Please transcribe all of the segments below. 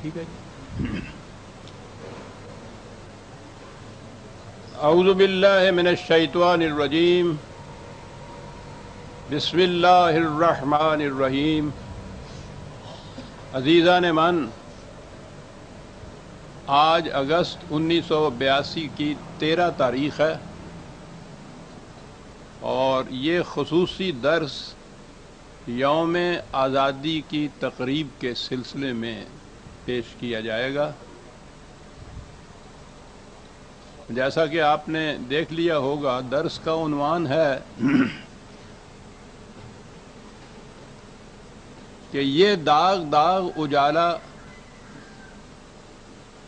ٹھیک ہے جی. اعوذ باللہ من الشیطان الرجیم. بسم اللہ الرحمن الرحیم. عزیزان من، آج اگست 1982 کی 13 تاریخ ہے اور یہ خصوصی درس یوم آزادی کی تقریب کے سلسلے میں پیش کیا جائے گا. جیسا کہ آپ نے دیکھ لیا ہوگا، درس کا عنوان ہے کہ یہ داغ داغ اجالا،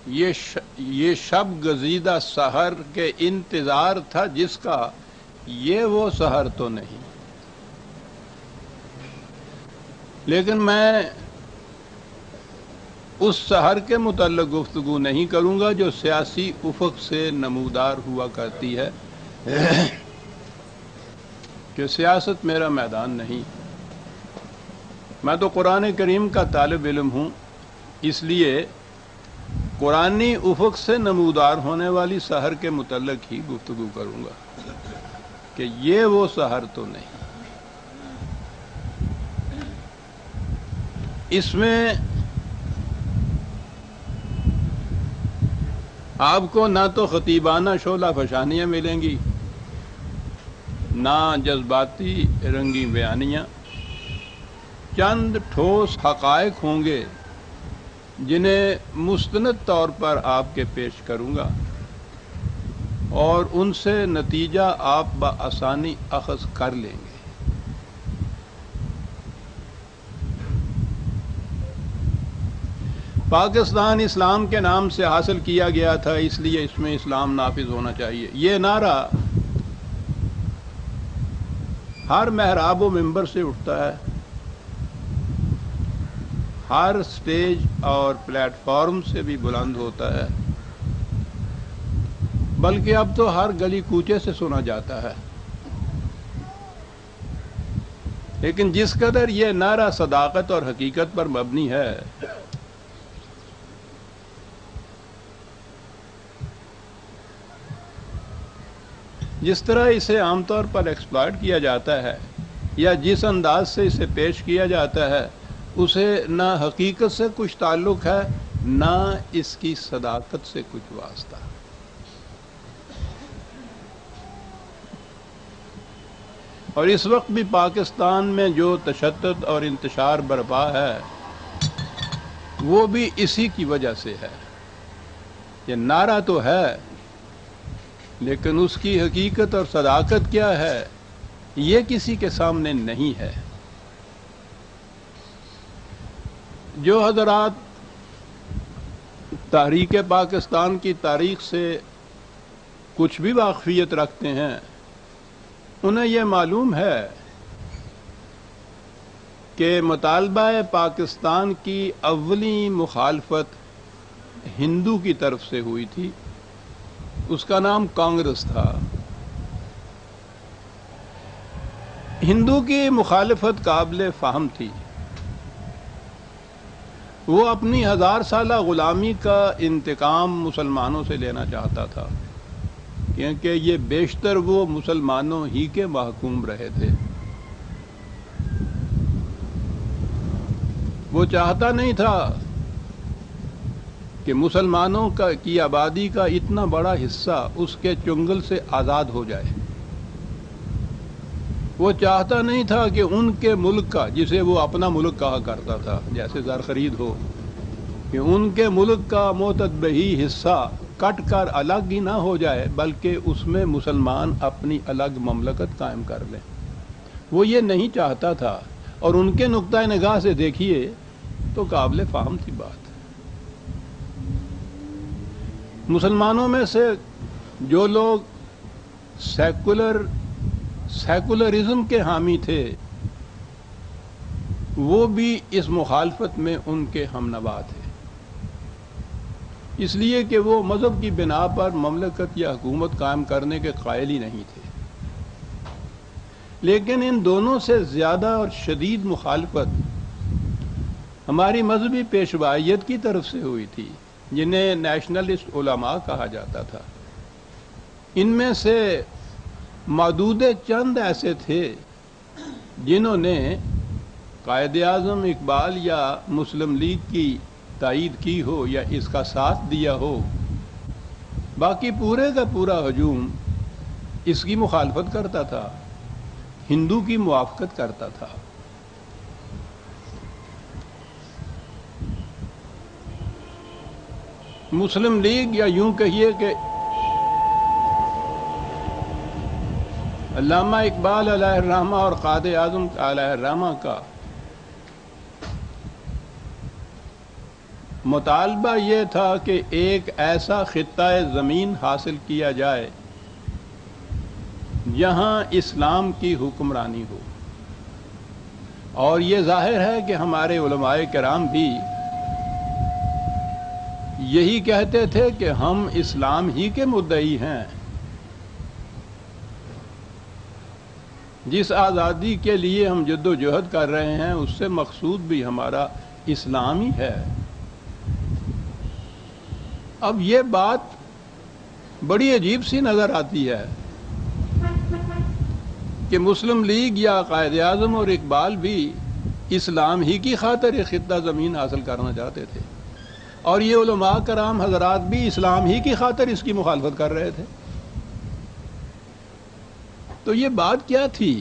یہ شب گزیدہ سحر کے انتظار تھا جس کا، یہ وہ سحر تو نہیں. لیکن میں اس سحر کے متعلق گفتگو نہیں کروں گا جو سیاسی افق سے نمودار ہوا کرتی ہے کہ سیاست میرا میدان نہیں. میں تو قرآن کریم کا طالب علم ہوں، اس لیے قرآنی افق سے نمودار ہونے والی سحر کے متعلق ہی گفتگو کروں گا کہ یہ وہ سحر تو نہیں. اس میں آپ کو نہ تو خطیبانہ شعلہ فشانیاں ملیں گی، نہ جذباتی رنگی بیانیاں. چند ٹھوس حقائق ہوں گے جنہیں مستند طور پر آپ کے پیش کروں گا اور ان سے نتیجہ آپ بآسانی اخذ کر لیں گے. پاکستان اسلام کے نام سے حاصل کیا گیا تھا، اس لیے اس میں اسلام نافذ ہونا چاہیے. یہ نعرہ ہر محراب و منبر سے اٹھتا ہے، ہر سٹیج اور پلیٹ فارم سے بھی بلند ہوتا ہے، بلکہ اب تو ہر گلی کوچے سے سنا جاتا ہے. لیکن جس قدر یہ نعرہ صداقت اور حقیقت پر مبنی ہے، جس طرح اسے عام طور پر ایکسپلائٹ کیا جاتا ہے یا جس انداز سے اسے پیش کیا جاتا ہے، اسے نہ حقیقت سے کچھ تعلق ہے نہ اس کی صداقت سے کچھ واسطہ. اور اس وقت بھی پاکستان میں جو تشدد اور انتشار برپا ہے وہ بھی اسی کی وجہ سے ہے. یہ نعرہ تو ہے لیکن اس کی حقیقت اور صداقت کیا ہے یہ کسی کے سامنے نہیں ہے. جو حضرات تحریک پاکستان کی تاریخ سے کچھ بھی واقفیت رکھتے ہیں انہیں یہ معلوم ہے کہ مطالبہ پاکستان کی اولی مخالفت ہندو کی طرف سے ہوئی تھی. اس کا نام کانگریس تھا. ہندو کی مخالفت قابل فہم تھی. وہ اپنی 1000 سالہ غلامی کا انتقام مسلمانوں سے لینا چاہتا تھا، کیونکہ یہ بیشتر وہ مسلمانوں ہی کے محکوم رہے تھے. وہ چاہتا نہیں تھا کہ مسلمانوں کی آبادی کا اتنا بڑا حصہ اس کے چنگل سے آزاد ہو جائے. وہ چاہتا نہیں تھا کہ ان کے ملک کا، جسے وہ اپنا ملک کہا کرتا تھا جیسے زر خرید ہو، کہ ان کے ملک کا معتدبہی حصہ کٹ کر الگ ہی نہ ہو جائے بلکہ اس میں مسلمان اپنی الگ مملکت قائم کر لیں. وہ یہ نہیں چاہتا تھا اور ان کے نقطۂ نگاہ سے دیکھیے تو قابل فہم تھی بات. مسلمانوں میں سے جو لوگ سیکولرزم کے حامی تھے وہ بھی اس مخالفت میں ان کے ہمنوا تھے، اس لیے کہ وہ مذہب کی بنا پر مملکت یا حکومت قائم کرنے کے قائل ہی نہیں تھے. لیکن ان دونوں سے زیادہ اور شدید مخالفت ہماری مذہبی پیشوائیت کی طرف سے ہوئی تھی، جنہیں نیشنلسٹ علماء کہا جاتا تھا۔ ان میں سے معدود چند ایسے تھے جنہوں نے قائد اعظم اقبال یا مسلم لیگ کی تائید کی ہو یا اس کا ساتھ دیا ہو۔ باقی پورے کا پورا ہجوم اس کی مخالفت کرتا تھا، ہندو کی موافقت کرتا تھا۔ مسلم لیگ، یا یوں کہیے کہ علامہ اقبال علیہ الرحمہ اور قائد اعظم علیہ الرحمہ کا مطالبہ یہ تھا کہ ایک ایسا خطہ زمین حاصل کیا جائے جہاں اسلام کی حکمرانی ہو، اور یہ ظاہر ہے کہ ہمارے علماء کرام بھی یہی کہتے تھے کہ ہم اسلام ہی کے مدعی ہیں۔ جس آزادی کے لیے ہم جد و جہد کر رہے ہیں اس سے مقصود بھی ہمارا اسلام ہی ہے۔ اب یہ بات بڑی عجیب سی نظر آتی ہے کہ مسلم لیگ یا قائد اعظم اور اقبال بھی اسلام ہی کی خاطر ایک خطہ زمین حاصل کرنا چاہتے تھے، اور یہ علماء کرام حضرات بھی اسلام ہی کی خاطر اس کی مخالفت کر رہے تھے۔ تو یہ بات کیا تھی؟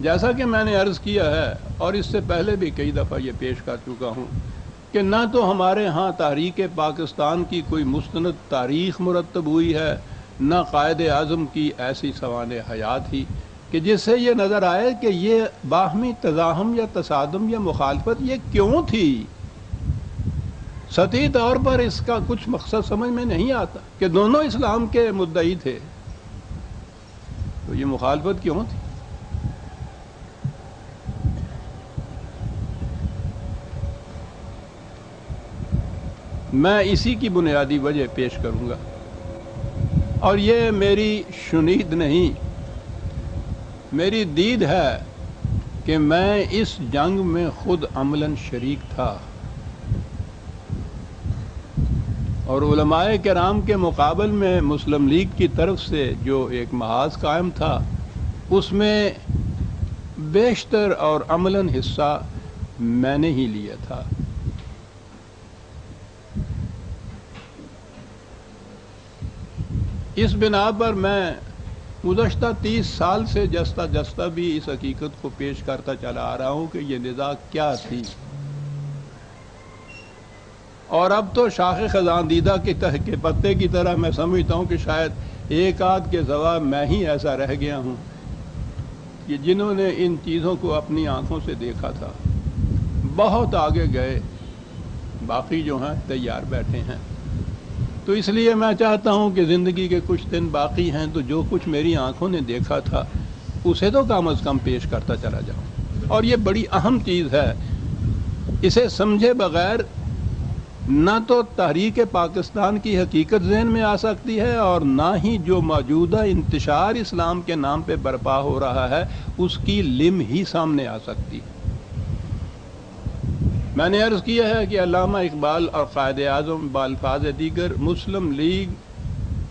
جیسا کہ میں نے عرض کیا ہے اور اس سے پہلے بھی کئی دفعہ یہ پیش کر چکا ہوں کہ نہ تو ہمارے ہاں تحریک پاکستان کی کوئی مستند تاریخ مرتب ہوئی ہے، نہ قائد اعظم کی ایسی سوانح حیات ہی کہ جس سے یہ نظر آئے کہ یہ باہمی تزاحم یا تصادم یا مخالفت یہ کیوں تھی۔ سطحی طور پر اس کا کچھ مقصد سمجھ میں نہیں آتا کہ دونوں اسلام کے مدعی تھے، تو یہ مخالفت کیوں تھی؟ میں اسی کی بنیادی وجہ پیش کروں گا، اور یہ میری شنید نہیں، میری دید ہے کہ میں اس جنگ میں خود عملاً شریک تھا، اور علماء کرام کے مقابل میں مسلم لیگ کی طرف سے جو ایک محاذ قائم تھا اس میں بیشتر اور عملاً حصہ میں نے ہی لیا تھا۔ اس بنا پر میں گزشتہ 30 سال سے جستہ بھی اس حقیقت کو پیش کرتا چلا آ رہا ہوں کہ یہ نزاع کیا تھی، اور اب تو شاخ خزاں دیدہ کے پتے کی طرح میں سمجھتا ہوں کہ شاید ایک آدھ کے سوا میں ہی ایسا رہ گیا ہوں کہ جنہوں نے ان چیزوں کو اپنی آنکھوں سے دیکھا تھا۔ بہت آگے گئے، باقی جو ہیں تیار بیٹھے ہیں۔ تو اس لیے میں چاہتا ہوں کہ زندگی کے کچھ دن باقی ہیں تو جو کچھ میری آنکھوں نے دیکھا تھا اسے تو کم از کم پیش کرتا چلا جاؤں، اور یہ بڑی اہم چیز ہے۔ اسے سمجھے بغیر نہ تو تحریک پاکستان کی حقیقت ذہن میں آ سکتی ہے، اور نہ ہی جو موجودہ انتشار اسلام کے نام پہ برپا ہو رہا ہے اس کی لم ہی سامنے آ سکتی ہے۔ میں نے عرض کیا ہے کہ علامہ اقبال اور قائد اعظم بالفاظ دیگر مسلم لیگ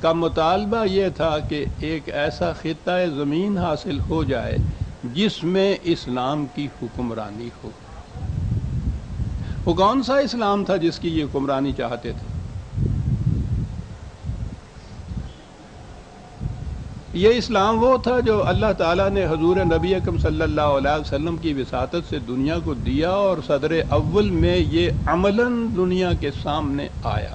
کا مطالبہ یہ تھا کہ ایک ایسا خطہ زمین حاصل ہو جائے جس میں اسلام کی حکمرانی ہو۔ وہ کون سا اسلام تھا جس کی یہ حکمرانی چاہتے تھے؟ یہ اسلام وہ تھا جو اللہ تعالیٰ نے حضور نبی اکرم صلی اللہ علیہ وسلم کی وساطت سے دنیا کو دیا، اور صدر اول میں یہ عملاً دنیا کے سامنے آیا۔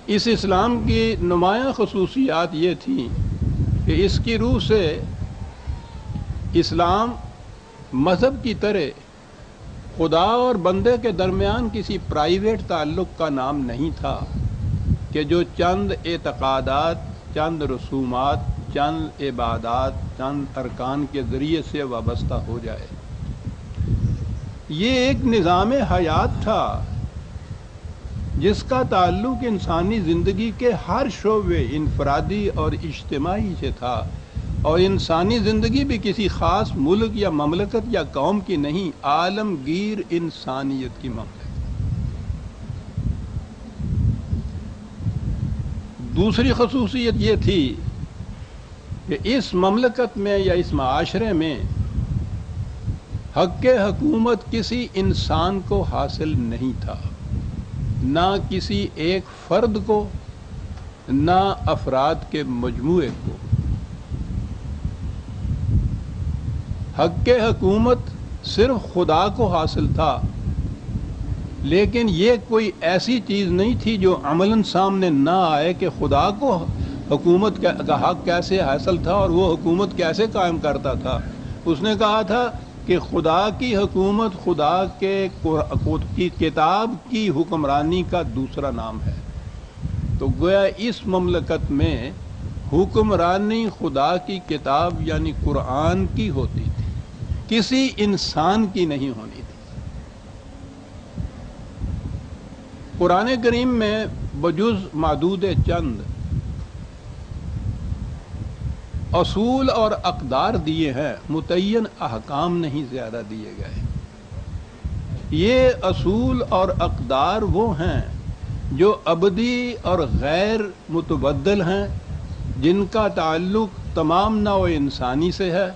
اس اسلام کی نمایاں خصوصیات یہ تھیں کہ اس کی روح سے اسلام مذہب کی طرح خدا اور بندے کے درمیان کسی پرائیویٹ تعلق کا نام نہیں تھا کہ جو چند اعتقادات، چند رسومات، چند عبادات، چند ارکان کے ذریعے سے وابستہ ہو جائے۔ یہ ایک نظام حیات تھا جس کا تعلق انسانی زندگی کے ہر شعبے، انفرادی اور اجتماعی سے تھا، اور انسانی زندگی بھی کسی خاص ملک یا مملکت یا قوم کی نہیں، عالمگیر انسانیت کی مملکت۔ دوسری خصوصیت یہ تھی کہ اس مملکت میں یا اس معاشرے میں حق حکومت کسی انسان کو حاصل نہیں تھا، نہ کسی ایک فرد کو، نہ افراد کے مجموعے کو۔ حق حکومت صرف خدا کو حاصل تھا، لیکن یہ کوئی ایسی چیز نہیں تھی جو عملاً سامنے نہ آئے کہ خدا کو حکومت کا حق کیسے حاصل تھا اور وہ حکومت کیسے قائم کرتا تھا۔ اس نے کہا تھا کہ خدا کی حکومت خدا کی کتاب کی حکمرانی کا دوسرا نام ہے۔ تو گویا اس مملکت میں حکمرانی خدا کی کتاب یعنی قرآن کی ہوتی تھی، کسی انسان کی نہیں ہونی تھی۔ قرآن کریم میں بجز معدود چند اصول اور اقدار دیے ہیں، متعین احکام نہیں زیادہ دیے گئے۔ یہ اصول اور اقدار وہ ہیں جو ابدی اور غیر متبدل ہیں، جن کا تعلق تمام نوع انسانی سے ہے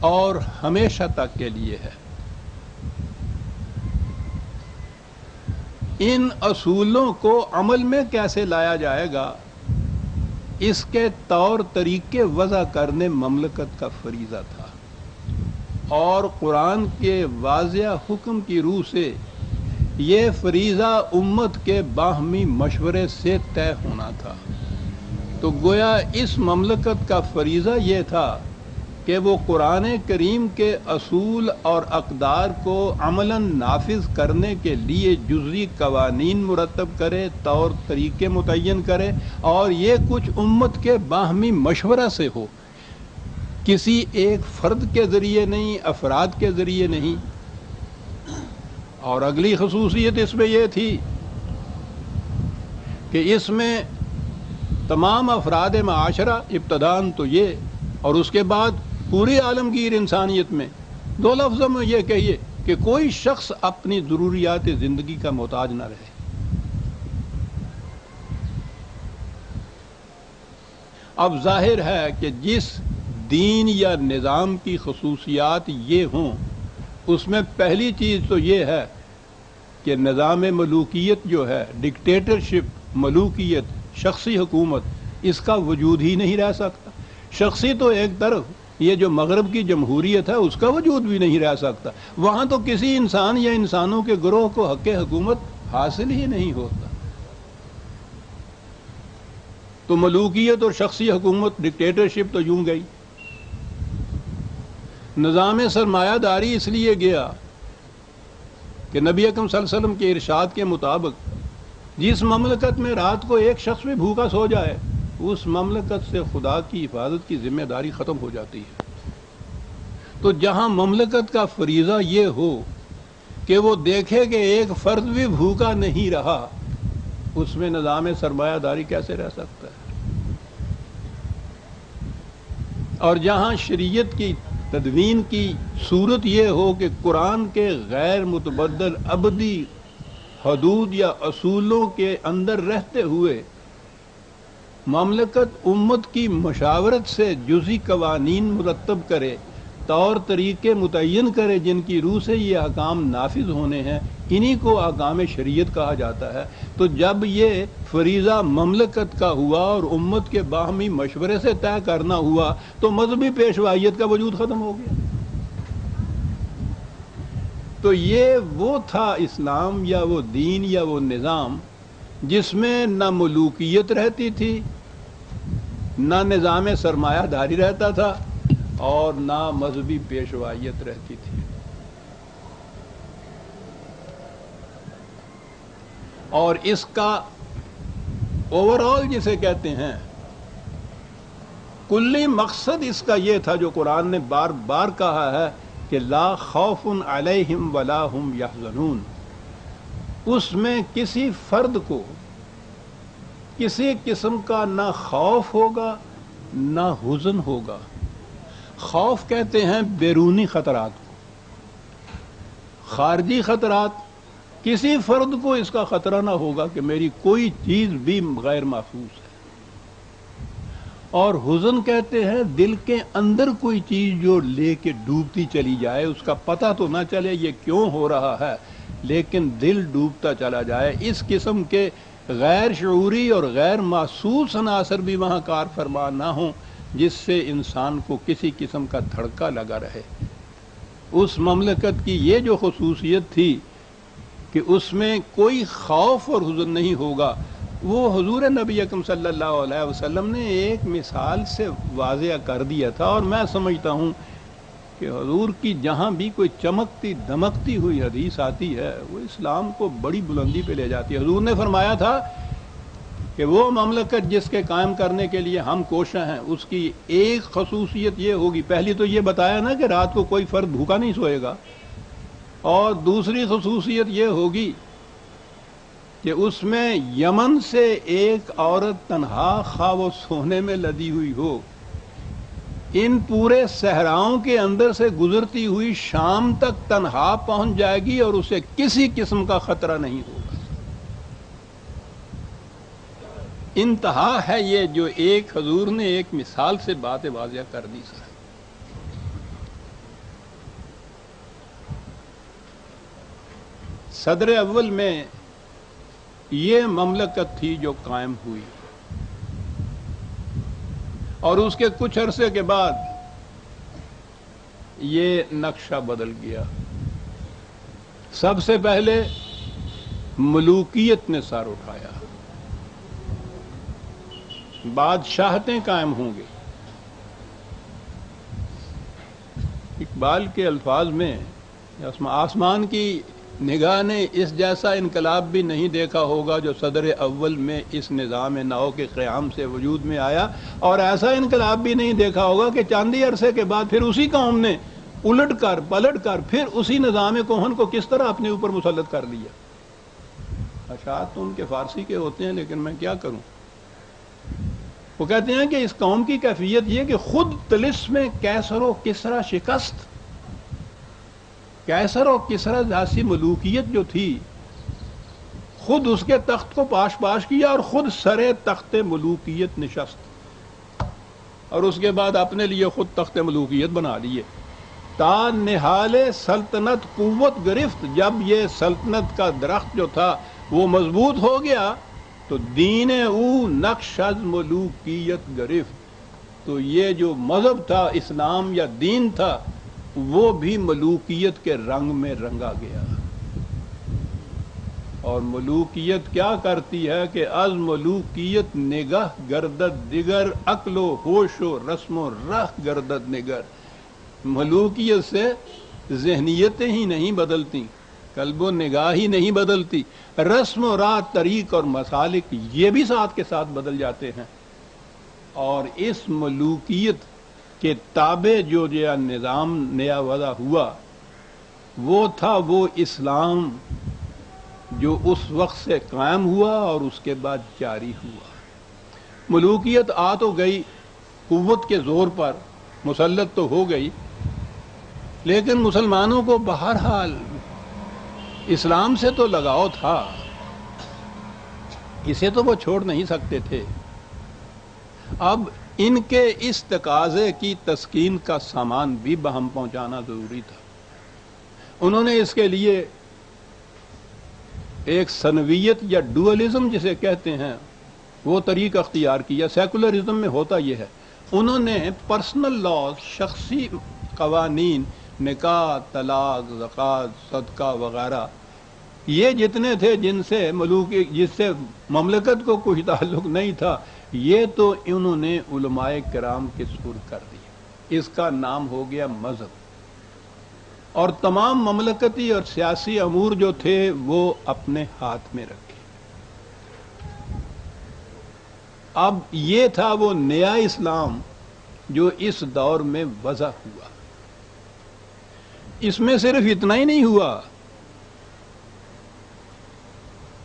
اور ہمیشہ تک کے لیے ہے۔ ان اصولوں کو عمل میں کیسے لایا جائے گا، اس کے طور طریقے وضع کرنے مملکت کا فریضہ تھا، اور قرآن کے واضح حکم کی روح سے یہ فریضہ امت کے باہمی مشورے سے طے ہونا تھا۔ تو گویا اس مملکت کا فریضہ یہ تھا کہ وہ قرآن کریم کے اصول اور اقدار کو عملاً نافذ کرنے کے لیے جزوی قوانین مرتب کرے، طور طریقے متعین کرے، اور یہ کچھ امت کے باہمی مشورہ سے ہو، کسی ایک فرد کے ذریعے نہیں، افراد کے ذریعے نہیں۔ اور اگلی خصوصیت اس میں یہ تھی کہ اس میں تمام افراد معاشرہ، ابتداً تو یہ اور اس کے بعد پوری عالمگیر انسانیت میں، دو لفظوں میں یہ کہیے کہ کوئی شخص اپنی ضروریات زندگی کا محتاج نہ رہے۔ اب ظاہر ہے کہ جس دین یا نظام کی خصوصیات یہ ہوں، اس میں پہلی چیز تو یہ ہے کہ نظام ملوکیت جو ہے، ڈکٹیٹرشپ، ملوکیت، شخصی حکومت، اس کا وجود ہی نہیں رہ سکتا۔ شخصی تو ایک طرف، یہ جو مغرب کی جمہوریت ہے اس کا وجود بھی نہیں رہ سکتا، وہاں تو کسی انسان یا انسانوں کے گروہ کو حق حکومت حاصل ہی نہیں ہوتا۔ تو ملوکیت اور شخصی حکومت، ڈکٹیٹرشپ تو یوں گئی۔ نظام سرمایہ داری اس لیے گیا کہ نبی اکرم صلی اللہ علیہ وسلم کے ارشاد کے مطابق جس مملکت میں رات کو ایک شخص بھی بھوکا سو جائے، اس مملکت سے خدا کی حفاظت کی ذمہ داری ختم ہو جاتی ہے۔ تو جہاں مملکت کا فریضہ یہ ہو کہ وہ دیکھے کہ ایک فرد بھی بھوکا نہیں رہا، اس میں نظام سرمایہ داری کیسے رہ سکتا ہے؟ اور جہاں شریعت کی تدوین کی صورت یہ ہو کہ قرآن کے غیر متبدل ابدی حدود یا اصولوں کے اندر رہتے ہوئے مملکت امت کی مشاورت سے جزئی قوانین مرتب کرے، طور طریقے متعین کرے جن کی روح سے یہ احکام نافذ ہونے ہیں، انہی کو احکام شریعت کہا جاتا ہے۔ تو جب یہ فریضہ مملکت کا ہوا اور امت کے باہمی مشورے سے طے کرنا ہوا تو مذہبی پیشوائیت کا وجود ختم ہو گیا۔ تو یہ وہ تھا اسلام یا وہ دین یا وہ نظام جس میں نہ ملوکیت رہتی تھی، نہ نظام سرمایہ داری رہتا تھا، اور نہ مذہبی پیشوائیت رہتی تھی۔ اور اس کا اوور آل جسے کہتے ہیں کلی مقصد اس کا یہ تھا جو قرآن نے بار بار کہا ہے کہ لا خوف علیہم ولا ہم یحزنون۔ اس میں کسی فرد کو کسی قسم کا نہ خوف ہوگا نہ حزن ہوگا، خوف کہتے ہیں بیرونی خطرات کو، خارجی خطرات کسی فرد کو اس کا خطرہ نہ ہوگا کہ میری کوئی چیز بھی غیر محفوظ ہے، اور حزن کہتے ہیں دل کے اندر کوئی چیز جو لے کے ڈوبتی چلی جائے، اس کا پتہ تو نہ چلے یہ کیوں ہو رہا ہے لیکن دل ڈوبتا چلا جائے۔ اس قسم کے غیر شعوری اور غیر محسوس عناصر بھی وہاں کار فرما نہ ہوں جس سے انسان کو کسی قسم کا دھڑکا لگا رہے۔ اس مملکت کی یہ جو خصوصیت تھی کہ اس میں کوئی خوف اور حزن نہیں ہوگا، وہ حضور نبی اکرم صلی اللہ علیہ وسلم نے ایک مثال سے واضح کر دیا تھا، اور میں سمجھتا ہوں کہ حضور کی جہاں بھی کوئی چمکتی دمکتی ہوئی حدیث آتی ہے وہ اسلام کو بڑی بلندی پہ لے جاتی ہے۔ حضور نے فرمایا تھا کہ وہ مملکت جس کے قائم کرنے کے لیے ہم کوشاں ہیں، اس کی ایک خصوصیت یہ ہوگی، پہلی تو یہ بتایا نا کہ رات کو کوئی فرد بھوکا نہیں سوئے گا، اور دوسری خصوصیت یہ ہوگی کہ اس میں یمن سے ایک عورت تنہا خواہ وہ سونے میں لدی ہوئی ہو، ان پورے صحراؤں کے اندر سے گزرتی ہوئی شام تک تنہا پہنچ جائے گی اور اسے کسی قسم کا خطرہ نہیں ہوگا۔ انتہا ہے یہ جو ایک حضور نے ایک مثال سے بات واضح کر دی سر۔ صدر اول میں یہ مملکت تھی جو قائم ہوئی، اور اس کے کچھ عرصے کے بعد یہ نقشہ بدل گیا۔ سب سے پہلے ملوکیت نے سر اٹھایا، بادشاہتیں قائم ہوں گے۔ اقبال کے الفاظ میں آسمان کی نگاہ نے اس جیسا انقلاب بھی نہیں دیکھا ہوگا جو صدر اول میں اس نظام نو کے قیام سے وجود میں آیا، اور ایسا انقلاب بھی نہیں دیکھا ہوگا کہ چاندی عرصے کے بعد پھر اسی قوم نے الٹ کر پلٹ کر پھر اسی نظام کہن کو کس طرح اپنے اوپر مسلط کر لیا۔ اشعار تو ان کے فارسی کے ہوتے ہیں لیکن میں کیا کروں۔ وہ کہتے ہیں کہ اس قوم کی کیفیت یہ کہ خود طلسم میں کیسر و کسرا شکست، کیسر اور کسرا جیسی ملوکیت جو تھی خود اس کے تخت کو پاش پاش کیا اور خود سرے تخت ملوکیت نشست، اور اس کے بعد اپنے لیے خود تخت ملوکیت بنا لیے۔ تا نہال سلطنت قوت گرفت، جب یہ سلطنت کا درخت جو تھا وہ مضبوط ہو گیا تو دین او نقش از ملوکیت گرفت، تو یہ جو مذہب تھا اسلام یا دین تھا وہ بھی ملوکیت کے رنگ میں رنگا گیا۔ اور ملوکیت کیا کرتی ہے کہ از ملوکیت نگاہ گردد دیگر، عقل و ہوش و رسم و رہ گردد نگر۔ ملوکیت سے ذہنیتیں ہی نہیں بدلتی، قلب و نگاہ ہی نہیں بدلتی، رسم و راہ طریق اور مسالک یہ بھی ساتھ کے ساتھ بدل جاتے ہیں۔ اور اس ملوکیت کے تابع جو نظام نیا وضع ہوا وہ تھا وہ اسلام جو اس وقت سے قائم ہوا اور اس کے بعد جاری ہوا۔ ملوکیت آ تو گئی، قوت کے زور پر مسلط تو ہو گئی، لیکن مسلمانوں کو بہرحال اسلام سے تو لگاؤ تھا، اسے تو وہ چھوڑ نہیں سکتے تھے۔ اب ان کے اس تقاضے کی تسکین کا سامان بھی بہم پہنچانا ضروری تھا۔ انہوں نے اس کے لیے ایک سنویت یا ڈوئلزم جسے کہتے ہیں وہ طریق اختیار کیا۔ سیکولرزم میں ہوتا یہ ہے، انہوں نے پرسنل لاز، شخصی قوانین، نکاح، طلاق، زکوٰۃ، صدقہ وغیرہ یہ جتنے تھے جس سے مملکت کو کوئی تعلق نہیں تھا، یہ تو انہوں نے علماء کرام کے سپرد کر دیا۔ اس کا نام ہو گیا مذہب، اور تمام مملکتی اور سیاسی امور جو تھے وہ اپنے ہاتھ میں رکھے۔ اب یہ تھا وہ نیا اسلام جو اس دور میں وضع ہوا۔ اس میں صرف اتنا ہی نہیں ہوا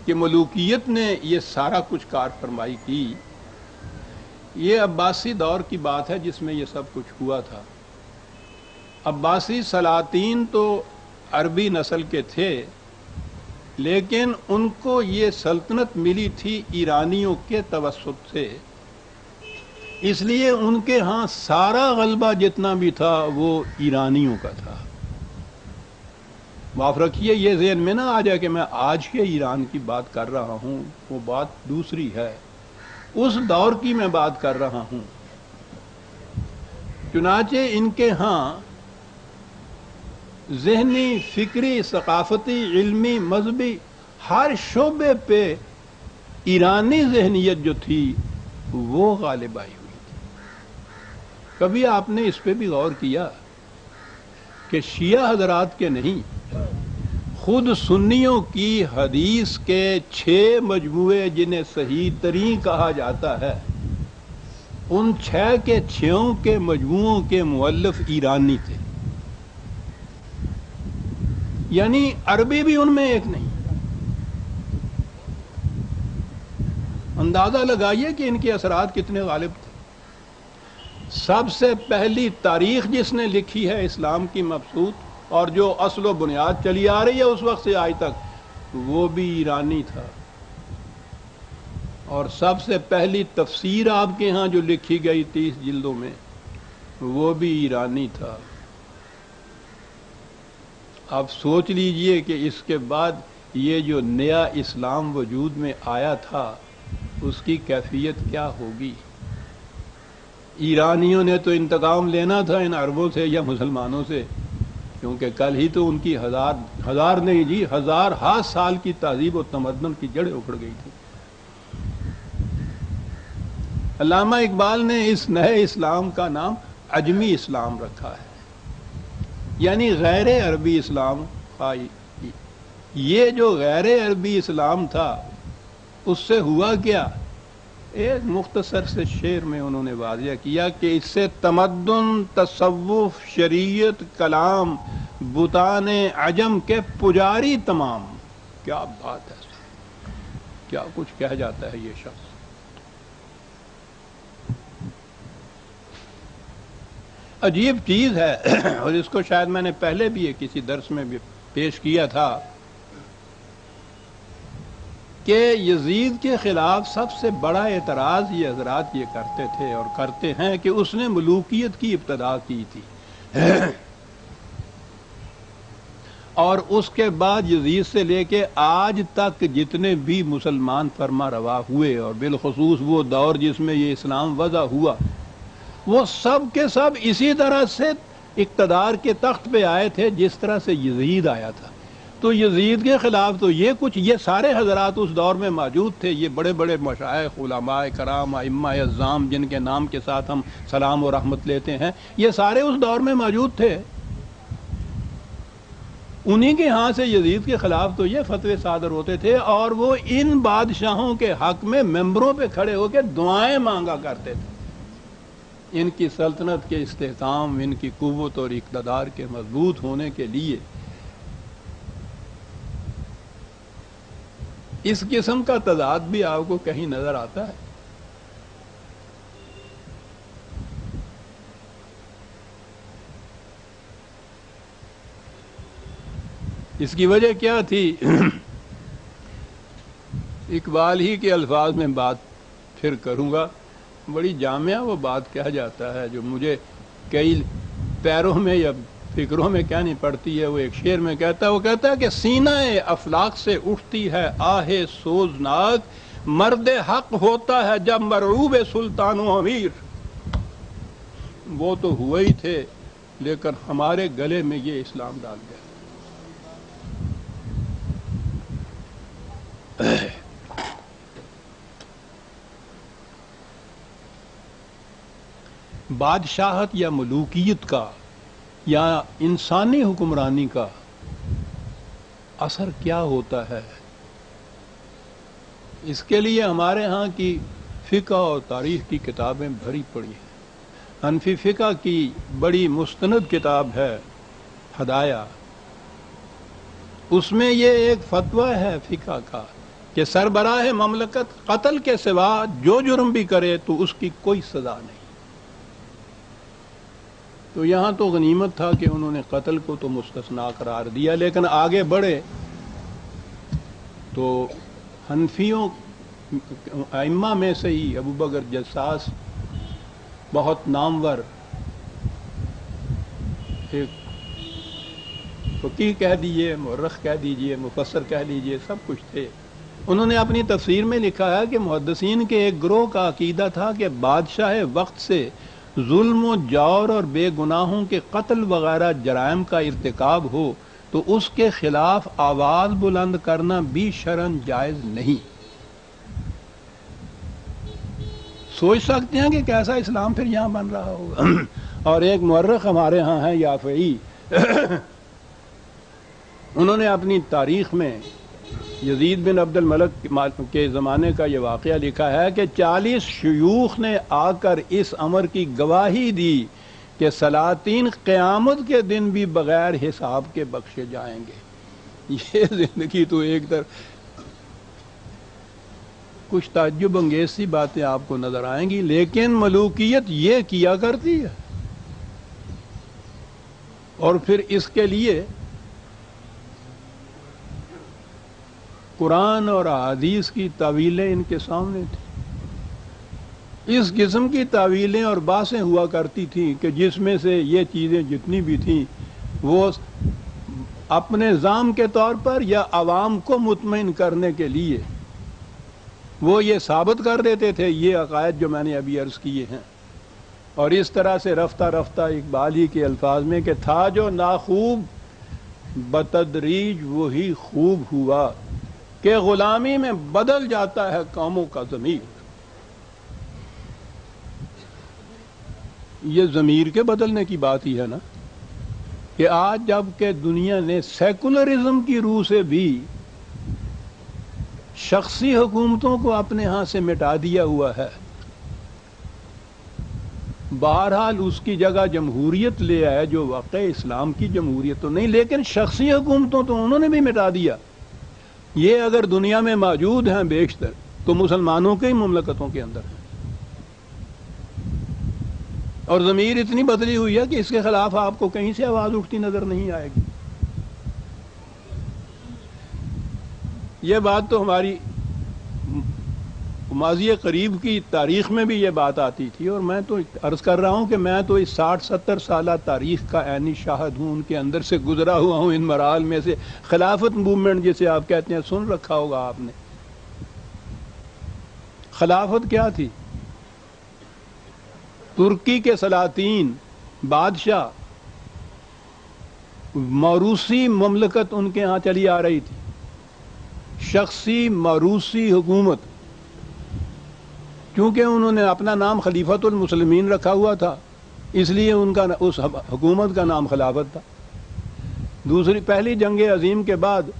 کہ ملوکیت نے یہ سارا کچھ کار فرمائی کی، یہ عباسی دور کی بات ہے جس میں یہ سب کچھ ہوا تھا۔ عباسی سلاطین تو عربی نسل کے تھے، لیکن ان کو یہ سلطنت ملی تھی ایرانیوں کے توسط سے، اس لیے ان کے ہاں سارا غلبہ جتنا بھی تھا وہ ایرانیوں کا تھا۔ معاف رکھیے یہ ذہن میں نہ آ جائے کہ میں آج کے ایران کی بات کر رہا ہوں، وہ بات دوسری ہے، اس دور کی میں بات کر رہا ہوں۔ چنانچہ ان کے ہاں ذہنی، فکری، ثقافتی، علمی، مذہبی ہر شعبے پہ ایرانی ذہنیت جو تھی وہ غالب آئی ہوئی تھی۔ کبھی آپ نے اس پہ بھی غور کیا کہ شیعہ حضرات کے نہیں، خود سنیوں کی حدیث کے 6 مجموعے جنہیں صحیح ترین کہا جاتا ہے، ان 6 کے 6 کے مجموعوں کے مؤلف ایرانی تھے، یعنی عربی بھی ان میں ایک نہیں۔ اندازہ لگائیے کہ ان کے اثرات کتنے غالب تھے۔ سب سے پہلی تاریخ جس نے لکھی ہے اسلام کی مبسوط اور جو اصل و بنیاد چلی آ رہی ہے اس وقت سے آج تک، وہ بھی ایرانی تھا۔ اور سب سے پہلی تفسیر آپ کے ہاں جو لکھی گئی 30 جلدوں میں، وہ بھی ایرانی تھا۔ آپ سوچ لیجئے کہ اس کے بعد یہ جو نیا اسلام وجود میں آیا تھا اس کی کیفیت کیا ہوگی۔ ایرانیوں نے تو انتقام لینا تھا ان عربوں سے یا مسلمانوں سے، کیونکہ کل ہی تو ان کی ہزار سال کی تہذیب و تمدن کی جڑیں اکھڑ گئی تھی۔ علامہ اقبال نے اس نئے اسلام کا نام عجمی اسلام رکھا ہے، یعنی غیر عربی اسلام۔ یہ جو غیر عربی اسلام تھا اس سے ہوا کیا؟ ایک مختصر سے شعر میں انہوں نے واضح کیا کہ اس سے تمدن، تصوف، شریعت، کلام، بتان عجم کے پجاری تمام۔ کیا بات ہے، کیا کچھ کہہ جاتا ہے یہ شخص۔ عجیب چیز ہے، اور اس کو شاید میں نے پہلے بھی کسی درس میں بھی پیش کیا تھا کہ یزید کے خلاف سب سے بڑا اعتراض یہ حضرات یہ کرتے تھے اور کرتے ہیں کہ اس نے ملوکیت کی ابتدا کی تھی، اور اس کے بعد یزید سے لے کے آج تک جتنے بھی مسلمان فرما روا ہوئے، اور بالخصوص وہ دور جس میں یہ اسلام وضع ہوا، وہ سب کے سب اسی طرح سے اقتدار کے تخت پہ آئے تھے جس طرح سے یزید آیا تھا۔ تو یزید کے خلاف تو یہ سارے حضرات اس دور میں موجود تھے، یہ بڑے بڑے مشائخ، علماء کرام، ائمہ اعظام جن کے نام کے ساتھ ہم سلام و رحمت لیتے ہیں، یہ سارے اس دور میں موجود تھے۔ انہی کے ہاں سے یزید کے خلاف تو یہ فتوے صادر ہوتے تھے، اور وہ ان بادشاہوں کے حق میں ممبروں پہ کھڑے ہو کے دعائیں مانگا کرتے تھے، ان کی سلطنت کے استحکام، ان کی قوت اور اقتدار کے مضبوط ہونے کے لیے۔ اس قسم کا تضاد بھی آپ کو کہیں نظر آتا ہے؟ اس کی وجہ کیا تھی؟ اقبال ہی کے الفاظ میں بات پھر کروں گا، بڑی جامعہ وہ بات کہہ جاتا ہے جو مجھے کئی پیروں میں یا فکروں میں کیا نہیں پڑتی ہے۔ وہ ایک شعر میں وہ کہتا ہے کہ سینہ افلاک سے اٹھتی ہے آہ سوزناک، مرد حق ہوتا ہے جب مرعوب سلطان و امیر۔ وہ تو ہوئے ہی تھے لیکن ہمارے گلے میں یہ اسلام ڈال گیا۔ بادشاہت یا ملوکیت کا یا انسانی حکمرانی کا اثر کیا ہوتا ہے، اس کے لیے ہمارے ہاں کی فقہ اور تاریخ کی کتابیں بھری پڑی ہیں۔ حنفی فقہ کی بڑی مستند کتاب ہے ہدایہ، اس میں یہ ایک فتویٰ ہے فقہ کا کہ سربراہ مملکت قتل کے سوا جو جرم بھی کرے تو اس کی کوئی سزا نہیں۔ تو یہاں تو غنیمت تھا کہ انہوں نے قتل کو تو مستثنا قرار دیا، لیکن آگے بڑھے تو حنفیوں ائمہ میں سے ہی ابو بکر جساس بہت نامور ایک فقیہ کہہ دیجئے، مورخ کہہ دیجئے، مفسر کہہ لیجئے، سب کچھ تھے۔ انہوں نے اپنی تفسیر میں لکھا ہے کہ محدثین کے ایک گروہ کا عقیدہ تھا کہ بادشاہ وقت سے ظلم و جور اور بے گناہوں کے قتل وغیرہ جرائم کا ارتکاب ہو تو اس کے خلاف آواز بلند کرنا بھی شرعاً جائز نہیں۔ سوچ سکتے ہیں کہ کیسا اسلام پھر یہاں بن رہا ہوگا۔ اور ایک مورخ ہمارے ہاں ہیں یافعی، انہوں نے اپنی تاریخ میں یزید بن عبد الملک کے زمانے کا یہ واقعہ لکھا ہے کہ 40 شیوخ نے آ کر اس امر کی گواہی دی کہ سلاطین قیامت کے دن بھی بغیر حساب کے بخشے جائیں گے۔ یہ زندگی تو ایک طرف کچھ تعجب انگیز سی باتیں آپ کو نظر آئیں گی، لیکن ملوکیت یہ کیا کرتی ہے، اور پھر اس کے لیے قرآن اور احادیث کی تعویلیں ان کے سامنے تھیں۔ اس قسم کی تعویلیں اور باتیں ہوا کرتی تھیں کہ جس میں سے یہ چیزیں جتنی بھی تھیں وہ اپنے نظام کے طور پر یا عوام کو مطمئن کرنے کے لیے وہ یہ ثابت کر دیتے تھے، یہ عقائد جو میں نے ابھی عرض کیے ہیں۔ اور اس طرح سے رفتہ رفتہ اقبال ہی کے الفاظ میں کہ تھا جو ناخوب بتدریج وہی خوب ہوا، کہ غلامی میں بدل جاتا ہے قوموں کا ضمیر۔ یہ ضمیر کے بدلنے کی بات ہی ہے نا، کہ آج جب کہ دنیا نے سیکولرزم کی روح سے بھی شخصی حکومتوں کو اپنے ہاں سے مٹا دیا ہوا ہے، بہرحال اس کی جگہ جمہوریت لے آئے جو واقع اسلام کی جمہوریت تو نہیں، لیکن شخصی حکومتوں تو انہوں نے بھی مٹا دیا۔ یہ اگر دنیا میں موجود ہیں بیشتر تو مسلمانوں کے ہی مملکتوں کے اندر ہیں، اور ضمیر اتنی بدلی ہوئی ہے کہ اس کے خلاف آپ کو کہیں سے آواز اٹھتی نظر نہیں آئے گی۔ یہ بات تو ہماری ماضی قریب کی تاریخ میں بھی یہ بات آتی تھی، اور میں تو عرض کر رہا ہوں کہ میں تو اس 60-70 سالہ تاریخ کا عینی شاہد ہوں، ان کے اندر سے گزرا ہوا ہوں، ان مراحل میں سے۔ خلافت موومنٹ جسے آپ کہتے ہیں سن رکھا ہوگا آپ نے۔ خلافت کیا تھی؟ ترکی کے سلاطین، بادشاہ، موروثی مملکت ان کے ہاں چلی آ رہی تھی، شخصی موروثی حکومت۔ کیونکہ انہوں نے اپنا نام خلیفۃ المسلمین رکھا ہوا تھا، اس لیے ان کا اس حکومت کا نام خلافت تھا۔ پہلی جنگ عظیم کے بعد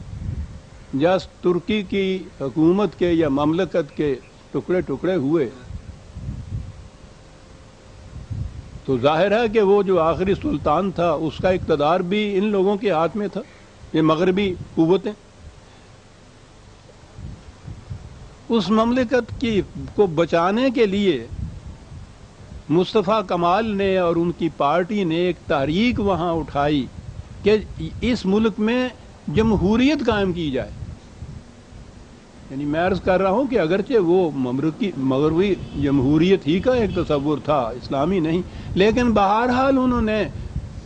جس ترکی کی حکومت کے یا مملکت کے ٹکڑے ٹکڑے ہوئے تو ظاہر ہے کہ وہ جو آخری سلطان تھا اس کا اقتدار بھی ان لوگوں کے ہاتھ میں تھا، یہ مغربی قوتیں۔ اس مملکت کو بچانے کے لیے مصطفیٰ کمال نے اور ان کی پارٹی نے ایک تحریک وہاں اٹھائی کہ اس ملک میں جمہوریت قائم کی جائے۔ یعنی میں عرض کر رہا ہوں کہ اگرچہ وہ مغربی جمہوریت ہی کا ایک تصور تھا، اسلامی نہیں، لیکن بہرحال انہوں نے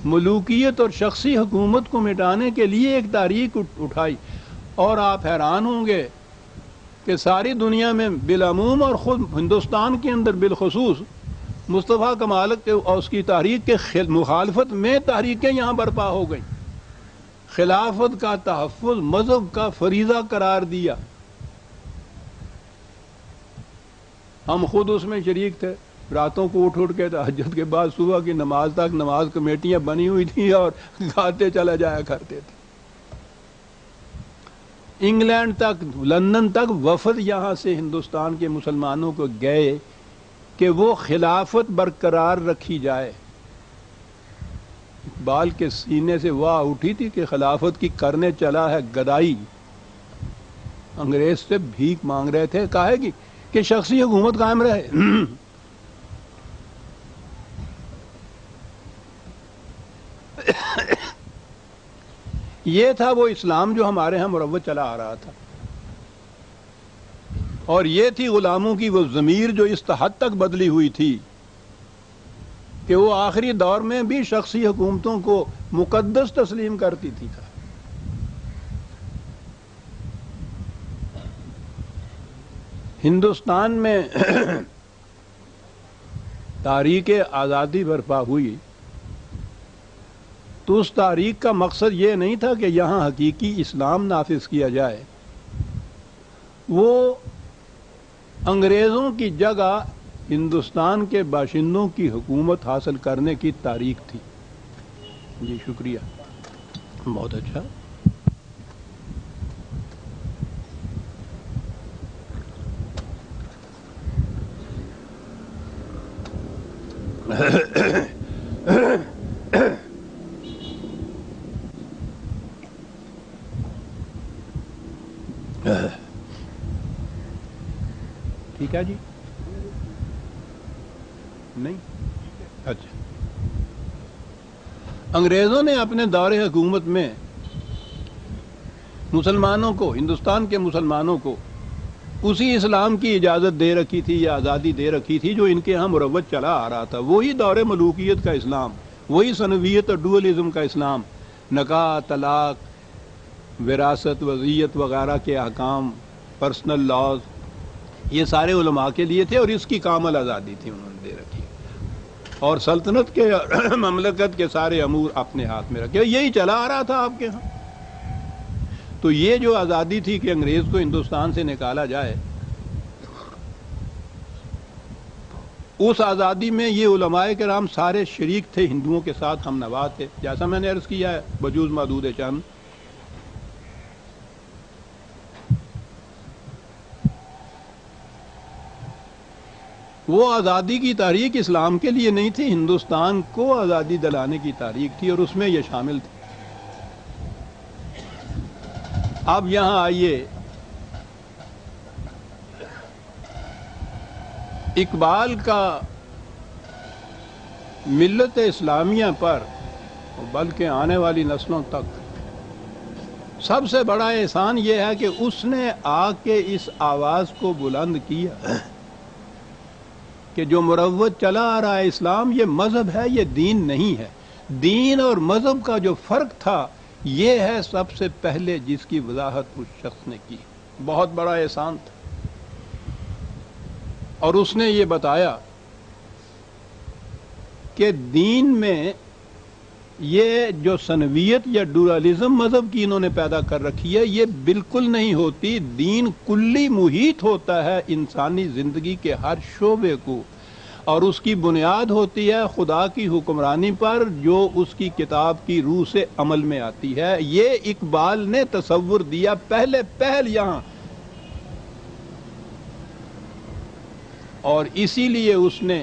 ملوکیت اور شخصی حکومت کو مٹانے کے لیے ایک تحریک اٹھائی۔ اور آپ حیران ہوں گے کہ ساری دنیا میں بالعموم اور خود ہندوستان کے اندر بالخصوص مصطفیٰ کمال اور اس کی تحریک کے مخالفت میں تحریکیں یہاں برپا ہو گئیں۔ خلافت کا تحفظ مذہب کا فریضہ قرار دیا۔ ہم خود اس میں شریک تھے، راتوں کو اٹھ کے تہجد کے بعد صبح کی نماز تک نماز کمیٹیاں بنی ہوئی تھیں اور گاتے چلا جایا کرتے تھے۔ انگلینڈ تک، لندن تک وفد یہاں سے ہندوستان کے مسلمانوں کو گئے کہ وہ خلافت برقرار رکھی جائے۔ اقبال کے سینے سے واہ اٹھی تھی کہ خلافت کی کرنے چلا ہے گدائی۔ انگریز سے بھیک مانگ رہے تھے، کہے گی کہ شخصی حکومت قائم رہے۔ یہ تھا وہ اسلام جو ہمارے ہاں مروج چلا آ رہا تھا، اور یہ تھی غلاموں کی وہ ضمیر جو اس حد تک بدلی ہوئی تھی کہ وہ آخری دور میں بھی شخصی حکومتوں کو مقدس تسلیم کرتی تھی۔ ہندوستان میں تحریک آزادی برپا ہوئی تو اس تحریک کا مقصد یہ نہیں تھا کہ یہاں حقیقی اسلام نافذ کیا جائے، وہ انگریزوں کی جگہ ہندوستان کے باشندوں کی حکومت حاصل کرنے کی تحریک تھی۔ جی شکریہ، بہت اچھا۔ ٹھیک ہے جی، نہیں اچھا۔ انگریزوں نے اپنے دور حکومت میں مسلمانوں کو، ہندوستان کے مسلمانوں کو اسی اسلام کی اجازت دے رکھی تھی یا آزادی دے رکھی تھی جو ان کے ہاں مروج چلا آ رہا تھا، وہی دور ملوکیت کا اسلام، وہی سنویت اور ڈوئلزم کا اسلام، نکاح، طلاق، وراثت، وصیت وغیرہ کے احکام، پرسنل لاز، یہ سارے علماء کے لیے تھے اور اس کی کامل آزادی تھی، انہوں نے دے رکھی، اور سلطنت کے مملکت کے سارے امور اپنے ہاتھ میں رکھے، یہی چلا آ رہا تھا آپ کے ہاں۔ تو یہ جو آزادی تھی کہ انگریز کو ہندوستان سے نکالا جائے، اس آزادی میں یہ علماء کرام سارے شریک تھے، ہندوؤں کے ساتھ ہم نوا تھے، جیسا میں نے عرض کیا ہے، بجوز معدود چند۔ وہ آزادی کی تحریک اسلام کے لیے نہیں تھی، ہندوستان کو آزادی دلانے کی تحریک تھی، اور اس میں یہ شامل تھی۔ اب یہاں آئیے، اقبال کا ملت اسلامیہ پر بلکہ آنے والی نسلوں تک سب سے بڑا احسان یہ ہے کہ اس نے آ کے اس آواز کو بلند کیا کہ جو مروج چلا آ رہا ہے اسلام، یہ مذہب ہے، یہ دین نہیں ہے۔ دین اور مذہب کا جو فرق تھا، یہ ہے سب سے پہلے جس کی وضاحت اس شخص نے کی، بہت بڑا احسان تھا۔ اور اس نے یہ بتایا کہ دین میں یہ جو سنویت یا ڈورالزم مذہب کی انہوں نے پیدا کر رکھی ہے، یہ بالکل نہیں ہوتی۔ دین کلی محیط ہوتا ہے انسانی زندگی کے ہر شعبے کو، اور اس کی بنیاد ہوتی ہے خدا کی حکمرانی پر، جو اس کی کتاب کی روح سے عمل میں آتی ہے۔ یہ اقبال نے تصور دیا پہل یہاں، اور اسی لیے اس نے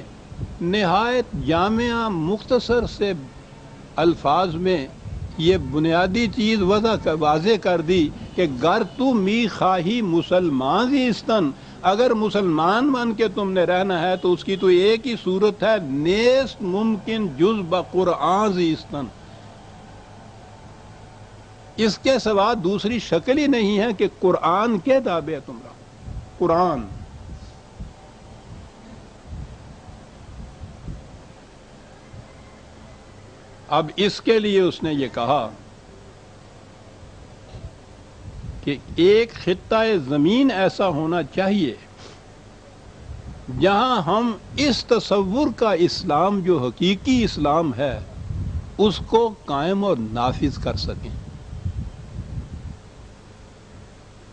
نہایت جامع مختصر سے الفاظ میں یہ بنیادی چیز واضح کر دی کہ گر تو می خواہی مسلمان زیستن، اگر مسلمان بن کے تم نے رہنا ہے تو اس کی تو ایک ہی صورت ہے، نیست ممکن جز بقرآن زیستن، اس کے سوا دوسری شکل ہی نہیں ہے کہ قرآن کے تابع تم رہو۔ قرآن اب اس کے لیے اس نے یہ کہا کہ ایک خطہ زمین ایسا ہونا چاہیے جہاں ہم اس تصور کا اسلام جو حقیقی اسلام ہے اس کو قائم اور نافذ کر سکیں۔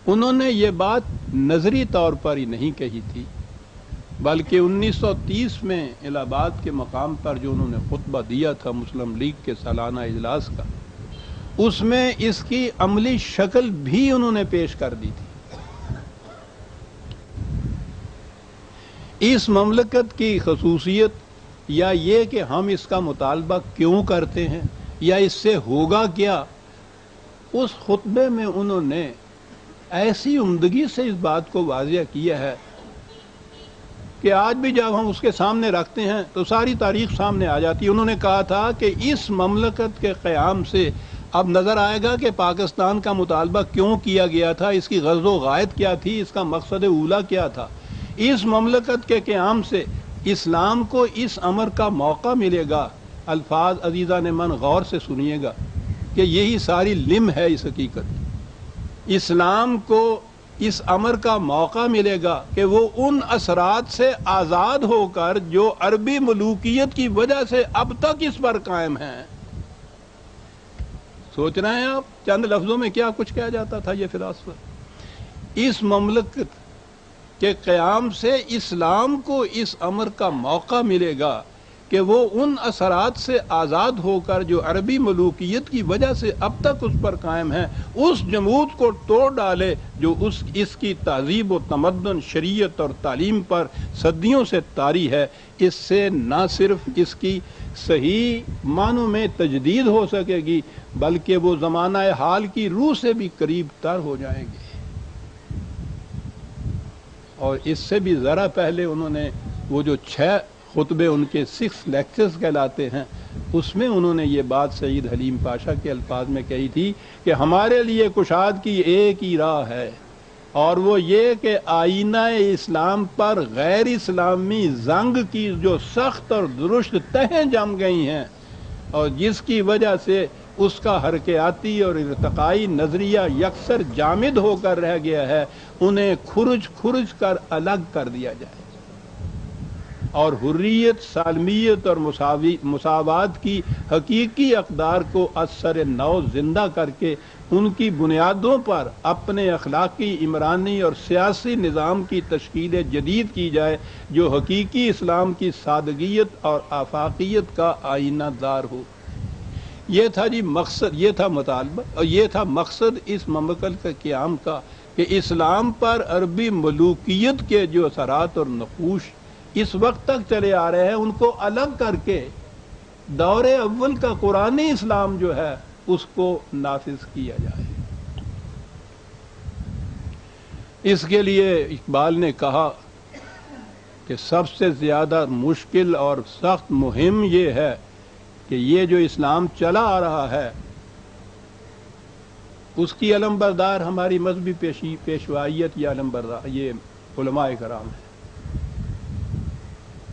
انہوں نے یہ بات نظری طور پر ہی نہیں کہی تھی، بلکہ 1930 میں الہ آباد کے مقام پر جو انہوں نے خطبہ دیا تھا مسلم لیگ کے سالانہ اجلاس کا، اس میں اس کی عملی شکل بھی انہوں نے پیش کر دی تھی۔ اس مملکت کی خصوصیت یا یہ کہ ہم اس کا مطالبہ کیوں کرتے ہیں یا اس سے ہوگا کیا، اس خطبے میں انہوں نے ایسی عمدگی سے اس بات کو واضح کیا ہے کہ آج بھی جب ہم اس کے سامنے رکھتے ہیں تو ساری تاریخ سامنے آ جاتی ہے۔ انہوں نے کہا تھا کہ اس مملکت کے قیام سے اب نظر آئے گا کہ پاکستان کا مطالبہ کیوں کیا گیا تھا، اس کی غرض و غایت کیا تھی، اس کا مقصد اولا کیا تھا۔ اس مملکت کے قیام سے اسلام کو اس امر کا موقع ملے گا۔ الفاظ عزیزان من غور سے سنیے گا کہ یہی ساری لم ہے اس حقیقت۔ اسلام کو اس امر کا موقع ملے گا کہ وہ ان اثرات سے آزاد ہو کر جو عربی ملوکیت کی وجہ سے اب تک اس پر قائم ہیں۔ سوچ رہے ہیں آپ چند لفظوں میں کیا کچھ کہا جاتا تھا یہ فلاسفر؟ اس مملکت کے قیام سے اسلام کو اس امر کا موقع ملے گا کہ وہ ان اثرات سے آزاد ہو کر جو عربی ملوکیت کی وجہ سے اب تک اس پر قائم ہیں، اس جمود کو توڑ ڈالے جو اس کی تہذیب و تمدن، شریعت اور تعلیم پر صدیوں سے طاری ہے۔ اس سے نہ صرف اس کی صحیح معنوں میں تجدید ہو سکے گی بلکہ وہ زمانہ حال کی روح سے بھی قریب تر ہو جائیں گے۔ اور اس سے بھی ذرا پہلے انہوں نے وہ جو 6 خطبے ان کے 6 لیکچرز کہلاتے ہیں، اس میں انہوں نے یہ بات سید حلیم پاشا کے الفاظ میں کہی تھی کہ ہمارے لیے کشاد کی ایک ہی راہ ہے، اور وہ یہ کہ آئینہ اسلام پر غیر اسلامی زنگ کی جو سخت اور درست تہیں جم گئی ہیں اور جس کی وجہ سے اس کا حرکیاتی اور ارتقائی نظریہ یکسر جامد ہو کر رہ گیا ہے، انہیں کھرج کر الگ کر دیا جائے اور حریت، سالمیت اور مساوات کی حقیقی اقدار کو اثر نو زندہ کر کے ان کی بنیادوں پر اپنے اخلاقی، عمرانی اور سیاسی نظام کی تشکیل جدید کی جائے جو حقیقی اسلام کی سادگیت اور آفاقیت کا آئینہ دار ہو۔ یہ تھا جی مقصد، یہ تھا مطالبہ اور یہ تھا مقصد اس مملکت کے قیام کا کہ اسلام پر عربی ملوکیت کے جو اثرات اور نقوش اس وقت تک چلے آ رہے ہیں ان کو الگ کر کے دور اول کا قرآنی اسلام جو ہے اس کو نافذ کیا جائے۔ اس کے لیے اقبال نے کہا کہ سب سے زیادہ مشکل اور سخت مہم یہ ہے کہ یہ جو اسلام چلا آ رہا ہے اس کی علم بردار ہماری مذہبی پیشوائیت یا علم بردار یہ علماء کرام ہیں،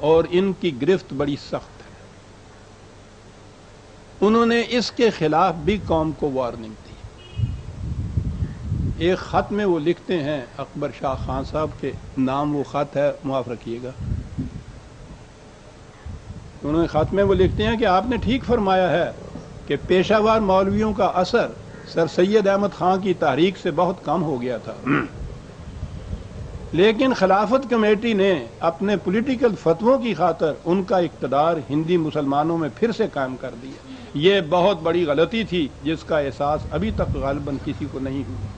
اور ان کی گرفت بڑی سخت ہے۔ انہوں نے اس کے خلاف بھی قوم کو وارننگ دی۔ ایک خط میں وہ لکھتے ہیں، اکبر شاہ خان صاحب کے نام وہ خط ہے، معاف رکھیے گا۔ انہوں نے خط میں وہ لکھتے ہیں کہ آپ نے ٹھیک فرمایا ہے کہ پیشہ ور مولویوں کا اثر سر سید احمد خان کی تحریک سے بہت کم ہو گیا تھا، لیکن خلافت کمیٹی نے اپنے پولیٹیکل فتووں کی خاطر ان کا اقتدار ہندی مسلمانوں میں پھر سے قائم کر دیا۔ یہ بہت بڑی غلطی تھی جس کا احساس ابھی تک غالباً کسی کو نہیں ہوا۔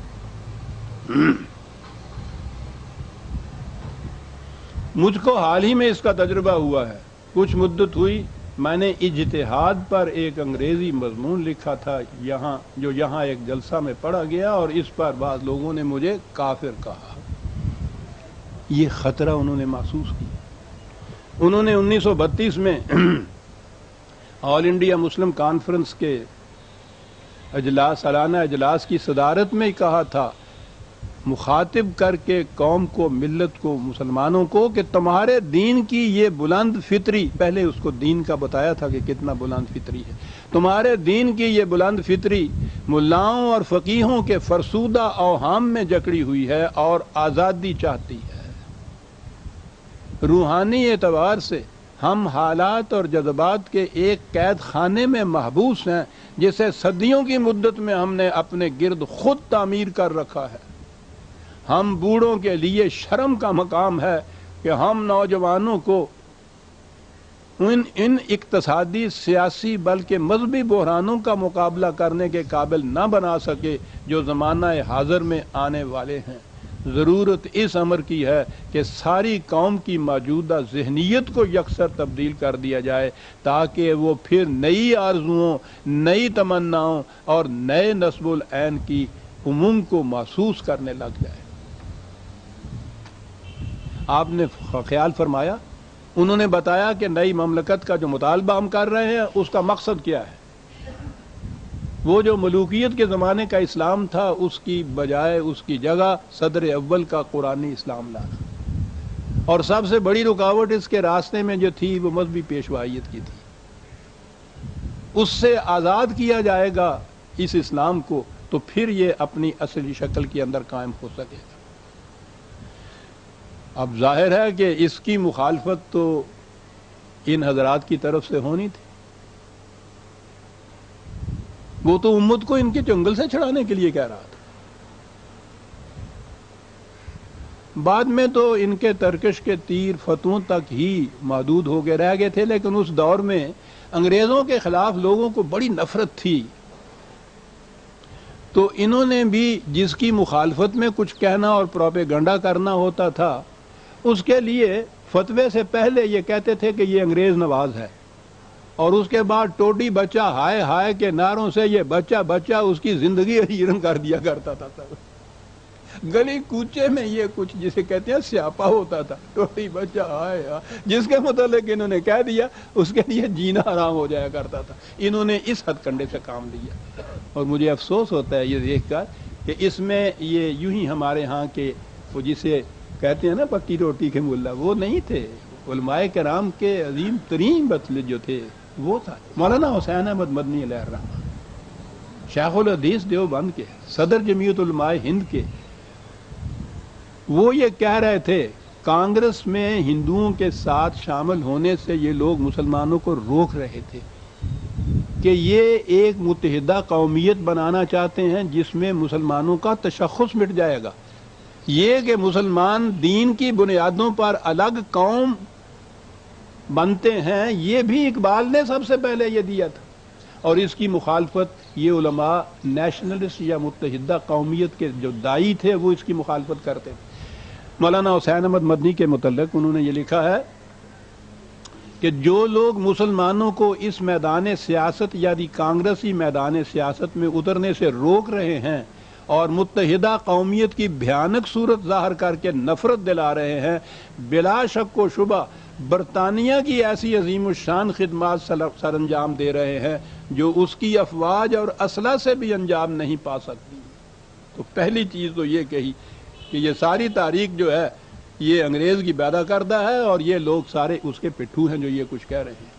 مجھ کو حال ہی میں اس کا تجربہ ہوا ہے۔ کچھ مدت ہوئی میں نے اجتہاد پر ایک انگریزی مضمون لکھا تھا یہاں ایک جلسہ میں پڑھا گیا اور اس پر بعض لوگوں نے مجھے کافر کہا۔ یہ خطرہ انہوں نے محسوس کیا۔ انہوں نے 1932 میں آل انڈیا مسلم کانفرنس کے سالانہ اجلاس کی صدارت میں ہی کہا تھا، مخاطب کر کے قوم کو، ملت کو، مسلمانوں کو کہ تمہارے دین کی یہ بلند فطری، پہلے اس کو دین کا بتایا تھا کہ کتنا بلند فطری ہے، تمہارے دین کی یہ بلند فطری ملاؤں اور فقیہوں کے فرسودہ اوہام میں جکڑی ہوئی ہے اور آزادی چاہتی ہے۔ روحانی اعتبار سے ہم حالات اور جذبات کے ایک قید خانے میں محبوس ہیں جسے صدیوں کی مدت میں ہم نے اپنے گرد خود تعمیر کر رکھا ہے۔ ہم بوڑھوں کے لیے شرم کا مقام ہے کہ ہم نوجوانوں کو ان اقتصادی، سیاسی بلکہ مذہبی بحرانوں کا مقابلہ کرنے کے قابل نہ بنا سکے جو زمانہ حاضر میں آنے والے ہیں۔ ضرورت اس امر کی ہے کہ ساری قوم کی موجودہ ذہنیت کو یکسر تبدیل کر دیا جائے تاکہ وہ پھر نئی آرزوؤں، نئی تمناؤں اور نئے نصب العین کی عموم کو محسوس کرنے لگ جائے۔ آپ نے خیال فرمایا؟ انہوں نے بتایا کہ نئی مملکت کا جو مطالبہ ہم کر رہے ہیں اس کا مقصد کیا ہے۔ وہ جو ملوکیت کے زمانے کا اسلام تھا اس کی بجائے اس کی جگہ صدر اول کا قرآنی اسلام لانا، اور سب سے بڑی رکاوٹ اس کے راستے میں جو تھی وہ مذہبی پیشوائیت کی تھی۔ اس سے آزاد کیا جائے گا اس اسلام کو تو پھر یہ اپنی اصلی شکل کے اندر قائم ہو سکے گا۔ اب ظاہر ہے کہ اس کی مخالفت تو ان حضرات کی طرف سے ہونی تھی، وہ تو امت کو ان کے چنگل سے چھڑانے کے لیے کہہ رہا تھا۔ بعد میں تو ان کے ترکش کے تیر فتووں تک ہی محدود ہو کے رہ گئے تھے، لیکن اس دور میں انگریزوں کے خلاف لوگوں کو بڑی نفرت تھی، تو انہوں نے بھی جس کی مخالفت میں کچھ کہنا اور پروپیگنڈا کرنا ہوتا تھا اس کے لیے فتوے سے پہلے یہ کہتے تھے کہ یہ انگریز نواز ہے، اور اس کے بعد ٹوٹی بچہ ہائے ہائے کے نعروں سے یہ بچہ بچہ اس کی زندگی حیرن کر دیا کرتا تھا۔ گلی کوچے میں یہ کچھ جسے کہتے ہیں سیاپا ہوتا تھا، ٹوٹی بچہ ہائے ہائے، جس کے متعلق انہوں نے کہہ دیا اس کے لیے جینا حرام ہو جایا کرتا تھا۔ انہوں نے اس ہتھ کنڈے سے کام لیا، اور مجھے افسوس ہوتا ہے یہ دیکھ کر کہ اس میں یہ یوں ہی ہمارے ہاں کے وہ جسے کہتے ہیں نا پکی روٹی کے ملا، وہ نہیں تھے۔ علماء کرام کے عظیم ترین بطل جو تھے وہ تھا مولانا حسین احمد مدنی علیہ الرحمہ، شیخ الحدیث دیوبند کے، صدر جمعیت علماء ہند کے۔ وہ یہ کہہ رہے تھے کانگریس میں ہندوؤں کے ساتھ شامل ہونے سے یہ لوگ مسلمانوں کو روک رہے تھے کہ یہ ایک متحدہ قومیت بنانا چاہتے ہیں جس میں مسلمانوں کا تشخص مٹ جائے گا۔ یہ کہ مسلمان دین کی بنیادوں پر الگ قوم بنتے ہیں، یہ بھی اقبال نے سب سے پہلے یہ دیا تھا، اور اس کی مخالفت یہ علماء نیشنلسٹ یا متحدہ قومیت کے جو داعی تھے وہ اس کی مخالفت کرتے تھے۔ مولانا حسین احمد مدنی کے متعلق انہوں نے یہ لکھا ہے کہ جو لوگ مسلمانوں کو اس میدان سیاست یعنی کانگریسی میدان سیاست میں اترنے سے روک رہے ہیں اور متحدہ قومیت کی بھیانک صورت ظاہر کر کے نفرت دلا رہے ہیں، بلا شک و شبہ برطانیہ کی ایسی عظیم الشان خدمات سر انجام دے رہے ہیں جو اس کی افواج اور اسلحہ سے بھی انجام نہیں پا سکتی۔ تو پہلی چیز تو یہ کہی کہ یہ ساری تاریخ جو ہے یہ انگریز کی پیدا کردہ ہے، اور یہ لوگ سارے اس کے پٹھو ہیں جو یہ کچھ کہہ رہے ہیں۔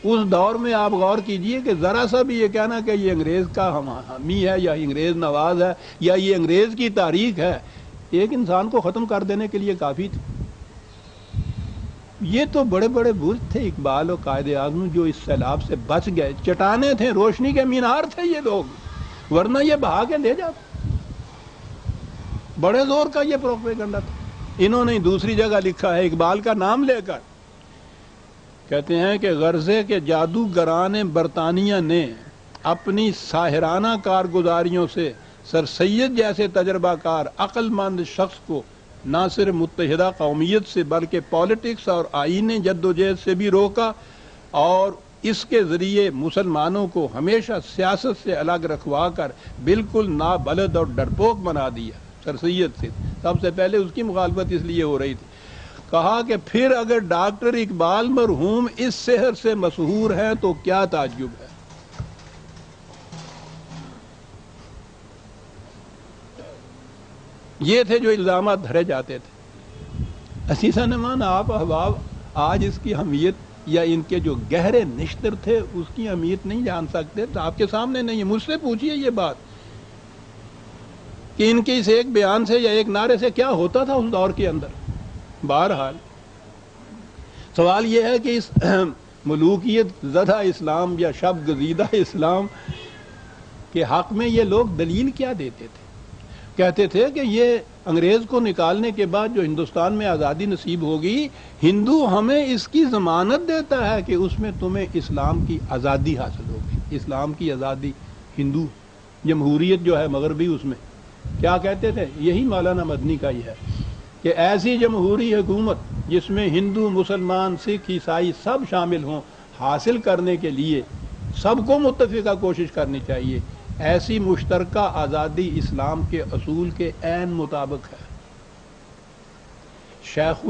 اس دور میں آپ غور کیجئے کہ ذرا سا بھی یہ کہنا کہ یہ انگریز کا حامی ہے یا انگریز نواز ہے یا یہ انگریز کی تاریخ ہے، ایک انسان کو ختم کر دینے کے لیے کافی تھی۔ یہ تو بڑے بڑے برج تھے اقبال و قائد اعظم جو اس سیلاب سے بچ گئے، چٹانیں تھے، روشنی کے مینار تھے یہ لوگ، ورنہ یہ بہا کے لے جاتے۔ بڑے زور کا یہ پروپیگنڈا تھا۔ انہوں نے دوسری جگہ لکھا ہے اقبال کا نام لے کر، کہتے ہیں کہ غرضے کے جادوگران برطانیہ نے اپنی ساحرانہ کارگزاریوں سے سر سید جیسے تجربہ کار عقل مند شخص کو نہ صرف متحدہ قومیت سے بلکہ پالیٹکس اور آئینی جدوجہد سے بھی روکا، اور اس کے ذریعے مسلمانوں کو ہمیشہ سیاست سے الگ رکھوا کر بالکل نابلد اور ڈرپوک بنا دیا۔ سر سید سے سب سے پہلے اس کی مخالفت اس لیے ہو رہی تھی۔ کہا کہ پھر اگر ڈاکٹر اقبال مرحوم اس سحر سے مسحور ہیں تو کیا تعجب ہے۔ یہ تھے جو الزامات دھرے جاتے تھے۔ عزیزان نمان، آپ احباب آج اس کی اہمیت یا ان کے جو گہرے نشتر تھے اس کی اہمیت نہیں جان سکتے، تو آپ کے سامنے نہیں ہے۔ مجھ سے پوچھئے یہ بات کہ ان کے اس ایک بیان سے یا ایک نعرے سے کیا ہوتا تھا اس دور کے اندر۔ بہرحال سوال یہ ہے کہ اس ملوکیت زدہ اسلام یا شب گزیدہ اسلام کے حق میں یہ لوگ دلیل کیا دیتے تھے؟ کہتے تھے کہ یہ انگریز کو نکالنے کے بعد جو ہندوستان میں آزادی نصیب ہوگی، ہندو ہمیں اس کی ضمانت دیتا ہے کہ اس میں تمہیں اسلام کی آزادی حاصل ہوگی۔ اسلام کی آزادی، ہندو جمہوریت جو ہے مغربی، اس میں کیا کہتے تھے؟ یہی مولانا مدنی کا ہی ہے کہ ایسی جمہوری حکومت جس میں ہندو، مسلمان، سکھ، عیسائی سب شامل ہوں، حاصل کرنے کے لیے سب کو متفقہ کوشش کرنی چاہیے۔ ایسی مشترکہ آزادی اسلام کے اصول کے عین مطابق ہے۔ شیخ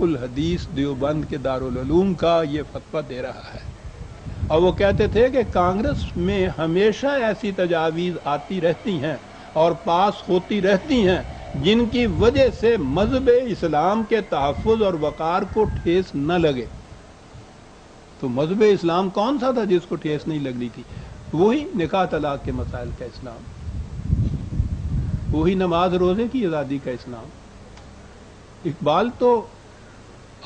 الحدیث دیوبند کے دارالعلوم کا یہ فتویٰ دے رہا ہے، اور وہ کہتے تھے کہ کانگریس میں ہمیشہ ایسی تجاویز آتی رہتی ہیں اور پاس ہوتی رہتی ہیں جن کی وجہ سے مذہب اسلام کے تحفظ اور وقار کو ٹھیس نہ لگے۔ تو مذہب اسلام کون سا تھا جس کو ٹھیس نہیں لگنی تھی؟ وہی نکاح طلاق کے مسائل کا اسلام، وہی نماز روزے کی آزادی کا اسلام۔ اقبال تو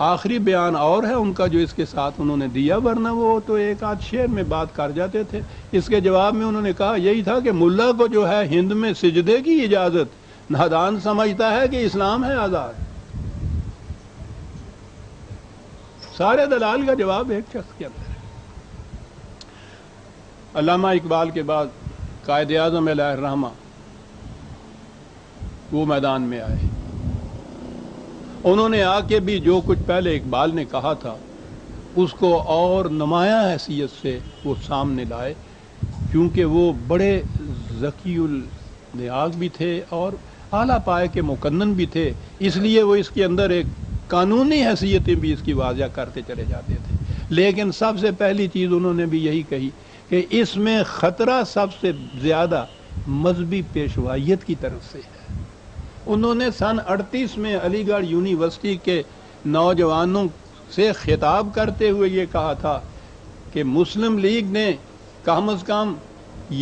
آخری بیان اور ہے ان کا جو اس کے ساتھ انہوں نے دیا، ورنہ وہ تو ایک آدھ شعر میں بات کر جاتے تھے۔ اس کے جواب میں انہوں نے کہا یہی تھا کہ ملا کو جو ہے ہند میں سجدے کی اجازت، نادان سمجھتا ہے کہ اسلام ہے آزاد۔ سارے دلال کا جواب ایک شخص کے اندر ہے۔ علامہ اقبال کے بعد قائد اعظم علیہ الرحمہ وہ میدان میں آئے، انہوں نے آ کے بھی جو کچھ پہلے اقبال نے کہا تھا اس کو اور نمایاں حیثیت سے وہ سامنے لائے، کیونکہ وہ بڑے ذکی النیاز بھی تھے اور اعلیٰ پائے کے مقنن بھی تھے، اس لیے وہ اس کے اندر ایک قانونی حیثیتیں بھی اس کی واضح کرتے چلے جاتے تھے۔ لیکن سب سے پہلی چیز انہوں نے بھی یہی کہی کہ اس میں خطرہ سب سے زیادہ مذہبی پیشوائیت کی طرف سے ہے۔ انہوں نے سن 38 میں علی گڑھ یونیورسٹی کے نوجوانوں سے خطاب کرتے ہوئے یہ کہا تھا کہ مسلم لیگ نے کم از کم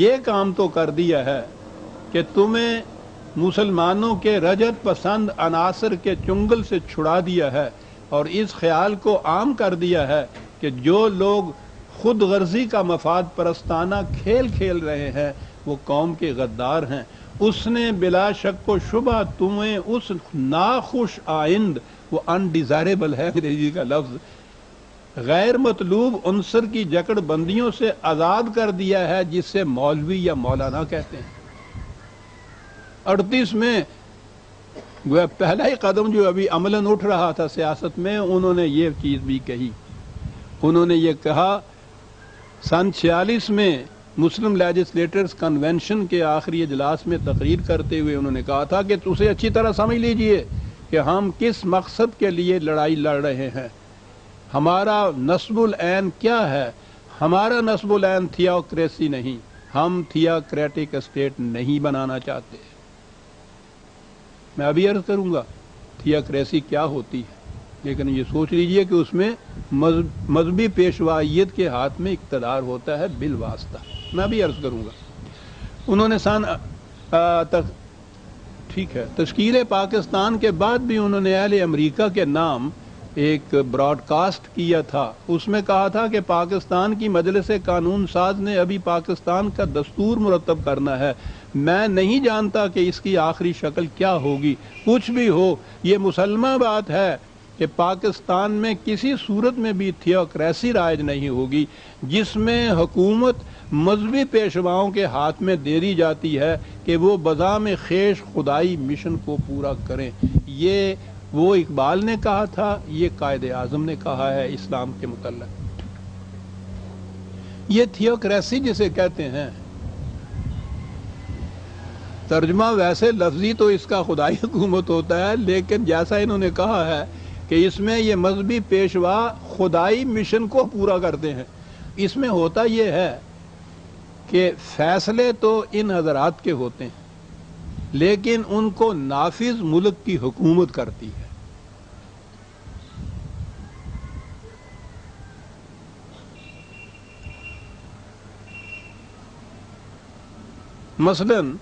یہ کام تو کر دیا ہے کہ تمہیں مسلمانوں کے رجت پسند عناصر کے چنگل سے چھڑا دیا ہے، اور اس خیال کو عام کر دیا ہے کہ جو لوگ خود غرضی کا مفاد پرستانہ کھیل کھیل رہے ہیں وہ قوم کے غدار ہیں۔ اس نے بلا شک و شبہ تمہیں اس ناخوش آئند، وہ انڈیزائریبل ہے انگریزی کا لفظ، غیر مطلوب عنصر کی جکڑ بندیوں سے آزاد کر دیا ہے جس سے مولوی یا مولانا کہتے ہیں۔ 38 میں وہ پہلا ہی قدم جو ابھی عملاً اٹھ رہا تھا سیاست میں، انہوں نے یہ چیز بھی کہی۔ انہوں نے یہ کہا سن 46 میں مسلم لیجسلیٹرز کنونشن کے آخری اجلاس میں تقریر کرتے ہوئے انہوں نے کہا تھا کہ اسے اچھی طرح سمجھ لیجئے کہ ہم کس مقصد کے لیے لڑائی لڑ رہے ہیں، ہمارا نصب العین کیا ہے۔ ہمارا نصب العین تھیوکریسی نہیں، ہم تھیوکریٹک اسٹیٹ نہیں بنانا چاہتے۔ میں ابھی عرض کروں گا تھیوکریسی کیا ہوتی ہے، لیکن یہ سوچ لیجئے کہ اس میں مذہبی پیشوائیت کے ہاتھ میں اقتدار ہوتا ہے بالواسطہ۔ میں بھی عرض کروں گا انہوں نے تشکیل پاکستان کے بعد بھی انہوں نے اہل امریکہ کے نام ایک براڈ کاسٹ کیا تھا، اس میں کہا تھا کہ پاکستان کی مجلس قانون ساز نے ابھی پاکستان کا دستور مرتب کرنا ہے، میں نہیں جانتا کہ اس کی آخری شکل کیا ہوگی، کچھ بھی ہو یہ مسلمہ بات ہے کہ پاکستان میں کسی صورت میں بھی تھیوکریسی رائج نہیں ہوگی جس میں حکومت مذہبی پیشواؤں کے ہاتھ میں دے دی جاتی ہے کہ وہ بذام خیش خدائی مشن کو پورا کریں۔ یہ وہ اقبال نے کہا تھا، یہ قائد اعظم نے کہا ہے اسلام کے متعلق۔ یہ تھیوکریسی جسے کہتے ہیں، ترجمہ ویسے لفظی تو اس کا خدائی حکومت ہوتا ہے، لیکن جیسا انہوں نے کہا ہے کہ اس میں یہ مذہبی پیشوا خدائی مشن کو پورا کرتے ہیں۔ اس میں ہوتا یہ ہے کہ فیصلے تو ان حضرات کے ہوتے ہیں لیکن ان کو نافذ ملک کی حکومت کرتی ہے۔ مثلاً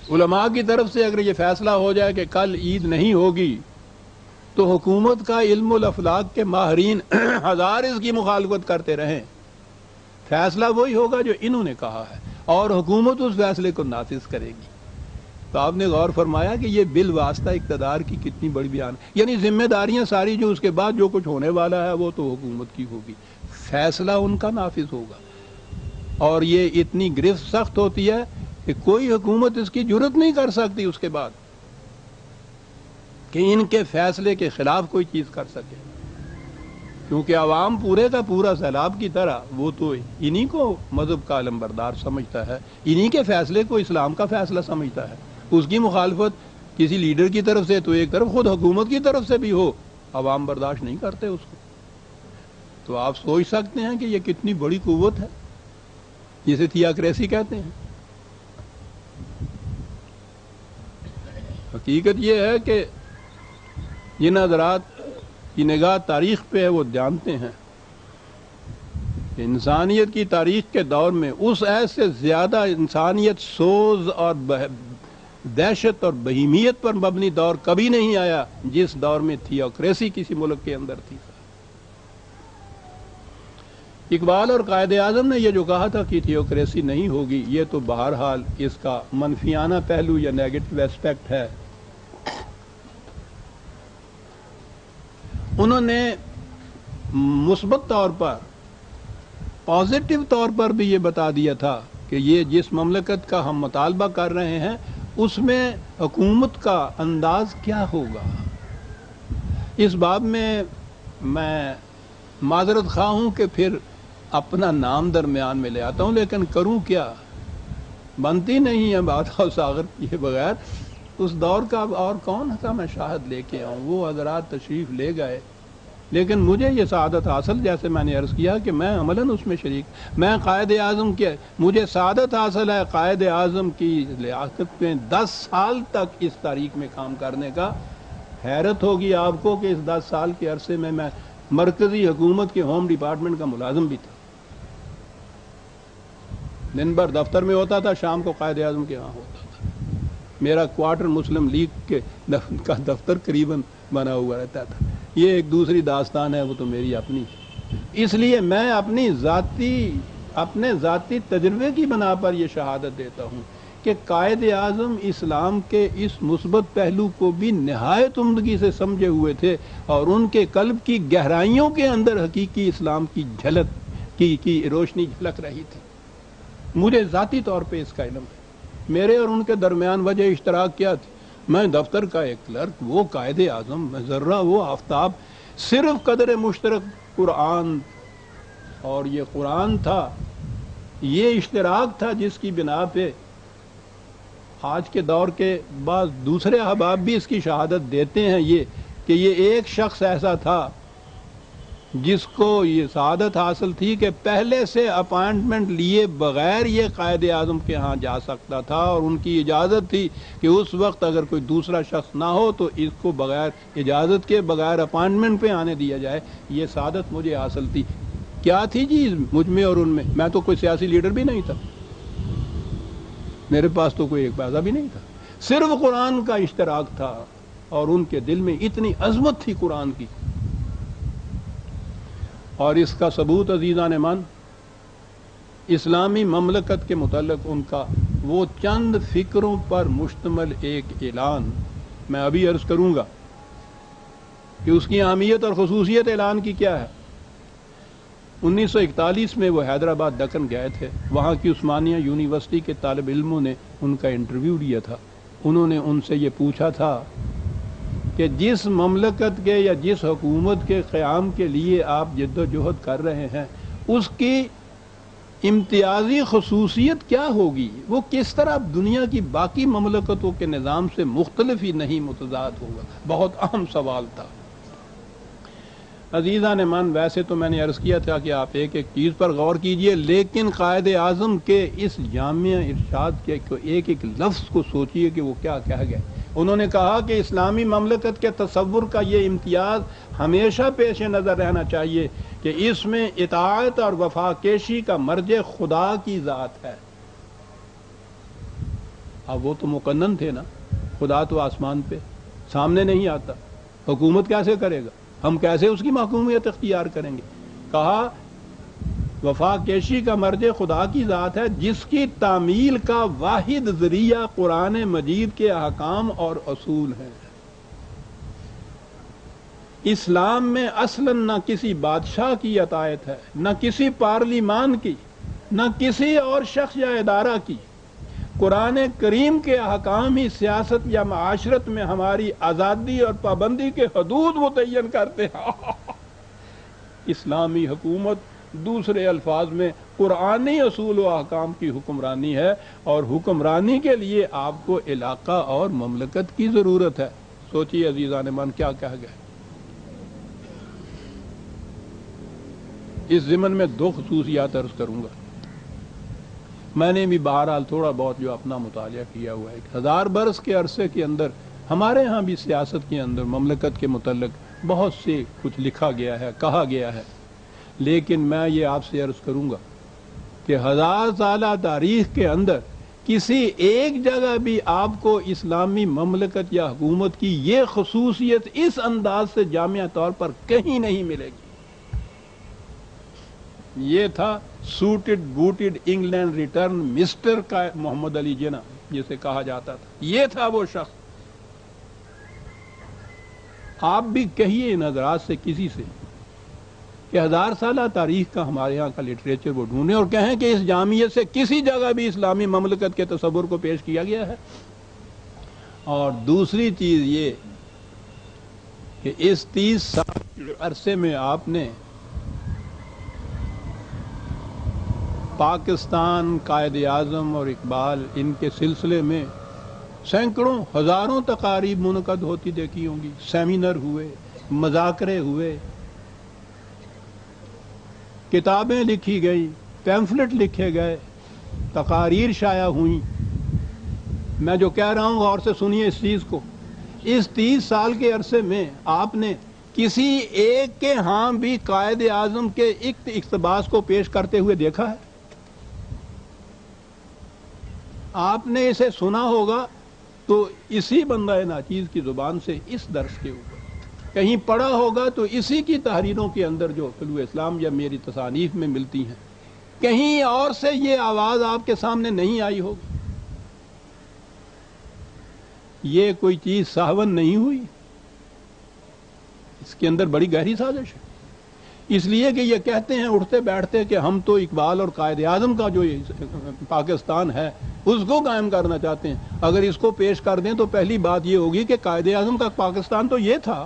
علماء کی طرف سے اگر یہ فیصلہ ہو جائے کہ کل عید نہیں ہوگی تو حکومت کا علم الافلاک کے ماہرین ہزار اس کی مخالفت کرتے رہیں، فیصلہ وہی ہوگا جو انہوں نے کہا ہے اور حکومت اس فیصلے کو نافذ کرے گی۔ تو آپ نے غور فرمایا کہ یہ بالواسطہ اقتدار کی کتنی بڑی بیان، یعنی ذمہ داریاں ساری جو اس کے بعد جو کچھ ہونے والا ہے وہ تو حکومت کی ہوگی، فیصلہ ان کا نافذ ہوگا۔ اور یہ اتنی گرفت سخت ہوتی ہے کہ کوئی حکومت اس کی جرت نہیں کر سکتی اس کے بعد کہ ان کے فیصلے کے خلاف کوئی چیز کر سکے، کیونکہ عوام پورے کا پورا سیلاب کی طرح وہ تو انہی کو مذہب کا علمبردار سمجھتا ہے، انہی کے فیصلے کو اسلام کا فیصلہ سمجھتا ہے، اس کی مخالفت کسی لیڈر کی طرف سے تو ایک طرف خود حکومت کی طرف سے بھی ہو، عوام برداشت نہیں کرتے اس کو. تو آپ سوچ سکتے ہیں کہ یہ کتنی بڑی قوت ہے جسے تھیوکریسی کہتے ہیں. حقیقت یہ ہے کہ جن حضرات کی نگاہ تاریخ پہ ہے وہ جانتے ہیں کہ انسانیت کی تاریخ کے دور میں اس عہد سے زیادہ انسانیت سوز اور دہشت اور بہیمیت پر مبنی دور کبھی نہیں آیا جس دور میں تھیوکریسی کسی ملک کے اندر تھی. اقبال اور قائد اعظم نے یہ جو کہا تھا کہ تھیوکریسی نہیں ہوگی، یہ تو بہرحال اس کا منفیانہ پہلو یا نیگیٹو ایسپیکٹ ہے. انہوں نے مثبت طور پر، پازیٹو طور پر بھی یہ بتا دیا تھا کہ یہ جس مملکت کا ہم مطالبہ کر رہے ہیں اس میں حکومت کا انداز کیا ہوگا. اس باب میں معذرت خواہ ہوں کہ پھر اپنا نام درمیان میں لے آتا ہوں، لیکن کروں کیا، بنتی نہیں ہے بات ساغر کیے بغیر. اس دور کا اور کون تھا میں شاہد لے کے آؤں، وہ حضرات تشریف لے گئے، لیکن مجھے یہ سعادت حاصل، جیسے میں نے عرض کیا کہ میں عملاً اس میں شریک، میں قائد اعظم کے، مجھے سعادت حاصل ہے قائد اعظم کی لیاقت میں 10 سال تک اس تاریخ میں کام کرنے کا. حیرت ہوگی آپ کو کہ اس 10 سال کے عرصے میں مرکزی حکومت کے ہوم ڈپارٹمنٹ کا ملازم بھی تھا. دن بھر دفتر میں ہوتا تھا، شام کو قائد اعظم کے ہاں ہوتا تھا. میرا کوارٹر مسلم لیگ کے کا دفتر قریباً بنا ہوا رہتا تھا. یہ ایک دوسری داستان ہے، وہ تو میری اپنی. اس لیے میں اپنے ذاتی تجربے کی بنا پر یہ شہادت دیتا ہوں کہ قائد اعظم اسلام کے اس مثبت پہلو کو بھی نہایت عمدگی سے سمجھے ہوئے تھے، اور ان کے قلب کی گہرائیوں کے اندر حقیقی اسلام کی جھلک کی روشنی جھلک رہی تھی. مجھے ذاتی طور پہ اس کا علم ہے. میرے اور ان کے درمیان وجہ اشتراک کیا تھی؟ میں دفتر کا ایک کلرک، وہ قائد اعظم، میں ذرہ وہ آفتاب. صرف قدر مشترک قرآن، اور یہ قرآن تھا، یہ اشتراک تھا جس کی بنا پہ آج کے دور کے بعض دوسرے احباب بھی اس کی شہادت دیتے ہیں یہ کہ یہ ایک شخص ایسا تھا جس کو یہ سعادت حاصل تھی کہ پہلے سے اپائنٹمنٹ لیے بغیر یہ قائد اعظم کے ہاں جا سکتا تھا، اور ان کی اجازت تھی کہ اس وقت اگر کوئی دوسرا شخص نہ ہو تو اس کو بغیر اجازت کے، بغیر اپائنٹمنٹ پہ آنے دیا جائے. یہ سعادت مجھے حاصل تھی. کیا تھی جی مجھ میں اور ان میں؟ میں تو کوئی سیاسی لیڈر بھی نہیں تھا، میرے پاس تو کوئی ایک پیسہ بھی نہیں تھا، صرف قرآن کا اشتراک تھا، اور ان کے دل میں اتنی عظمت تھی قرآن کی. اور اس کا ثبوت عزیزان من، اسلامی مملکت کے متعلق ان کا وہ چند فکروں پر مشتمل ایک اعلان میں ابھی عرض کروں گا کہ اس کی اہمیت اور خصوصیت اعلان کی کیا ہے. 1941 میں وہ حیدرآباد دکن گئے تھے. وہاں کی عثمانیہ یونیورسٹی کے طالب علموں نے ان کا انٹرویو لیا تھا. انہوں نے ان سے یہ پوچھا تھا کہ جس مملکت کے یا جس حکومت کے قیام کے لیے آپ جد و جہد کر رہے ہیں اس کی امتیازی خصوصیت کیا ہوگی، وہ کس طرح دنیا کی باقی مملکتوں کے نظام سے مختلف ہی نہیں متضاد ہوگا. بہت اہم سوال تھا. عزیزان من، ویسے تو میں نے عرض کیا تھا کہ آپ ایک ایک چیز پر غور کیجئے، لیکن قائد اعظم کے اس جامع ارشاد کے ایک ایک لفظ کو سوچئے کہ وہ کیا کہہ گئے. انہوں نے کہا کہ اسلامی مملکت کے تصور کا یہ امتیاز ہمیشہ پیش نظر رہنا چاہیے کہ اس میں اطاعت اور وفا کیشی کا مرجع خدا کی ذات ہے. اب وہ تو مقنن تھے نا، خدا تو آسمان پہ سامنے نہیں آتا، حکومت کیسے کرے گا، ہم کیسے اس کی محکومیت اختیار کریں گے. کہا وفا کیشی کا مرجع خدا کی ذات ہے جس کی تعمیل کا واحد ذریعہ قرآن مجید کے احکام اور اصول ہیں. اسلام میں اصلاً نہ کسی بادشاہ کی اطاعت ہے، نہ کسی پارلیمان کی، نہ کسی اور شخص یا ادارہ کی. قرآن کریم کے احکام ہی سیاست یا معاشرت میں ہماری آزادی اور پابندی کے حدود متعین کرتے ہیں. اسلامی حکومت دوسرے الفاظ میں قرآنی اصول و احکام کی حکمرانی ہے، اور حکمرانی کے لیے آپ کو علاقہ اور مملکت کی ضرورت ہے۔ سوچیے عزیزان من کیا کہہ گئے۔ اس ضمن میں دو خصوصیات عرض کروں گا۔ میں نے بھی بہرحال تھوڑا بہت جو اپنا مطالعہ کیا ہوا ہے، 1000 برس کے عرصے کے اندر ہمارے ہاں بھی سیاست کے اندر مملکت کے متعلق بہت سے کچھ لکھا گیا ہے، کہا گیا ہے، لیکن میں یہ آپ سے عرض کروں گا کہ 1000 سالہ تاریخ کے اندر کسی ایک جگہ بھی آپ کو اسلامی مملکت یا حکومت کی یہ خصوصیت اس انداز سے جامع طور پر کہیں نہیں ملے گی۔ یہ تھا suited booted England return mister کا محمد علی جناح جسے کہا جاتا تھا، یہ تھا وہ شخص۔ آپ بھی کہیے ان حضرات سے کسی سے کہ 1000 سالہ تاریخ کا ہمارے ہاں کا لٹریچر وہ ڈھونڈیں اور کہیں کہ اس جامعیت سے کسی جگہ بھی اسلامی مملکت کے تصور کو پیش کیا گیا ہے۔ اور دوسری چیز یہ کہ اس 30 سال عرصے میں آپ نے پاکستان، قائد اعظم اور اقبال ان کے سلسلے میں سینکڑوں ہزاروں تقاریب منعقد ہوتی دیکھی ہوں گی، سیمینر ہوئے، مذاکرے ہوئے، کتابیں لکھی گئیں، پیمفلٹ لکھے گئے، تقاریر شائع ہوئیں۔ میں جو کہہ رہا ہوں غور سے سنیے اس چیز کو۔ اس 30 سال کے عرصے میں آپ نے کسی ایک کے ہاں بھی قائد اعظم کے اقتباس کو پیش کرتے ہوئے دیکھا ہے؟ آپ نے اسے سنا ہوگا تو اسی بندہ ناچیز کی زبان سے اس درس کے اوپر، کہیں پڑھا ہوگا تو اسی کی تحریروں کے اندر جو طلوع اسلام یا میری تصانیف میں ملتی ہیں، کہیں اور سے یہ آواز آپ کے سامنے نہیں آئی ہوگی۔ یہ کوئی چیز سہون نہیں ہوئی، اس کے اندر بڑی گہری سازش ہے۔ اس لیے کہ یہ کہتے ہیں اٹھتے بیٹھتے کہ ہم تو اقبال اور قائد اعظم کا جو پاکستان ہے اس کو قائم کرنا چاہتے ہیں۔ اگر اس کو پیش کر دیں تو پہلی بات یہ ہوگی کہ قائد اعظم کا پاکستان تو یہ تھا،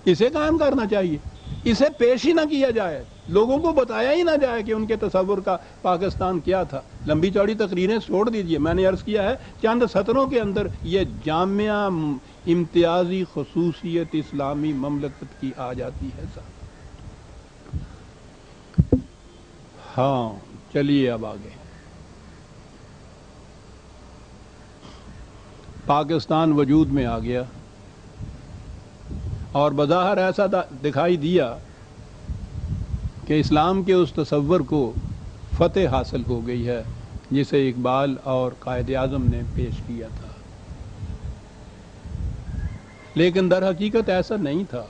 اسے قائم کرنا چاہیے، اسے پیش ہی نہ کیا جائے، لوگوں کو بتایا ہی نہ جائے کہ ان کے تصور کا پاکستان کیا تھا۔ لمبی چوڑی تقریریں چھوڑ دیجئے، میں نے عرض کیا ہے چند سطروں کے اندر یہ جامعہ امتیازی خصوصیت اسلامی مملکت کی آ جاتی ہے صاحب۔ ہاں چلیے اب آگے۔ پاکستان وجود میں آ گیا اور بظاہر ایسا دکھائی دیا کہ اسلام کے اس تصور کو فتح حاصل ہو گئی ہے جسے اقبال اور قائد اعظم نے پیش کیا تھا، لیکن در حقیقت ایسا نہیں تھا۔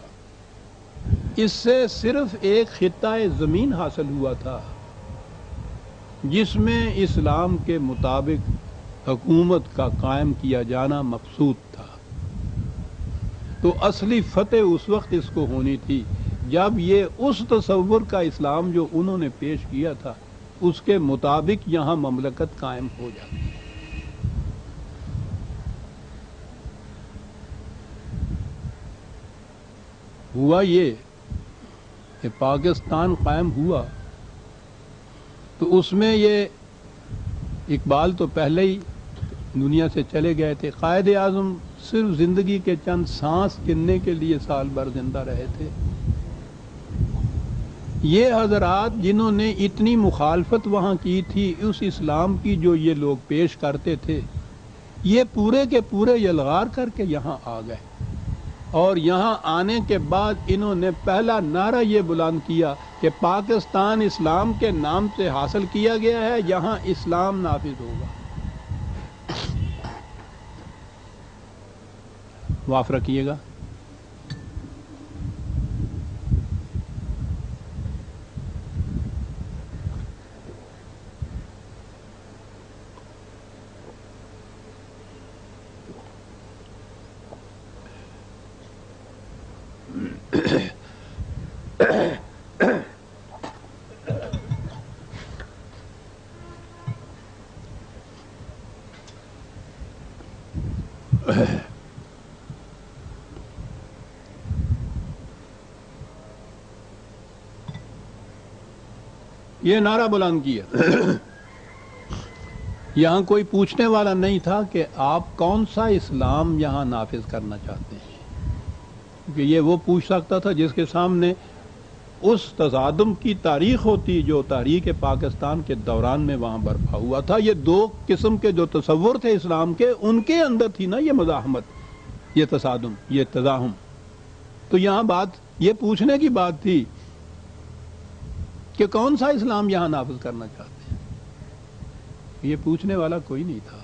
اس سے صرف ایک خطہ زمین حاصل ہوا تھا جس میں اسلام کے مطابق حکومت کا قائم کیا جانا مقصود تھا۔ تو اصلی فتح اس وقت اس کو ہونی تھی جب یہ اس تصور کا اسلام جو انہوں نے پیش کیا تھا اس کے مطابق یہاں مملکت قائم ہو جاتی۔ ہوا یہ کہ پاکستان قائم ہوا تو اس میں یہ اقبال تو پہلے ہی دنیا سے چلے گئے تھے، قائد اعظم صرف زندگی کے چند سانس گننے کے لیے سال بھر زندہ رہے تھے۔ یہ حضرات جنہوں نے اتنی مخالفت وہاں کی تھی اس اسلام کی جو یہ لوگ پیش کرتے تھے، یہ پورے کے پورے یلغار کر کے یہاں آ گئے، اور یہاں آنے کے بعد انہوں نے پہلا نعرہ یہ بلند کیا کہ پاکستان اسلام کے نام سے حاصل کیا گیا ہے، یہاں اسلام نافذ ہوگا۔ معاف رکھیے گا۔ یہ نعرہ بلند کیا۔ یہاں کوئی پوچھنے والا نہیں تھا کہ آپ کون سا اسلام یہاں نافذ کرنا چاہتے ہیں، کیونکہ یہ وہ پوچھ سکتا تھا جس کے سامنے اس تصادم کی تاریخ ہوتی جو تحریک پاکستان کے دوران میں وہاں برپا ہوا تھا۔ یہ دو قسم کے جو تصور تھے اسلام کے، ان کے اندر تھی نا یہ مزاحمت، یہ تصادم، یہ تزاحم۔ تو یہاں بات یہ پوچھنے کی بات تھی کہ کون سا اسلام یہاں نافذ کرنا چاہتے ہیں، یہ پوچھنے والا کوئی نہیں تھا۔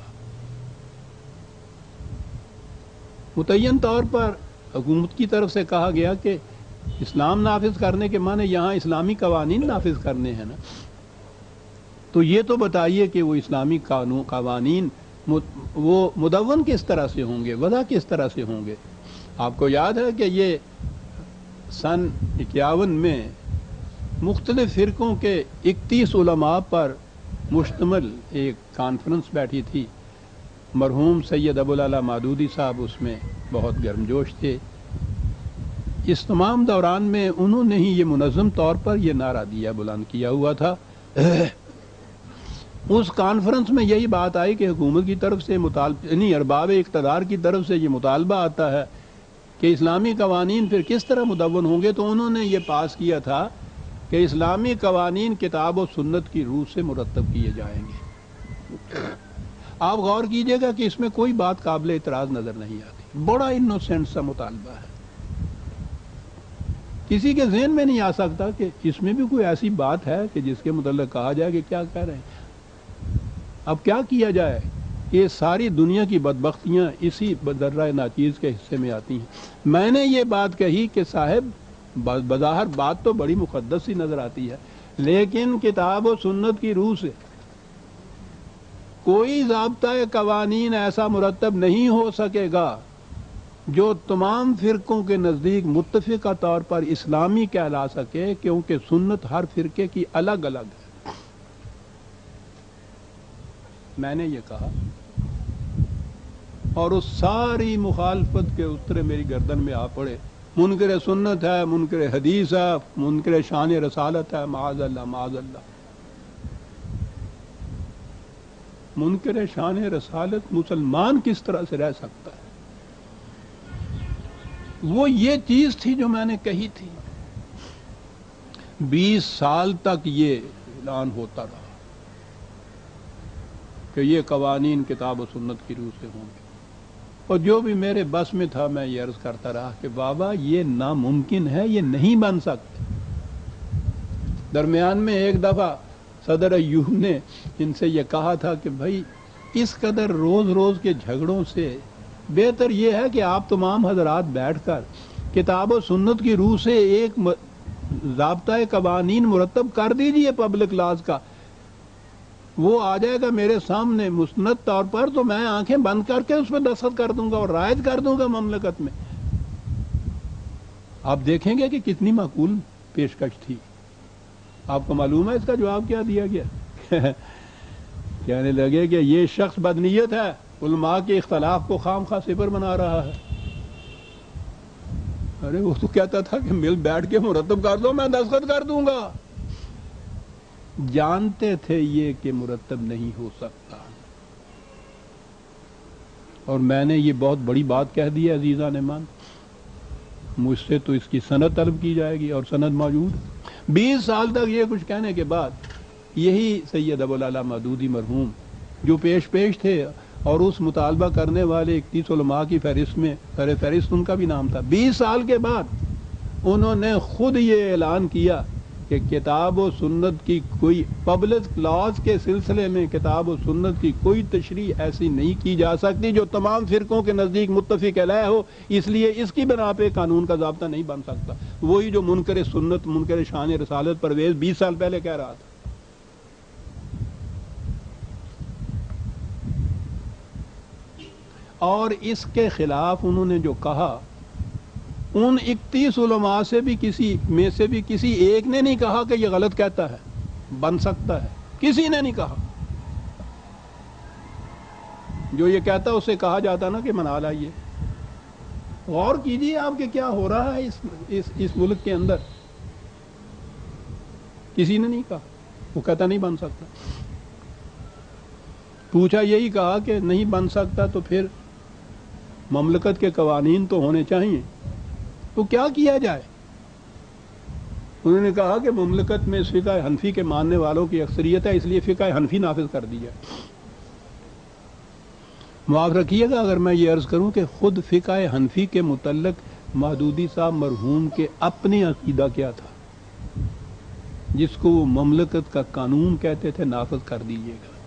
متعین طور پر حکومت کی طرف سے کہا گیا کہ اسلام نافذ کرنے کے معنی یہاں اسلامی قوانین نافذ کرنے ہیں نا، تو یہ تو بتائیے کہ وہ اسلامی قوانین وہ مدون کس طرح سے ہوں گے، وضع کس طرح سے ہوں گے۔ آپ کو یاد ہے کہ یہ سن 51 میں مختلف فرقوں کے 31 علماء پر مشتمل ایک کانفرنس بیٹھی تھی۔ مرحوم سید ابوالعلا مودودی صاحب اس میں بہت گرمجوش تھے۔ اس تمام دوران میں انہوں نے ہی یہ منظم طور پر یہ نعرہ دیا، بلند کیا ہوا تھا۔ اس کانفرنس میں یہی بات آئی کہ حکومت کی طرف سے یعنی ارباب اقتدار کی طرف سے یہ مطالبہ آتا ہے کہ اسلامی قوانین پھر کس طرح مدون ہوں گے، تو انہوں نے یہ پاس کیا تھا کہ اسلامی قوانین کتاب و سنت کی روح سے مرتب کیے جائیں گے۔ آپ غور کیجئے گا کہ اس میں کوئی بات قابل اعتراض نظر نہیں آتی، بڑا انوسینٹ سا مطالبہ ہے۔ کسی کے ذہن میں نہیں آ سکتا کہ اس میں بھی کوئی ایسی بات ہے کہ جس کے متعلق کہا جائے کہ کیا کہہ رہے ہیں۔ اب کیا کیا جائے، یہ ساری دنیا کی بدبختیاں اسی ذرہ ناچیز کے حصے میں آتی ہیں۔ میں نے یہ بات کہی کہ صاحب بظاہر بات تو بڑی مقدس سی نظر آتی ہے، لیکن کتاب و سنت کی روح سے کوئی ضابطۂ قوانین ایسا مرتب نہیں ہو سکے گا جو تمام فرقوں کے نزدیک متفقہ طور پر اسلامی کہلا سکے، کیونکہ سنت ہر فرقے کی الگ الگ ہے۔ میں نے یہ کہا اور اس ساری مخالفت کے اترے میری گردن میں آ پڑے۔ منکر سنت ہے، منکر حدیث ہے، منکر شان رسالت ہے، معاذ اللہ معاذ اللہ۔ منکر شان رسالت مسلمان کس طرح سے رہ سکتا ہے؟ وہ یہ چیز تھی جو میں نے کہی تھی۔ 20 سال تک یہ اعلان ہوتا رہا کہ یہ قوانین کتاب و سنت کی روح سے ہوں گے، اور جو بھی میرے بس میں تھا میں یہ عرض کرتا رہا کہ بابا یہ ناممکن ہے، یہ نہیں بن سکتے۔ درمیان میں ایک دفعہ صدر ایوب نے ان سے یہ کہا تھا کہ بھائی اس قدر روز روز کے جھگڑوں سے بہتر یہ ہے کہ آپ تمام حضرات بیٹھ کر کتاب و سنت کی روح سے ایک ضابطۂ قوانین مرتب کر دیجئے پبلک لاز کا، وہ آ جائے گا میرے سامنے مستند طور پر، تو میں آنکھیں بند کر کے اس پہ دستخط کر دوں گا اور رائج کر دوں گا مملکت میں۔ آپ دیکھیں گے کہ کتنی معقول پیشکش تھی۔ آپ کو معلوم ہے اس کا جواب کیا دیا گیا؟ کہنے لگے کہ یہ شخص بدنیت ہے، علماء کے اختلاف کو خام خواہ صفر بنا رہا ہے۔ ارے وہ تو کہتا تھا کہ مل بیٹھ کے مرتب کر دو، میں دستخط کر دوں گا۔ جانتے تھے یہ کہ مرتب نہیں ہو سکتا، اور میں نے یہ بہت بڑی بات کہہ دی ہے عزیزان ایمان، مجھ سے تو اس کی سند طلب کی جائے گی اور سند موجود۔ 20 سال تک یہ کچھ کہنے کے بعد یہی سید ابوالعلا مودودی مرحوم جو پیش تھے اور اس مطالبہ کرنے والے 31 علماء کی فہرست میں سر فہرست ان کا بھی نام تھا، 20 سال کے بعد انہوں نے خود یہ اعلان کیا کہ کتاب و سنت کی کوئی پبلک لاز کے سلسلے میں کتاب و سنت کی کوئی تشریح ایسی نہیں کی جا سکتی جو تمام فرقوں کے نزدیک متفق علیہ ہو، اس لیے اس کی بنا پہ قانون کا ضابطہ نہیں بن سکتا۔ وہی جو منکر سنت منکر شان رسالت پرویز 20 سال پہلے کہہ رہا تھا۔ اور اس کے خلاف انہوں نے جو کہا، ان 31 علماء سے بھی کسی ایک نے نہیں کہا کہ یہ غلط کہتا ہے، بن سکتا ہے، کسی نے نہیں کہا۔ جو یہ کہتا اسے کہا جاتا نا کہ منا لائیے۔ غور کیجیے آپ کہ کیا ہو رہا ہے اس ملک کے اندر، کسی نے نہیں کہا۔ وہ کہتا نہیں بن سکتا. پوچھا یہی کہا کہ نہیں بن سکتا تو پھر مملکت کے قوانین تو ہونے چاہیے، تو کیا کیا جائے؟ انہوں نے کہا کہ مملکت میں فقہ حنفی کے ماننے والوں کی اکثریت ہے، اس لیے فقہ حنفی نافذ کر دی جائے. معاف رکھیے گا اگر میں یہ عرض کروں کہ خود فقہ حنفی کے متعلق مودودی صاحب مرحوم کے اپنے عقیدہ کیا تھا، جس کو وہ مملکت کا قانون کہتے تھے، نافذ کر دیجیے گا.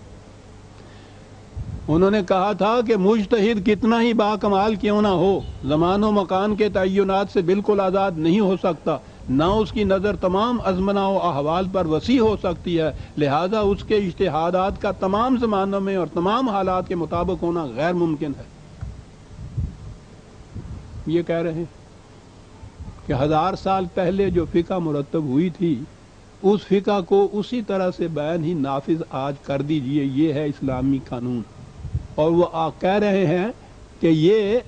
انہوں نے کہا تھا کہ مجتہد کتنا ہی باکمال کیوں نہ ہو، زمان و مکان کے تعینات سے بالکل آزاد نہیں ہو سکتا، نہ اس کی نظر تمام ازمنہ و احوال پر وسیع ہو سکتی ہے، لہذا اس کے اجتہادات کا تمام زمانوں میں اور تمام حالات کے مطابق ہونا غیر ممکن ہے. یہ کہہ رہے ہیں کہ 1000 سال پہلے جو فقہ مرتب ہوئی تھی اس فقہ کو اسی طرح سے بیان ہی نافذ آج کر دیجئے، یہ ہے اسلامی قانون. اور وہ کہہ رہے ہیں کہ یہ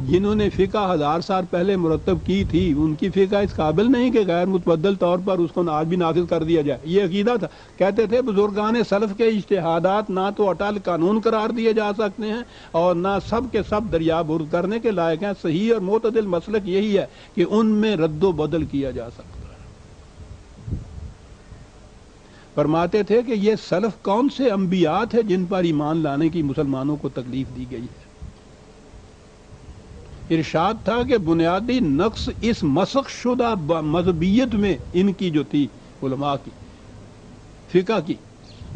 جنہوں نے فقہ 1000 سال پہلے مرتب کی تھی ان کی فقہ اس قابل نہیں کہ غیر متبدل طور پر اس کو آج بھی نافذ کر دیا جائے. یہ عقیدہ تھا. کہتے تھے بزرگان سلف کے اجتہادات نہ تو اٹل قانون قرار دیے جا سکتے ہیں اور نہ سب کے سب دریا برد کرنے کے لائق ہیں. صحیح اور معتدل مسلک یہی ہے کہ ان میں رد و بدل کیا جا سکتا ہے. فرماتے تھے کہ یہ سلف کون سے انبیاء تھے جن پر ایمان لانے کی مسلمانوں کو تکلیف دی گئی ہے. ارشاد تھا کہ بنیادی نقص اس مسخ شدہ مذہبیت میں ان کی جو تھی علماء کی فقہ کی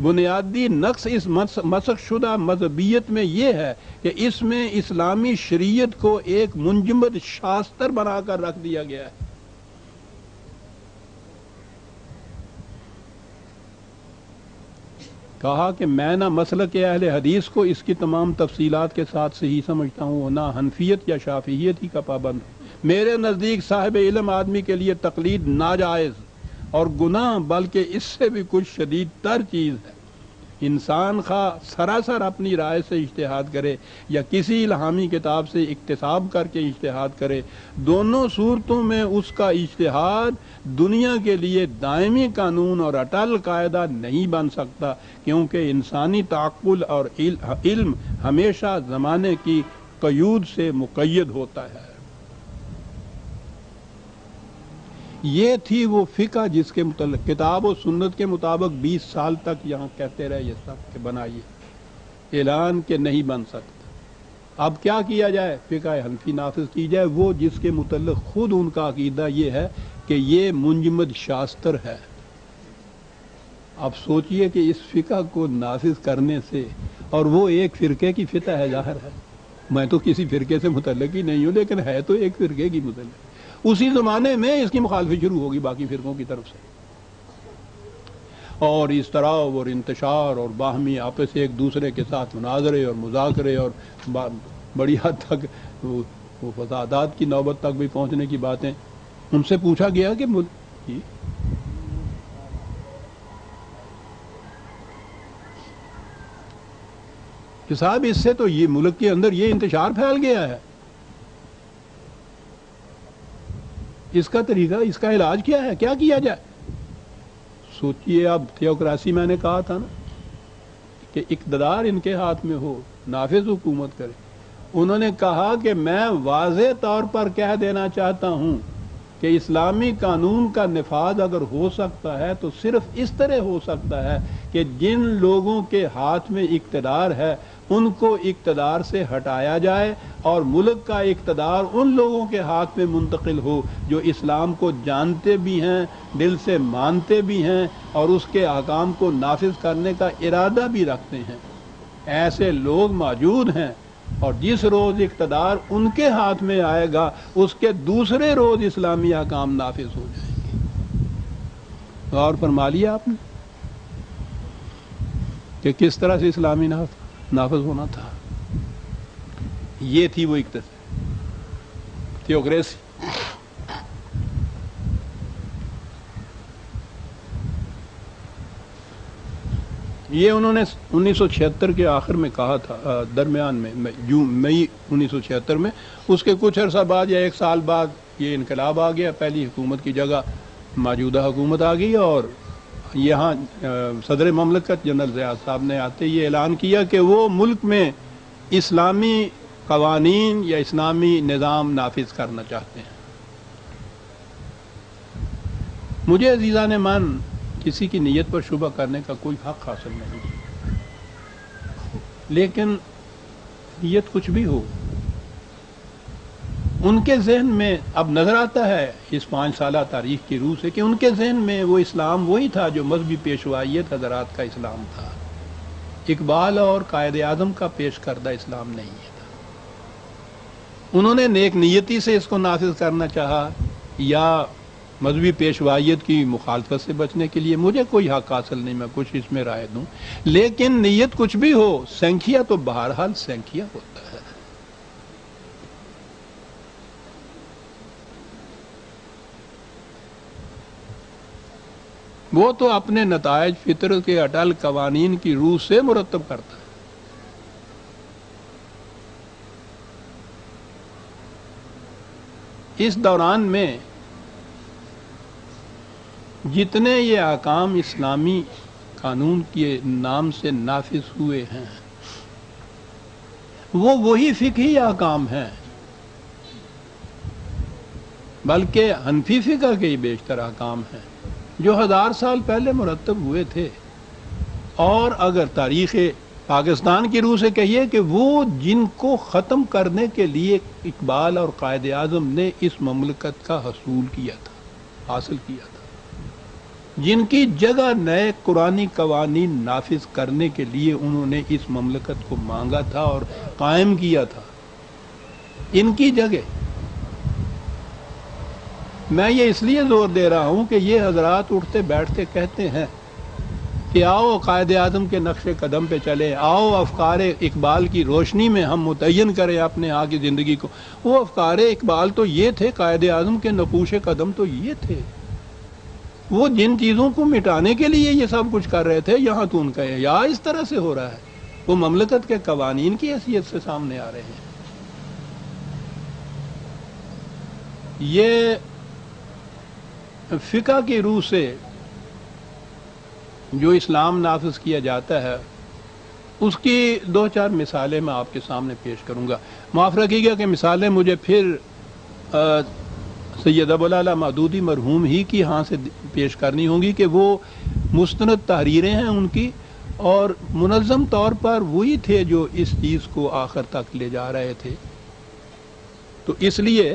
بنیادی نقص اس مسخ شدہ مذہبیت میں یہ ہے کہ اس میں اسلامی شریعت کو ایک منجمد شاستر بنا کر رکھ دیا گیا ہے. کہا کہ میں نہ مسلک اہل حدیث کو اس کی تمام تفصیلات کے ساتھ صحیح سمجھتا ہوں، نہ حنفیت یا شافعیت ہی کا پابند ہوں. میرے نزدیک صاحب علم آدمی کے لیے تقلید ناجائز اور گناہ بلکہ اس سے بھی کچھ شدید تر چیز ہے. انسان خواہ سراسر اپنی رائے سے اجتہاد کرے یا کسی الہامی کتاب سے اقتصاب کر کے اجتہاد کرے، دونوں صورتوں میں اس کا اجتہاد دنیا کے لیے دائمی قانون اور اٹل قاعدہ نہیں بن سکتا، کیونکہ انسانی تعقل اور علم ہمیشہ زمانے کی قیود سے مقید ہوتا ہے. یہ تھی وہ فقہ جس کے متعلق کتاب و سنت کے مطابق 20 سال تک یہاں کہتے رہے یہ سب کہ بنائیے، اعلان کہ نہیں بن سکتا. اب کیا کیا جائے؟ فقہ حنفی نافذ کی جائے، وہ جس کے متعلق خود ان کا عقیدہ یہ ہے کہ یہ منجمد شاستر ہے. اب سوچئے کہ اس فقہ کو نافذ کرنے سے، اور وہ ایک فرقے کی فتح ہے، ظاہر ہے میں تو کسی فرقے سے متعلق ہی نہیں ہوں لیکن ہے تو ایک فرقے کی متعلق، اسی زمانے میں اس کی مخالفت شروع ہوگی باقی فرقوں کی طرف سے، اور اضطراب اور انتشار اور باہمی آپس سے ایک دوسرے کے ساتھ مناظرے اور مذاکرے اور بڑی حد تک وہ فسادات کی نوبت تک بھی پہنچنے کی باتیں. ان سے پوچھا گیا کہ صاحب اس سے تو یہ ملک کے اندر یہ انتشار پھیل گیا ہے، اس کا طریقہ، اس کا علاج کیا ہے، کیا کیا جائے؟ سوچئے اب تھیوکراسی میں نے کہا تھا نا کہ اقتدار ان کے ہاتھ میں ہو، نافذ حکومت کرے. انہوں نے کہا کہ میں واضح طور پر کہہ دینا چاہتا ہوں کہ اسلامی قانون کا نفاذ اگر ہو سکتا ہے تو صرف اس طرح ہو سکتا ہے کہ جن لوگوں کے ہاتھ میں اقتدار ہے ان کو اقتدار سے ہٹایا جائے اور ملک کا اقتدار ان لوگوں کے ہاتھ میں منتقل ہو جو اسلام کو جانتے بھی ہیں، دل سے مانتے بھی ہیں اور اس کے احکام کو نافذ کرنے کا ارادہ بھی رکھتے ہیں. ایسے لوگ موجود ہیں، اور جس روز اقتدار ان کے ہاتھ میں آئے گا اس کے دوسرے روز اسلامی احکام نافذ ہو جائیں گے. اور فرما لیا آپ نے کہ کس طرح سے اسلامی نافذ ہونا تھا. یہ تھی وہ تھیوکریسی. یہ انہوں نے 1976 کے آخر میں کہا تھا، درمیان میں مئی 1976 میں. اس کے کچھ عرصہ بعد یا 1 سال بعد یہ انقلاب آ گیا، پہلی حکومت کی جگہ موجودہ حکومت آ گئی اور یہاں صدر مملکت جنرل ضیاء صاحب نے آتے یہ اعلان کیا کہ وہ ملک میں اسلامی قوانین یا اسلامی نظام نافذ کرنا چاہتے ہیں۔ مجھے عزیزان من کسی کی نیت پر شبہ کرنے کا کوئی حق حاصل نہیں، لیکن نیت کچھ بھی ہو، ان کے ذہن میں اب نظر آتا ہے اس 5 سالہ تاریخ کی روح سے کہ ان کے ذہن میں وہ اسلام وہی تھا جو مذہبی پیشوائیت حضرات کا اسلام تھا، اقبال اور قائد اعظم کا پیش کردہ اسلام نہیں ہے۔ انہوں نے نیک نیتی سے اس کو نافذ کرنا چاہا یا مذہبی پیشوائیت کی مخالفت سے بچنے کے لیے، مجھے کوئی حق حاصل نہیں، میں کچھ اس میں رائے دوں، لیکن نیت کچھ بھی ہو، سینکھیا تو بہرحال سینکھیا ہوتا ہے۔ وہ تو اپنے نتائج فطرت کے اٹل قوانین کی روح سے مرتب کرتا ہے۔ اس دوران میں جتنے یہ احکام اسلامی قانون کے نام سے نافذ ہوئے ہیں وہ وہی فقہی احکام ہیں، بلکہ حنفی فقہ کے ہی بیشتر احکام ہیں جو 1000 سال پہلے مرتب ہوئے تھے، اور اگر تاریخ پاکستان کی روح سے کہیے کہ وہ جن کو ختم کرنے کے لیے اقبال اور قائد اعظم نے اس مملکت کا حصول کیا تھا، حاصل کیا تھا، جن کی جگہ نئے قرآنی قوانین نافذ کرنے کے لیے انہوں نے اس مملکت کو مانگا تھا اور قائم کیا تھا، ان کی جگہ میں یہ اس لیے زور دے رہا ہوں کہ یہ حضرات اٹھتے بیٹھتے کہتے ہیں کہ آؤ قائد اعظم کے نقش قدم پہ چلے، آؤ افکار اقبال کی روشنی میں ہم متعین کریں اپنے ہاں کی زندگی کو۔ وہ افکار اقبال تو یہ تھے، قائد اعظم کے نقوش قدم تو یہ تھے، وہ جن چیزوں کو مٹانے کے لیے یہ سب کچھ کر رہے تھے، یہاں تو ان کا یا اس طرح سے ہو رہا ہے، وہ مملکت کے قوانین کی حیثیت سے سامنے آ رہے ہیں۔ یہ فقہ کی روح سے جو اسلام نافذ کیا جاتا ہے اس کی 2-4 مثالیں میں آپ کے سامنے پیش کروں گا۔ معاف رکھیے گا کہ مثالیں مجھے پھر سید ابوالعلا مودودی مرحوم ہی کی ہاں سے پیش کرنی ہوں گی کہ وہ مستند تحریریں ہیں ان کی، اور منظم طور پر وہی تھے جو اس چیز کو آخر تک لے جا رہے تھے، تو اس لیے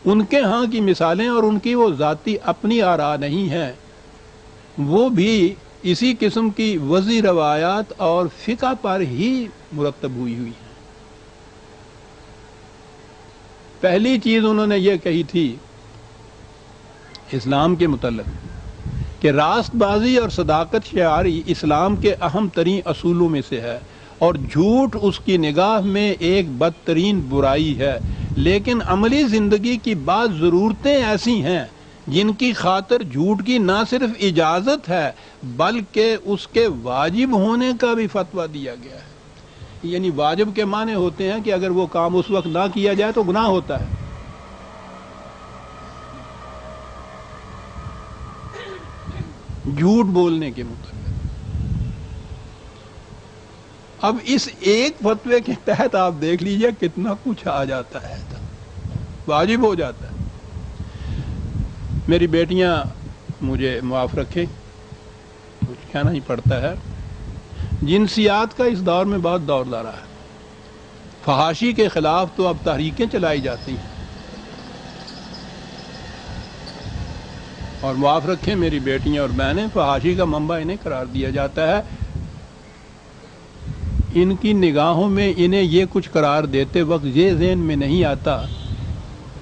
ان کے ہاں کی مثالیں اور ان کی وہ ذاتی اپنی آراء نہیں ہیں، وہ بھی اسی قسم کی وضعی روایات اور فقہ پر ہی مرتب ہوئی ہیں۔ پہلی چیز انہوں نے یہ کہی تھی اسلام کے متعلق کہ راست بازی اور صداقت شعاری اسلام کے اہم ترین اصولوں میں سے ہے، اور جھوٹ اس کی نگاہ میں ایک بدترین برائی ہے، لیکن عملی زندگی کی بعض ضرورتیں ایسی ہیں جن کی خاطر جھوٹ کی نہ صرف اجازت ہے بلکہ اس کے واجب ہونے کا بھی فتویٰ دیا گیا ہے۔ یعنی واجب کے معنی ہوتے ہیں کہ اگر وہ کام اس وقت نہ کیا جائے تو گناہ ہوتا ہے۔ جھوٹ بولنے کے متعلق اب اس ایک فتوے کے تحت آپ دیکھ لیجئے کتنا کچھ آ جاتا ہے، واجب ہو جاتا ہے۔ میری بیٹیاں مجھے معاف رکھیں، کچھ کہنا ہی پڑتا ہے، جنسیات کا اس دور میں بہت دور دارا ہے، فحاشی کے خلاف تو اب تحریکیں چلائی جاتی ہیں، اور معاف رکھیں میری بیٹیاں اور بہنیں، فحاشی کا منبع انہیں قرار دیا جاتا ہے۔ ان کی نگاہوں میں انہیں یہ کچھ قرار دیتے وقت یہ ذہن میں نہیں آتا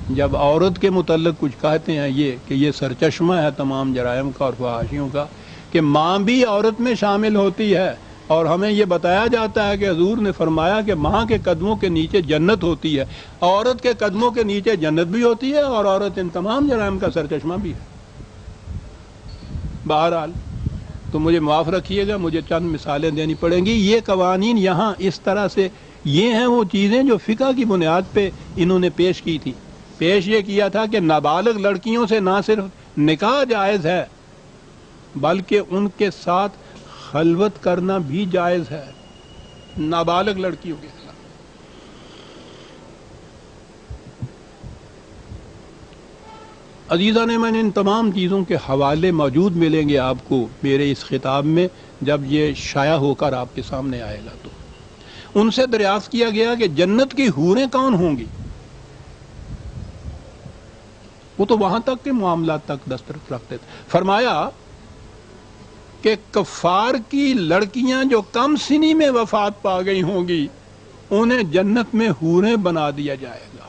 جب عورت کے متعلق کچھ کہتے ہیں یہ کہ یہ سرچشمہ ہے تمام جرائم کا اور فحاشیوں کا، کہ ماں بھی عورت میں شامل ہوتی ہے، اور ہمیں یہ بتایا جاتا ہے کہ حضور نے فرمایا کہ ماں کے قدموں کے نیچے جنت ہوتی ہے، عورت کے قدموں کے نیچے جنت بھی ہوتی ہے، اور عورت ان تمام جرائم کا سرچشمہ بھی ہے۔ بہرحال تو مجھے معاف رکھیے گا، مجھے چند مثالیں دینی پڑیں گی۔ یہ قوانین یہاں اس طرح سے، یہ ہیں وہ چیزیں جو فقہ کی بنیاد پہ انہوں نے پیش کی تھی۔ پیش یہ کیا تھا کہ نابالغ لڑکیوں سے نہ صرف نکاح جائز ہے بلکہ ان کے ساتھ خلوت کرنا بھی جائز ہے، نابالغ لڑکیوں کے خلاف۔ عزیزان من، ان تمام چیزوں کے حوالے موجود ملیں گے آپ کو میرے اس خطاب میں جب یہ شائع ہو کر آپ کے سامنے آئے گا۔ تو ان سے دریافت کیا گیا کہ جنت کی حوریں کون ہوں گی؟ وہ تو وہاں تک کے معاملات تک دسترس رکھتے تھے۔ فرمایا کہ کفار کی لڑکیاں جو کم سنی میں وفات پا گئی ہوں گی انہیں جنت میں حوریں بنا دیا جائے گا۔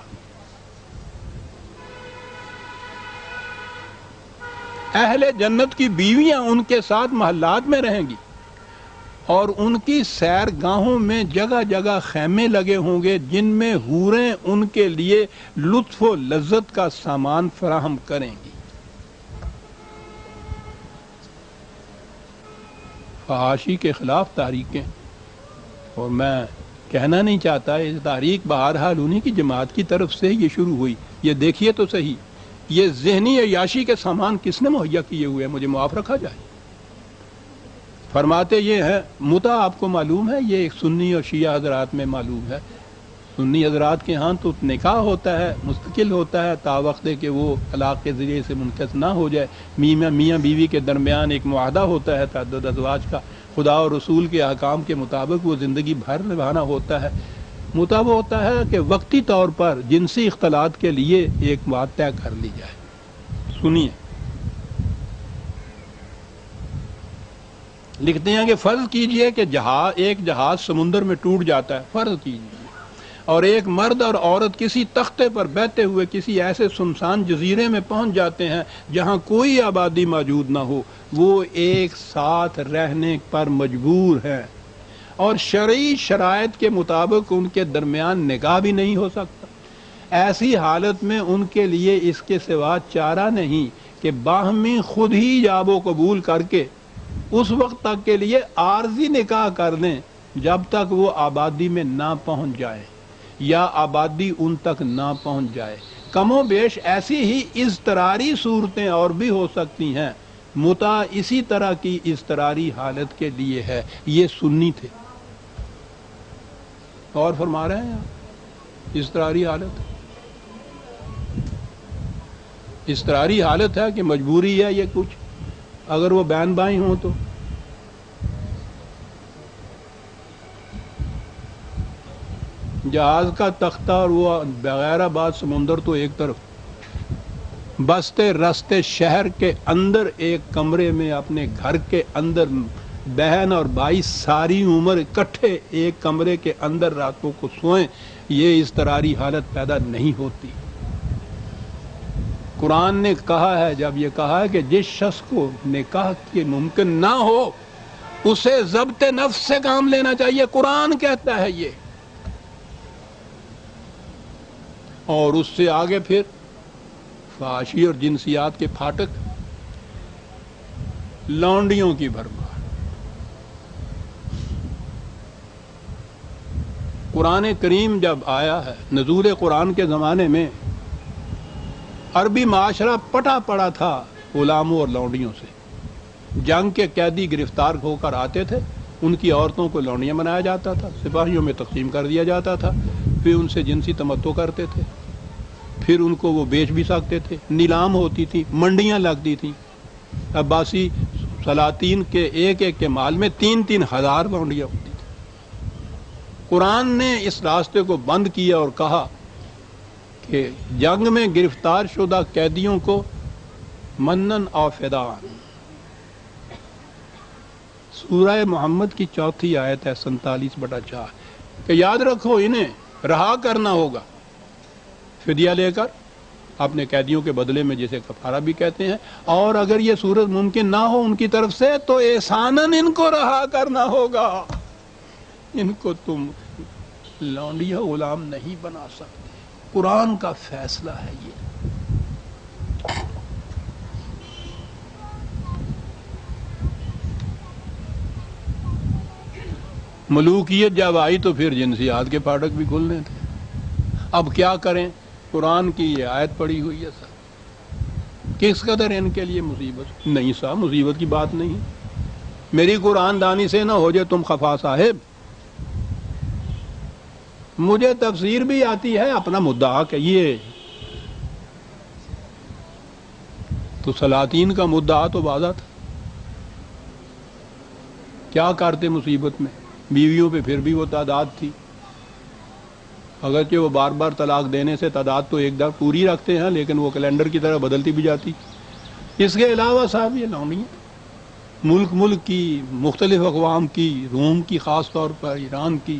اہل جنت کی بیویاں ان کے ساتھ محلات میں رہیں گی اور ان کی سیر گاہوں میں جگہ جگہ خیمے لگے ہوں گے جن میں حوریں ان کے لیے لطف و لذت کا سامان فراہم کریں گی۔ فحاشی کے خلاف تحریکیں، اور میں کہنا نہیں چاہتا یہ تحریک بہرحال انہی کی جماعت کی طرف سے یہ شروع ہوئی۔ یہ دیکھیے تو صحیح، یہ ذہنی عیاشی کے سامان کس نے مہیا کیے ہوئے ہیں؟ مجھے معاف رکھا جائے۔ فرماتے یہ ہیں، متع آپ کو معلوم ہے، یہ ایک سنی اور شیعہ حضرات میں معلوم ہے۔ سنی حضرات کے ہاں تو نکاح ہوتا ہے، مستقل ہوتا ہے تا وقت کہ وہ طلاق کے ذریعے سے منقطع نہ ہو جائے، میاں بیوی کے درمیان ایک معاہدہ ہوتا ہے تعدد ازواج کا، خدا اور رسول کے احکام کے مطابق وہ زندگی بھر نبھانا ہوتا ہے۔ متع وہ ہوتا ہے کہ وقتی طور پر جنسی اختلاط کے لیے ایک بات طے کر لی جائے۔ سنیے، لکھتے ہیں کہ فرض کیجئے کہ ایک جہاز سمندر میں ٹوٹ جاتا ہے، فرض کیجئے، اور ایک مرد اور عورت کسی تختے پر بہتے ہوئے کسی ایسے سنسان جزیرے میں پہنچ جاتے ہیں جہاں کوئی آبادی موجود نہ ہو، وہ ایک ساتھ رہنے پر مجبور ہیں اور شرعی شرائط کے مطابق ان کے درمیان نکاح بھی نہیں ہو سکتا۔ ایسی حالت میں ان کے لیے اس کے سوا چارہ نہیں کہ باہمی خود ہی جاب و قبول کر کے اس وقت تک کے لیے عارضی نکاح کر دیں جب تک وہ آبادی میں نہ پہنچ جائے یا آبادی ان تک نہ پہنچ جائے۔ کم و بیش ایسی ہی اضطراری صورتیں اور بھی ہو سکتی ہیں۔ متع اسی طرح کی اضطراری حالت کے لیے ہے۔ یہ سنی تھے اور فرما رہے ہیں اضطراری حالت ہے کہ مجبوری ہے یہ کچھ، اگر وہ بہن بھائی ہوں تو۔ جہاز کا تختہ اور وہ بغیر آباد سمندر تو ایک طرف، بستے رستے شہر کے اندر ایک کمرے میں اپنے گھر کے اندر بہن اور بھائی ساری عمر اکٹھے ایک کمرے کے اندر راتوں کو سوئیں، یہ اضطراری حالت پیدا نہیں ہوتی۔ قرآن نے کہا ہے، جب یہ کہا ہے کہ جس شخص کو نکاح کے ممکن نہ ہو اسے ضبط نفس سے کام لینا چاہیے، قرآن کہتا ہے یہ۔ اور اس سے آگے پھر فحاشی اور جنسیات کے پھاٹک، لونڈیوں کی بھرمار۔ قرآن کریم جب آیا ہے، نزول قرآن کے زمانے میں عربی معاشرہ پٹا پڑا تھا غلاموں اور لونڈیوں سے۔ جنگ کے قیدی گرفتار ہو کر آتے تھے، ان کی عورتوں کو لونڈیاں بنایا جاتا تھا، سپاہیوں میں تقسیم کر دیا جاتا تھا، پھر ان سے جنسی تمتع کرتے تھے، پھر ان کو وہ بیچ بھی سکتے تھے، نیلام ہوتی تھی، منڈیاں لگتی تھیں۔ عباسی سلاطین کے ایک کے مال میں 3,000 لونڈیاں ہوتی تھیں۔ قرآن نے اس راستے کو بند کیا اور کہا کہ جنگ میں گرفتار شدہ قیدیوں کو منن او فدان۔ سورہ محمد کی 4 آیت ہے 47/4 کہ یاد رکھو انہیں رہا کرنا ہوگا فدیہ لے کر اپنے قیدیوں کے بدلے میں، جسے کفارہ بھی کہتے ہیں، اور اگر یہ صورت ممکن نہ ہو ان کی طرف سے تو احساناً ان کو رہا کرنا ہوگا۔ ان کو تم لونڈیا غلام نہیں بنا سکتے، قرآن کا فیصلہ ہے یہ۔ ملوکیت جب آئی تو پھر جنسیات کے پھاٹک بھی کھلنے تھے۔ اب کیا کریں؟ قرآن کی یہ آیت پڑی ہوئی ہے سر۔ کس قدر ان کے لیے مصیبت؟ نہیں صاحب مصیبت کی بات نہیں، میری قرآن دانی سے نہ ہو جائے تم خفا صاحب، مجھے تفسیر بھی آتی ہے، اپنا مدعا کہیے۔ تو سلاطین کا مدعا تو واضح تھا، کیا کرتے مصیبت میں؟ بیویوں پہ پھر بھی وہ تعداد تھی، اگرچہ وہ بار بار طلاق دینے سے تعداد تو ایک دفعہ پوری رکھتے ہیں لیکن وہ کیلنڈر کی طرح بدلتی بھی جاتی۔ اس کے علاوہ صاحب یہ لونڈیاں ملک کی، مختلف اقوام کی، روم کی خاص طور پر، ایران کی،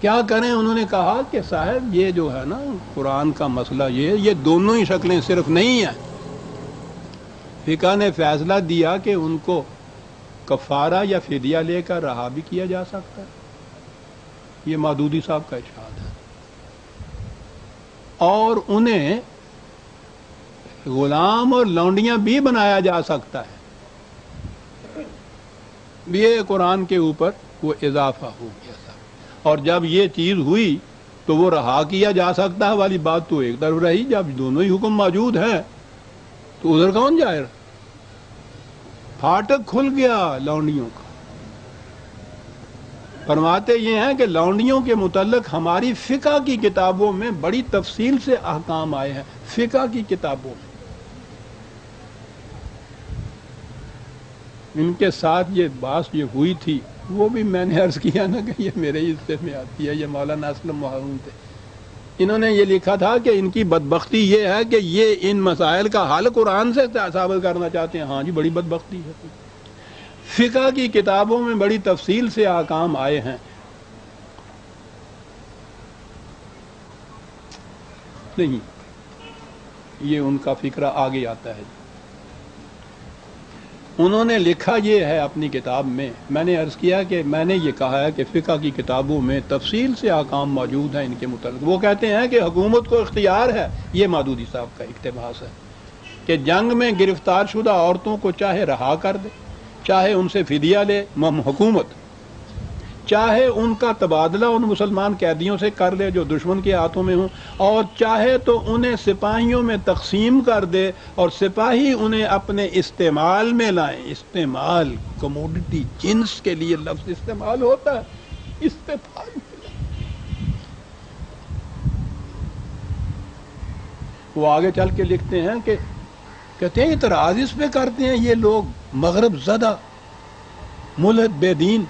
کیا کریں؟ انہوں نے کہا کہ صاحب یہ جو ہے نا قرآن کا مسئلہ، یہ دونوں ہی شکلیں صرف نہیں ہیں۔ فقہ نے فیصلہ دیا کہ ان کو کفارہ یا فدیہ لے کر رہا بھی کیا جا سکتا ہے، یہ مودودی صاحب کا ارشاد ہے، اور انہیں غلام اور لونڈیاں بھی بنایا جا سکتا ہے۔ یہ قرآن کے اوپر وہ اضافہ ہو گیا تھا، اور جب یہ چیز ہوئی تو وہ رہا کیا جا سکتا ہے والی بات تو ایک طرف رہی، جب دونوں ہی حکم موجود ہیں تو ادھر کون جائے؟ پھاٹک کھل گیا لونڈیوں کا۔ فرماتے یہ ہیں کہ لونڈیوں کے متعلق ہماری فقہ کی کتابوں میں بڑی تفصیل سے احکام آئے ہیں، فقہ کی کتابوں میں۔ ان کے ساتھ یہ بات یہ ہوئی تھی، وہ بھی میں نے عرض کیا نا کہ یہ میرے حصے میں آتی ہے، یہ مولانا اسلم محروم تھے، انہوں نے یہ لکھا تھا کہ ان کی بدبختی یہ ہے کہ یہ ان مسائل کا حل قرآن سے ثابت کرنا چاہتے ہیں۔ ہاں جی بڑی بدبختی ہے، فقہ کی کتابوں میں بڑی تفصیل سے احکام آئے ہیں۔ نہیں، یہ ان کا فکرہ آگے آتا ہے۔ انہوں نے لکھا یہ ہے اپنی کتاب میں نے عرض کیا کہ میں نے یہ کہا ہے کہ فقہ کی کتابوں میں تفصیل سے احکام موجود ہیں ان کے متعلق۔ وہ کہتے ہیں کہ حکومت کو اختیار ہے، یہ مودودی صاحب کا اقتباس ہے، کہ جنگ میں گرفتار شدہ عورتوں کو چاہے رہا کر دے، چاہے ان سے فدیہ لے حکومت، چاہے ان کا تبادلہ ان مسلمان قیدیوں سے کر لے جو دشمن کے ہاتھوں میں ہوں، اور چاہے تو انہیں سپاہیوں میں تقسیم کر دے اور سپاہی انہیں اپنے استعمال میں لائیں۔ استعمال کموڈٹی، جنس کے لیے لفظ استعمال ہوتا ہے، استعمال میں لائیں۔ وہ آگے چل کے لکھتے ہیں کہ کہتے ہیں اعتراض اس پہ کرتے ہیں یہ لوگ مغرب زدہ ملحد بے دین،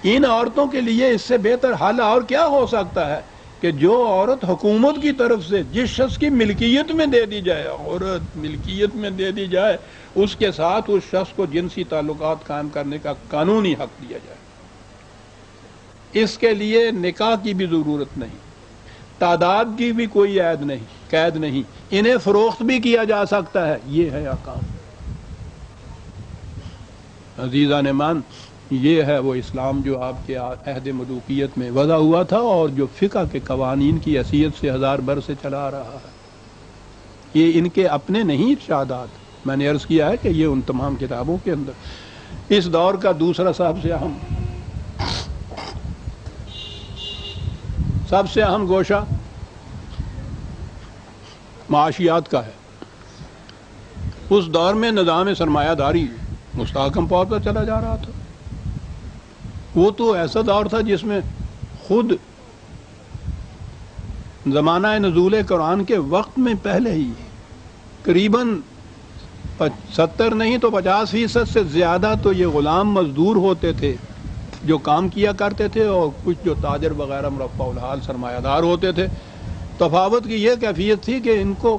ان عورتوں کے لیے اس سے بہتر حل اور کیا ہو سکتا ہے کہ جو عورت حکومت کی طرف سے جس شخص کی ملکیت میں دے دی جائے، عورت ملکیت میں دے دی جائے، اس کے ساتھ اس شخص کو جنسی تعلقات قائم کرنے کا قانونی حق دیا جائے۔ اس کے لیے نکاح کی بھی ضرورت نہیں، تعداد کی بھی کوئی قید نہیں، انہیں فروخت بھی کیا جا سکتا ہے۔ یہ ہے احکام۔ عزیزان مان، یہ ہے وہ اسلام جو آپ کے عہد ملوکیت میں وضع ہوا تھا اور جو فقہ کے قوانین کی حیثیت سے 1000 برس سے چلا آ رہا ہے۔ یہ ان کے اپنے نہیں ارشادات، میں نے عرض کیا ہے کہ یہ ان تمام کتابوں کے اندر۔ اس دور کا دوسرا سب سے اہم گوشہ معاشیات کا ہے۔ اس دور میں نظام سرمایہ داری مستحکم طور پر چلا جا رہا تھا۔ وہ تو ایسا دور تھا جس میں خود زمانہ نزول قرآن کے وقت میں پہلے ہی قریباً 70 نہیں تو 50% سے زیادہ تو یہ غلام مزدور ہوتے تھے جو کام کیا کرتے تھے، اور کچھ جو تاجر وغیرہ مرفع الحال سرمایہ دار ہوتے تھے۔ تفاوت کی یہ کیفیت تھی کہ ان کو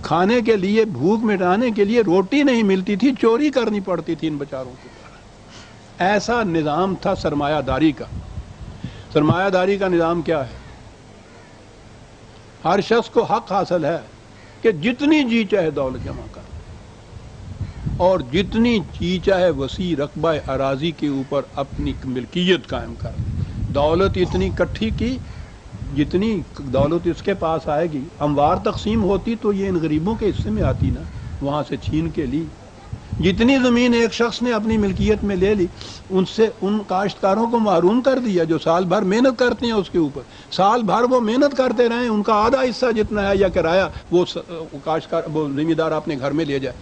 کھانے کے لیے، بھوک مٹانے کے لیے روٹی نہیں ملتی تھی، چوری کرنی پڑتی تھی ان بیچاروں کو۔ ایسا نظام تھا سرمایہ داری کا۔ سرمایہ داری کا نظام کیا ہے؟ ہر شخص کو حق حاصل ہے کہ جتنی جی چاہے دولت جمع کر، اور جتنی جی چاہے وسیع رقبہ اراضی کے اوپر اپنی ملکیت قائم کر۔ دولت اتنی کٹھی کی، جتنی دولت اس کے پاس آئے گی، اموار تقسیم ہوتی تو یہ ان غریبوں کے حصے میں آتی نا، وہاں سے چھین کے لی۔ جتنی زمین ایک شخص نے اپنی ملکیت میں لے لی، ان سے ان کاشتکاروں کو محروم کر دیا جو سال بھر محنت کرتے ہیں اس کے اوپر. سال بھر وہ محنت کرتے رہیں، ان کا آدھا حصہ جتنا ہے یا کرایہ وہ کاشتکار وہ ذمہ دار اپنے گھر میں لے جائے.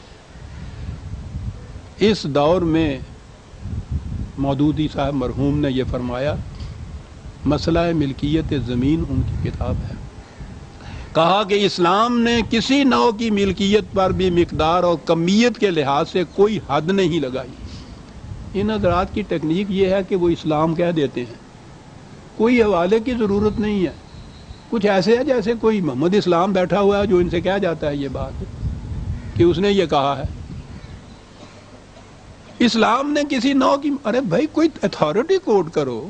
اس دور میں مودودی صاحب مرحوم نے یہ فرمایا، مسئلہ ملکیت زمین ان کی کتاب ہے. کہا کہ اسلام نے کسی نوع کی ملکیت پر بھی مقدار اور کمیت کے لحاظ سے کوئی حد نہیں لگائی. ان حضرات کی ٹیکنیک یہ ہے کہ وہ اسلام کہہ دیتے ہیں، کوئی حوالے کی ضرورت نہیں ہے. کچھ ایسے ہے جیسے کوئی محمد اسلام بیٹھا ہوا ہے جو ان سے کہہ جاتا ہے یہ بات کہ اس نے یہ کہا ہے. اسلام نے کسی نوع کی، ارے بھائی کوئی اتھارٹی کوٹ کرو،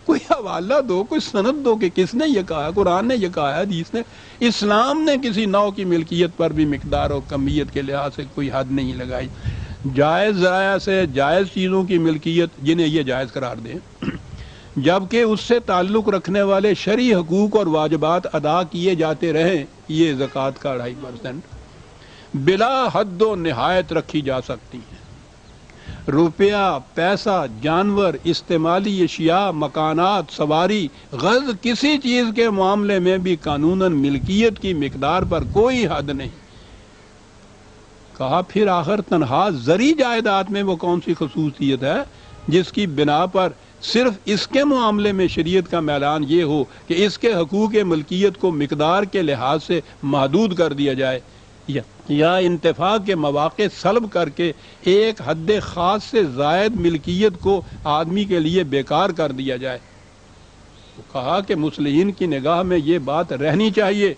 کوئی حوالہ دو، کوئی سند دو کہ کس نے یہ کہا ہے. قرآن نے یہ کہا ہے، حدیث نے. اسلام نے کسی نوع کی ملکیت پر بھی مقدار اور کمیت کے لحاظ سے کوئی حد نہیں لگائی. جائز ذرائع سے جائز چیزوں کی ملکیت جنہیں یہ جائز قرار دیں، جبکہ اس سے تعلق رکھنے والے شرعی حقوق اور واجبات ادا کیے جاتے رہیں، یہ زکوٰۃ کا 2.5% بلا حد و نہایت رکھی جا سکتی ہیں. روپیہ، پیسہ، جانور، استعمالی اشیاء، مکانات، سواری، غرض کسی چیز کے معاملے میں بھی قانوناً ملکیت کی مقدار پر کوئی حد نہیں. کہا پھر آخر تنہا زرعی جائیداد میں وہ کون سی خصوصیت ہے جس کی بنا پر صرف اس کے معاملے میں شریعت کا میلان یہ ہو کہ اس کے حقوق ملکیت کو مقدار کے لحاظ سے محدود کر دیا جائے یا انتفاع کے مواقع سلب کر کے ایک حد خاص سے زائد ملکیت کو آدمی کے لیے بیکار کر دیا جائے. تو کہا کہ مصلحین کی نگاہ میں یہ بات رہنی چاہیے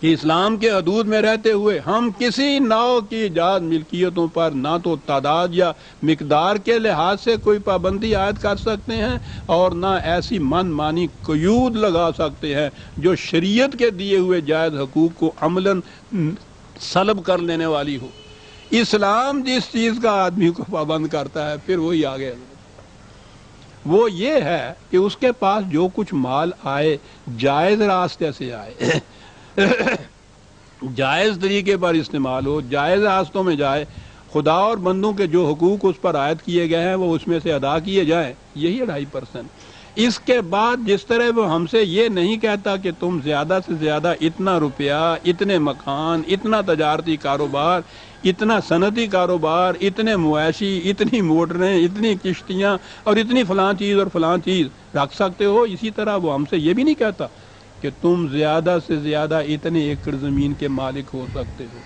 کہ اسلام کے حدود میں رہتے ہوئے ہم کسی نوع کی جائز ملکیتوں پر نہ تو تعداد یا مقدار کے لحاظ سے کوئی پابندی عائد کر سکتے ہیں اور نہ ایسی من مانی قیود لگا سکتے ہیں جو شریعت کے دیے ہوئے جائز حقوق کو عملاً سلب کر لینے والی ہو. اسلام جس چیز کا آدمی کو پابند کرتا ہے پھر وہی آگے وہ یہ ہے کہ اس کے پاس جو کچھ مال آئے جائز راستے سے آئے، جائز طریقے پر استعمال ہو، جائز راستوں میں جائے، خدا اور بندوں کے جو حقوق اس پر عائد کیے گئے ہیں وہ اس میں سے ادا کیے جائیں، یہی 2.5%. اس کے بعد جس طرح وہ ہم سے یہ نہیں کہتا کہ تم زیادہ سے زیادہ اتنا روپیہ، اتنے مکان، اتنا تجارتی کاروبار، اتنا صنعتی کاروبار، اتنے مویشی، اتنی موٹریں، اتنی کشتیاں اور اتنی فلاں چیز اور فلاں چیز رکھ سکتے ہو. اسی طرح وہ ہم سے یہ بھی نہیں کہتا کہ تم زیادہ سے زیادہ اتنے ایکڑ زمین کے مالک ہو سکتے ہو.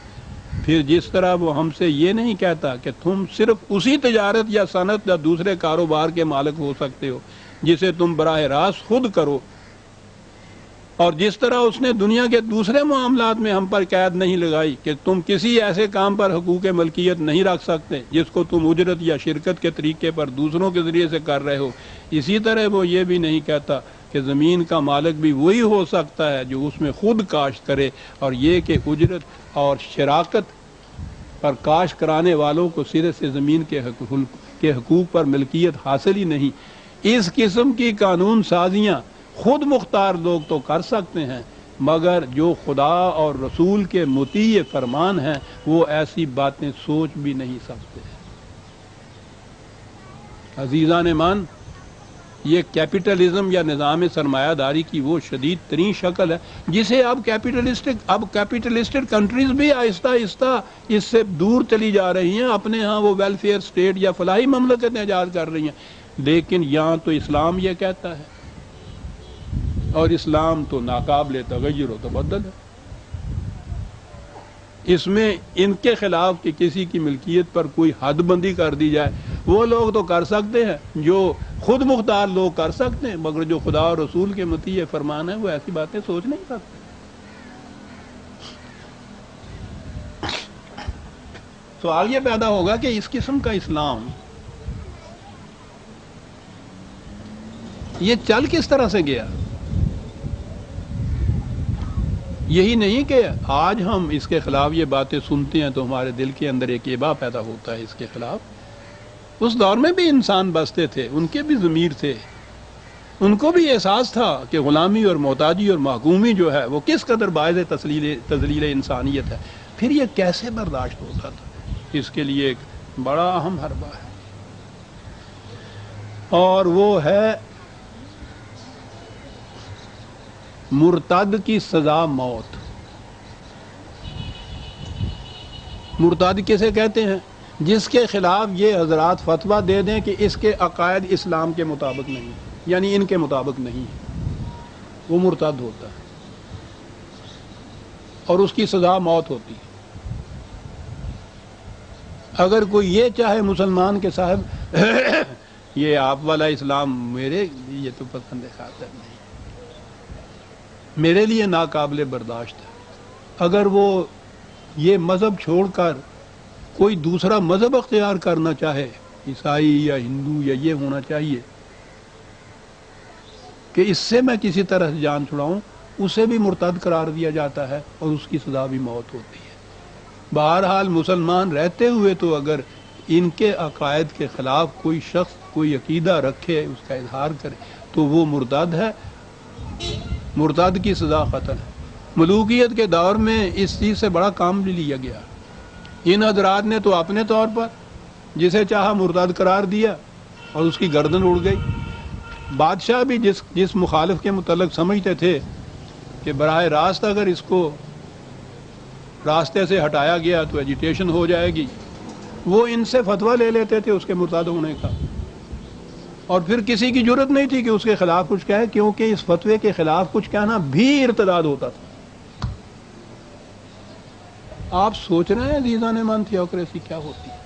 پھر جس طرح وہ ہم سے یہ نہیں کہتا کہ تم صرف اسی تجارت یا صنعت یا دوسرے کاروبار کے مالک ہو سکتے ہو جسے تم براہ راست خود کرو، اور جس طرح اس نے دنیا کے دوسرے معاملات میں ہم پر قید نہیں لگائی کہ تم کسی ایسے کام پر حقوق ملکیت نہیں رکھ سکتے جس کو تم اجرت یا شرکت کے طریقے پر دوسروں کے ذریعے سے کر رہے ہو، اسی طرح وہ یہ بھی نہیں کہتا کہ زمین کا مالک بھی وہی ہو سکتا ہے جو اس میں خود کاشت کرے، اور یہ کہ اجرت اور شراکت پر کاشت کرانے والوں کو سرے سے زمین کے حقوق پر ملکیت حاصل ہی نہیں. اس قسم کی قانون سازیاں خود مختار لوگ تو کر سکتے ہیں، مگر جو خدا اور رسول کے مطیع فرمان ہیں وہ ایسی باتیں سوچ بھی نہیں سکتے. عزیزان مان، یہ کیپٹلزم یا نظام سرمایہ داری کی وہ شدید ترین شکل ہے جسے اب کیپٹلسٹک کنٹریز بھی آہستہ آہستہ اس سے دور چلی جا رہی ہیں. اپنے ہاں وہ ویلفیئر سٹیٹ یا فلاحی مملکتیں ایجاد کر رہی ہیں، لیکن یہاں تو اسلام یہ کہتا ہے، اور اسلام تو ناقابل تغیر و تبدل ہے. اس میں ان کے خلاف کہ کسی کی ملکیت پر کوئی حد بندی کر دی جائے، وہ لوگ تو کر سکتے ہیں جو خود مختار لوگ کر سکتے ہیں، مگر جو خدا اور رسول کے مطیع فرمان ہے وہ ایسی باتیں سوچ نہیں سکتے. سوال یہ پیدا ہوگا کہ اس قسم کا اسلام یہ چل کس طرح سے گیا؟ یہی نہیں کہ آج ہم اس کے خلاف یہ باتیں سنتے ہیں تو ہمارے دل کے اندر ایک ابا پیدا ہوتا ہے اس کے خلاف. اس دور میں بھی انسان بستے تھے، ان کے بھی ضمیر تھے، ان کو بھی احساس تھا کہ غلامی اور محتاجی اور محکومی جو ہے وہ کس قدر باعث تذلیل انسانیت ہے. پھر یہ کیسے برداشت ہوتا تھا؟ اس کے لیے ایک بڑا اہم حربہ ہے، اور وہ ہے مرتد کی سزا موت۔ مرتد کسے کہتے ہیں؟ جس کے خلاف یہ حضرات فتویٰ دے دیں کہ اس کے عقائد اسلام کے مطابق نہیں، یعنی ان کے مطابق نہیں، وہ مرتد ہوتا ہے اور اس کی سزا موت ہوتی ہے۔ اگر کوئی یہ چاہے مسلمان کے صاحب یہ آپ والا اسلام میرے لیے تو پسند خاطر نہیں، میرے لیے ناقابل برداشت ہے، اگر وہ یہ مذہب چھوڑ کر کوئی دوسرا مذہب اختیار کرنا چاہے، عیسائی یا ہندو یا یہ ہونا چاہیے کہ اس سے میں کسی طرح سے جان چھڑاؤں، اسے بھی مرتد قرار دیا جاتا ہے اور اس کی سزا بھی موت ہوتی ہے۔ بہرحال مسلمان رہتے ہوئے تو اگر ان کے عقائد کے خلاف کوئی شخص کوئی عقیدہ رکھے، اس کا اظہار کرے، تو وہ مرتد ہے، مرتد کی سزا قتل ہے۔ ملوکیت کے دور میں اس چیز سے بڑا کام بھی لیا گیا۔ ان حضرات نے تو اپنے طور پر جسے چاہا مرتد قرار دیا اور اس کی گردن اڑ گئی۔ بادشاہ بھی جس مخالف کے متعلق سمجھتے تھے کہ براہ راست اگر اس کو راستے سے ہٹایا گیا تو ایجیٹیشن ہو جائے گی، وہ ان سے فتویٰ لے لیتے تھے اس کے مرتد ہونے کا، اور پھر کسی کی جرت نہیں تھی کہ اس کے خلاف کچھ کہے، کیونکہ اس فتوے کے خلاف کچھ کہنا بھی ارتداد ہوتا تھا۔ آپ سوچ رہے ہیں عزیزان من تھیوکریسی کیا ہوتی ہے؟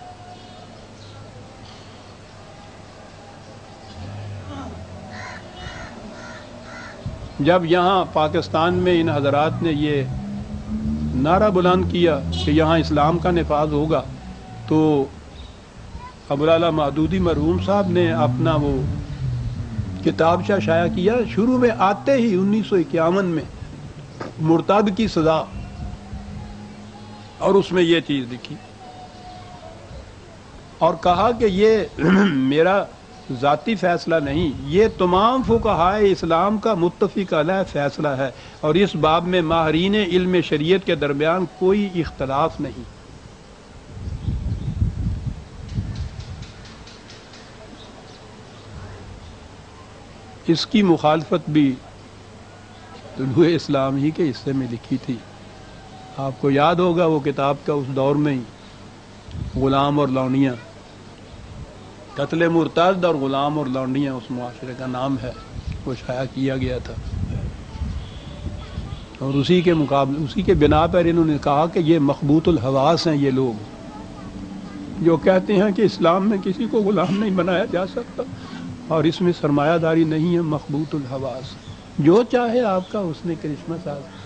جب یہاں پاکستان میں ان حضرات نے یہ نعرہ بلند کیا کہ یہاں اسلام کا نفاذ ہوگا، تو ابوالعلا مودودی مرحوم صاحب نے اپنا وہ کتابچہ شائع کیا، شروع میں آتے ہی 1951 میں مرتد کی سزا، اور اس میں یہ چیز لکھی اور کہا کہ یہ میرا ذاتی فیصلہ نہیں، یہ تمام فقہائے اسلام کا متفق علیہ فیصلہ ہے، اور اس باب میں ماہرین علم شریعت کے درمیان کوئی اختلاف نہیں۔ اس کی مخالفت بھی طلوع اسلام ہی کے حصے میں لکھی تھی۔ آپ کو یاد ہوگا وہ کتاب کا اس دور میں ہی غلام اور لونڈیاں، قتل مرتد اور غلام اور لونڈیاں اس معاشرے کا نام ہے، وہ شائع کیا گیا تھا، اور اسی کے مقابلے اسی کے بنا پر انہوں نے کہا کہ یہ مخبوط الحواس ہیں، یہ لوگ جو کہتے ہیں کہ اسلام میں کسی کو غلام نہیں بنایا جا سکتا اور اس میں سرمایہ داری نہیں ہے، مخبوط الحواس، جو چاہے آپ کا اس نے کرشمہ ساز۔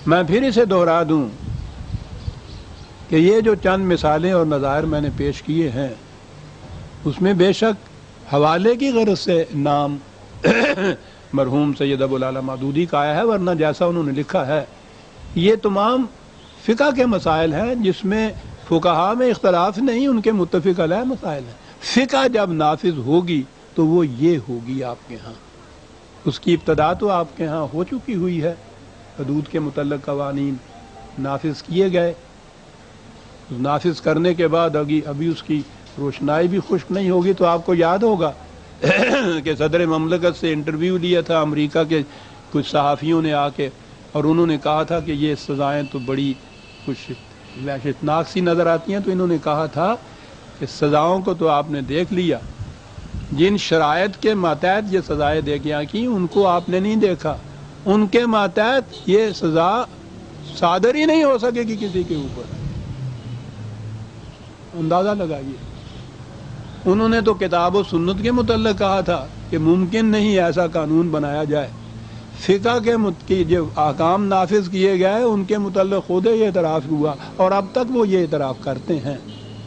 میں پھر اسے دوہرا دوں کہ یہ جو چند مثالیں اور نظائر میں نے پیش کیے ہیں، اس میں بے شک حوالے کی غرض سے نام مرحوم سید ابوالعلا مودودی کا آیا ہے، ورنہ جیسا انہوں نے لکھا ہے یہ تمام فقہ کے مسائل ہیں جس میں فقہا میں اختلاف نہیں، ان کے متفق علیہ مسائل ہیں۔ فقہ جب نافذ ہوگی تو وہ یہ ہوگی آپ کے ہاں، اس کی ابتدا تو آپ کے ہاں ہو چکی ہوئی ہے، حدود کے متعلق قوانین نافذ کیے گئے، نافذ کرنے کے بعد ابھی اس کی روشنائی بھی خشک نہیں ہوگی۔ تو آپ کو یاد ہوگا کہ صدر مملکت سے انٹرویو لیا تھا امریکہ کے کچھ صحافیوں نے آ کے، اور انہوں نے کہا تھا کہ یہ سزائیں تو بڑی کچھ وحشتناک سی نظر آتی ہیں، تو انہوں نے کہا تھا کہ سزاؤں کو تو آپ نے دیکھ لیا، جن شرائط کے ماتحت یہ سزائیں دے گیا کی ان کو آپ نے نہیں دیکھا، ان کے ماتحت یہ سزا صادر ہی نہیں ہو سکے گی کسی کے اوپر، اندازہ لگائیے۔ انہوں نے تو کتاب و سنت کے متعلق کہا تھا کہ ممکن نہیں ایسا قانون بنایا جائے، فقہ کے جو احکام نافذ کیے گئے ان کے متعلق خود یہ اعتراف ہوا، اور اب تک وہ یہ اعتراف کرتے ہیں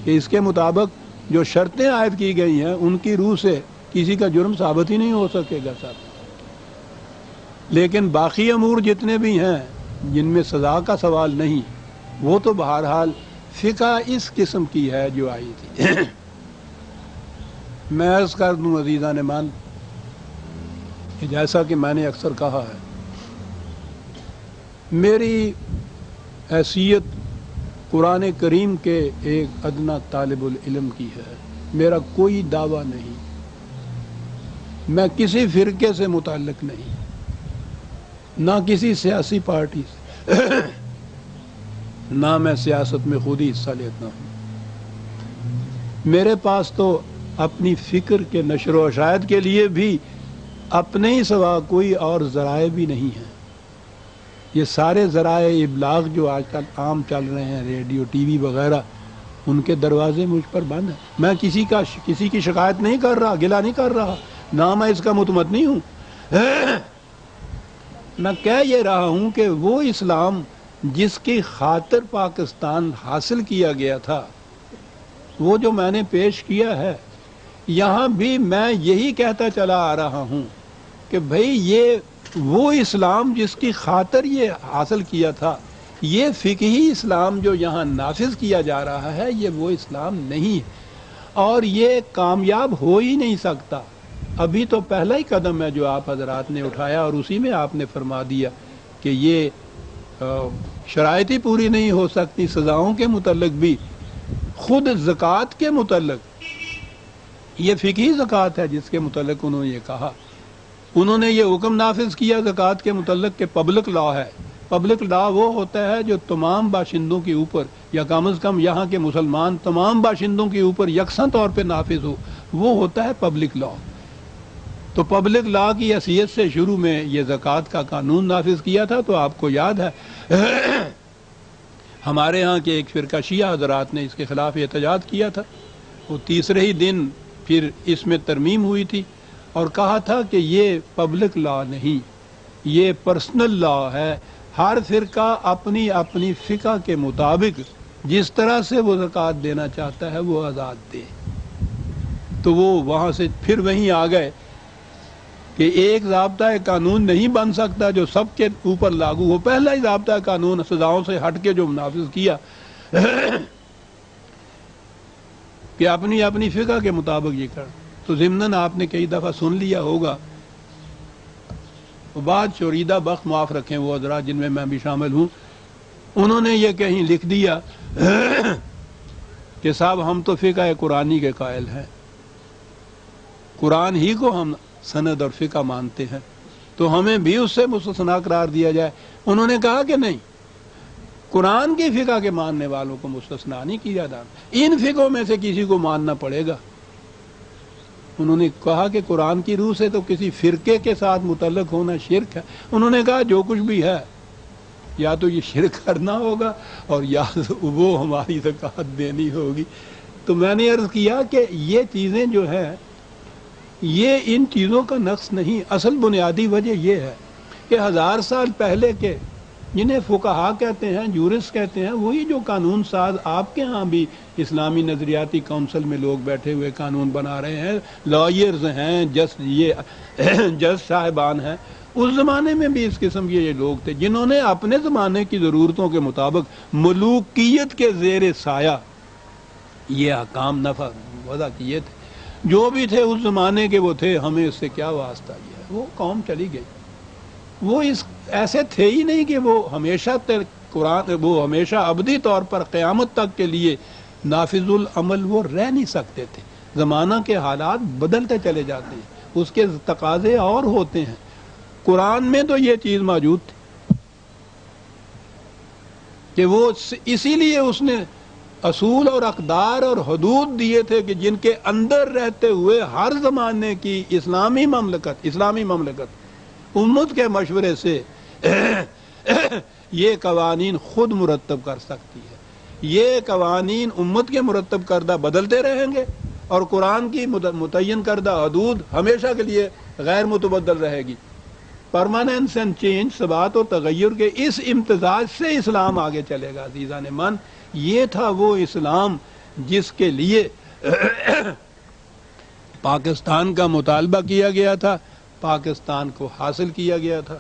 کہ اس کے مطابق جو شرطیں عائد کی گئی ہیں ان کی روح سے کسی کا جرم ثابت ہی نہیں ہو سکے گا صاحب۔ لیکن باقی امور جتنے بھی ہیں جن میں سزا کا سوال نہیں، وہ تو بہرحال فقہ اس قسم کی ہے جو آئی تھی۔ میں عرض کر دوں عزیزان مان کہ جیسا کہ میں نے اکثر کہا ہے، میری حیثیت قرآن کریم کے ایک ادنا طالب العلم کی ہے، میرا کوئی دعویٰ نہیں، میں کسی فرقے سے متعلق نہیں، نہ کسی سیاسی پارٹی سے، نہ میں سیاست میں خود ہی حصہ لیتا ہوں۔ میرے پاس تو اپنی فکر کے نشر و اشاعت کے لیے بھی اپنے ہی سوا کوئی اور ذرائع بھی نہیں ہیں۔ یہ سارے ذرائع ابلاغ جو آج کل عام چل رہے ہیں، ریڈیو ٹی وی وغیرہ، ان کے دروازے مجھ پر بند ہیں۔ میں کسی کی شکایت نہیں کر رہا، گلہ نہیں کر رہا، نہ میں اس کا متمدنی ہوں۔ میں کہہ یہ رہا ہوں کہ وہ اسلام جس کی خاطر پاکستان حاصل کیا گیا تھا، وہ جو میں نے پیش کیا ہے، یہاں بھی میں یہی کہتا چلا آ رہا ہوں کہ بھئی یہ وہ اسلام جس کی خاطر یہ حاصل کیا تھا، یہ فقہی اسلام جو یہاں نافذ کیا جا رہا ہے، یہ وہ اسلام نہیں ہے، اور یہ کامیاب ہو ہی نہیں سکتا۔ ابھی تو پہلا ہی قدم ہے جو آپ حضرات نے اٹھایا، اور اسی میں آپ نے فرما دیا کہ یہ شرائط ہی پوری نہیں ہو سکتی سزاؤں کے متعلق بھی۔ خود زکوٰۃ کے متعلق، یہ فقہی زکوٰۃ ہے جس کے متعلق انہوں نے یہ کہا، انہوں نے یہ حکم نافذ کیا زکوٰۃ کے متعلق کہ پبلک لا ہے۔ پبلک لا وہ ہوتا ہے جو تمام باشندوں کے اوپر، یا کم از کم یہاں کے مسلمان تمام باشندوں کے اوپر یکساں طور پہ نافذ ہو، وہ ہوتا ہے پبلک لا۔ تو پبلک لا کی حیثیت سے شروع میں یہ زکوٰۃ کا قانون نافذ کیا تھا۔ تو آپ کو یاد ہے ہمارے ہاں کے ایک فرقہ شیعہ حضرات نے اس کے خلاف احتجاج کیا تھا، وہ تیسرے ہی دن پھر اس میں ترمیم ہوئی تھی، اور کہا تھا کہ یہ پبلک لا نہیں، یہ پرسنل لا ہے، ہر فرقہ اپنی اپنی فقہ کے مطابق جس طرح سے وہ زکوٰۃ دینا چاہتا ہے وہ آزاد دے۔ تو وہ وہاں سے پھر وہیں آ گئے کہ ایک ضابطہ قانون نہیں بن سکتا جو سب کے اوپر لاگو ہو۔ پہلا ہی ضابطہ قانون سزاؤں سے ہٹ کے جو نافذ کیا کہ اپنی اپنی فقہ کے مطابق یہ کر۔ تو ضمناً آپ نے کئی دفعہ سن لیا ہوگا، بعد شوریدہ بخت معاف رکھیں وہ حضرات جن میں میں بھی شامل ہوں، انہوں نے یہ کہیں لکھ دیا کہ صاحب ہم تو فقہ قرآنی کے قائل ہیں، قرآن ہی کو ہم سند اور فقہ مانتے ہیں، تو ہمیں بھی اس سے مستثنا قرار دیا جائے۔ انہوں نے کہا کہ نہیں، قرآن کی فقہ کے ماننے والوں کو مستثنا نہیں کیا جاتا، ان فقہوں میں سے کسی کو ماننا پڑے گا۔ انہوں نے کہا کہ قرآن کی روح سے تو کسی فرقے کے ساتھ متعلق ہونا شرک ہے۔ انہوں نے کہا جو کچھ بھی ہے یا تو یہ شرک کرنا ہوگا اور یا وہ ہماری زکوٰۃ دینی ہوگی۔ تو میں نے عرض کیا کہ یہ چیزیں جو ہیں، یہ ان چیزوں کا نقص نہیں، اصل بنیادی وجہ یہ ہے کہ 1000 سال پہلے کے جنہیں فقہا کہتے ہیں، جورس کہتے ہیں، وہی جو قانون ساز آپ کے ہاں بھی اسلامی نظریاتی کونسل میں لوگ بیٹھے ہوئے قانون بنا رہے ہیں، لائرز ہیں، جج صاحبان ہیں، اس زمانے میں بھی اس قسم کے یہ لوگ تھے جنہوں نے اپنے زمانے کی ضرورتوں کے مطابق ملوکیت کے زیر سایہ یہ احکام وضع کیے تھے۔ جو بھی تھے اس زمانے کے وہ تھے، ہمیں اس سے کیا واسطہ یہ ہے، وہ قوم چلی گئی۔ وہ ایسے تھے ہی نہیں کہ وہ ہمیشہ وہ ہمیشہ ابدی طور پر قیامت تک کے لیے نافذ العمل وہ رہ نہیں سکتے تھے۔ زمانہ کے حالات بدلتے چلے جاتے ہیں، اس کے تقاضے اور ہوتے ہیں۔ قرآن میں تو یہ چیز موجود تھی کہ وہ اسی لیے اس نے اصول اور اقدار اور حدود دیے تھے کہ جن کے اندر رہتے ہوئے ہر زمانے کی اسلامی مملکت امت کے مشورے سے یہ قوانین خود مرتب کر سکتی ہے۔ یہ قوانین امت کے مرتب کردہ بدلتے رہیں گے، اور قرآن کی متعین کردہ حدود ہمیشہ کے لیے غیر متبدل رہے گی۔ پرماننس اینڈ چینج، ثبات و تغیر کے اس امتزاج سے اسلام آگے چلے گا۔ عزیزان من، یہ تھا وہ اسلام جس کے لیے پاکستان کا مطالبہ کیا گیا تھا، پاکستان کو حاصل کیا گیا تھا۔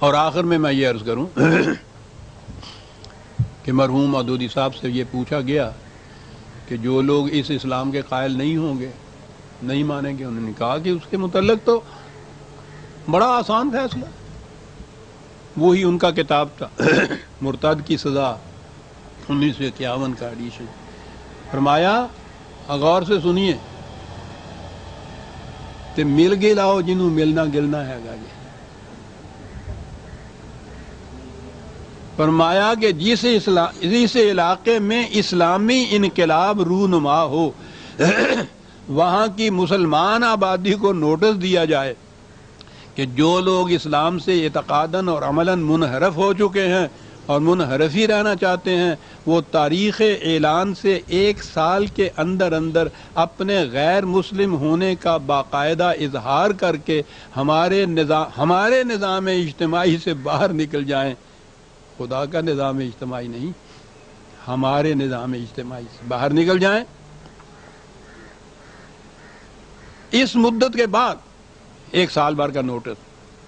اور آخر میں یہ عرض کروں کہ مرحوم مودودی صاحب سے یہ پوچھا گیا کہ جو لوگ اس اسلام کے قائل نہیں ہوں گے، نہیں مانیں گے، انہوں نے کہا کہ اس کے متعلق تو بڑا آسان فیصلہ، وہی ان کا کتاب تھا مرتد کی سزا 1951 کا ایڈیشن۔ فرمایا غور سے سنیے، تے مل گے لاؤ جنہوں ملنا گلنا ہے گا۔ فرمایا کہ جس علاقے میں اسلامی انقلاب رونما ہو وہاں کی مسلمان آبادی کو نوٹس دیا جائے کہ جو لوگ اسلام سے اعتقاداً اور عملاً منحرف ہو چکے ہیں اور منحرف ہی رہنا چاہتے ہیں، وہ تاریخ اعلان سے 1 سال کے اندر اندر اپنے غیر مسلم ہونے کا باقاعدہ اظہار کر کے ہمارے نظام اجتماعی سے باہر نکل جائیں۔ خدا کا نظام اجتماعی نہیں، ہمارے نظام اجتماعی سے باہر نکل جائیں۔ اس مدت کے بعد 1 سال بھر کا نوٹس،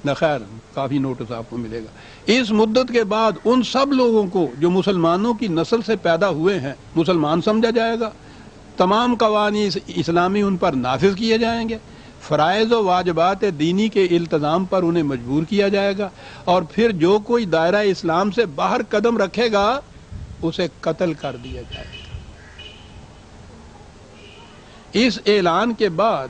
نہ خیر کافی نوٹس آپ کو ملے گا۔ اس مدت کے بعد ان سب لوگوں کو جو مسلمانوں کی نسل سے پیدا ہوئے ہیں مسلمان سمجھا جائے گا، تمام قوانین اسلامی ان پر نافذ کیے جائیں گے، فرائض و واجبات دینی کے التزام پر انہیں مجبور کیا جائے گا، اور پھر جو کوئی دائرہ اسلام سے باہر قدم رکھے گا اسے قتل کر دیا جائے گا۔ اس اعلان کے بعد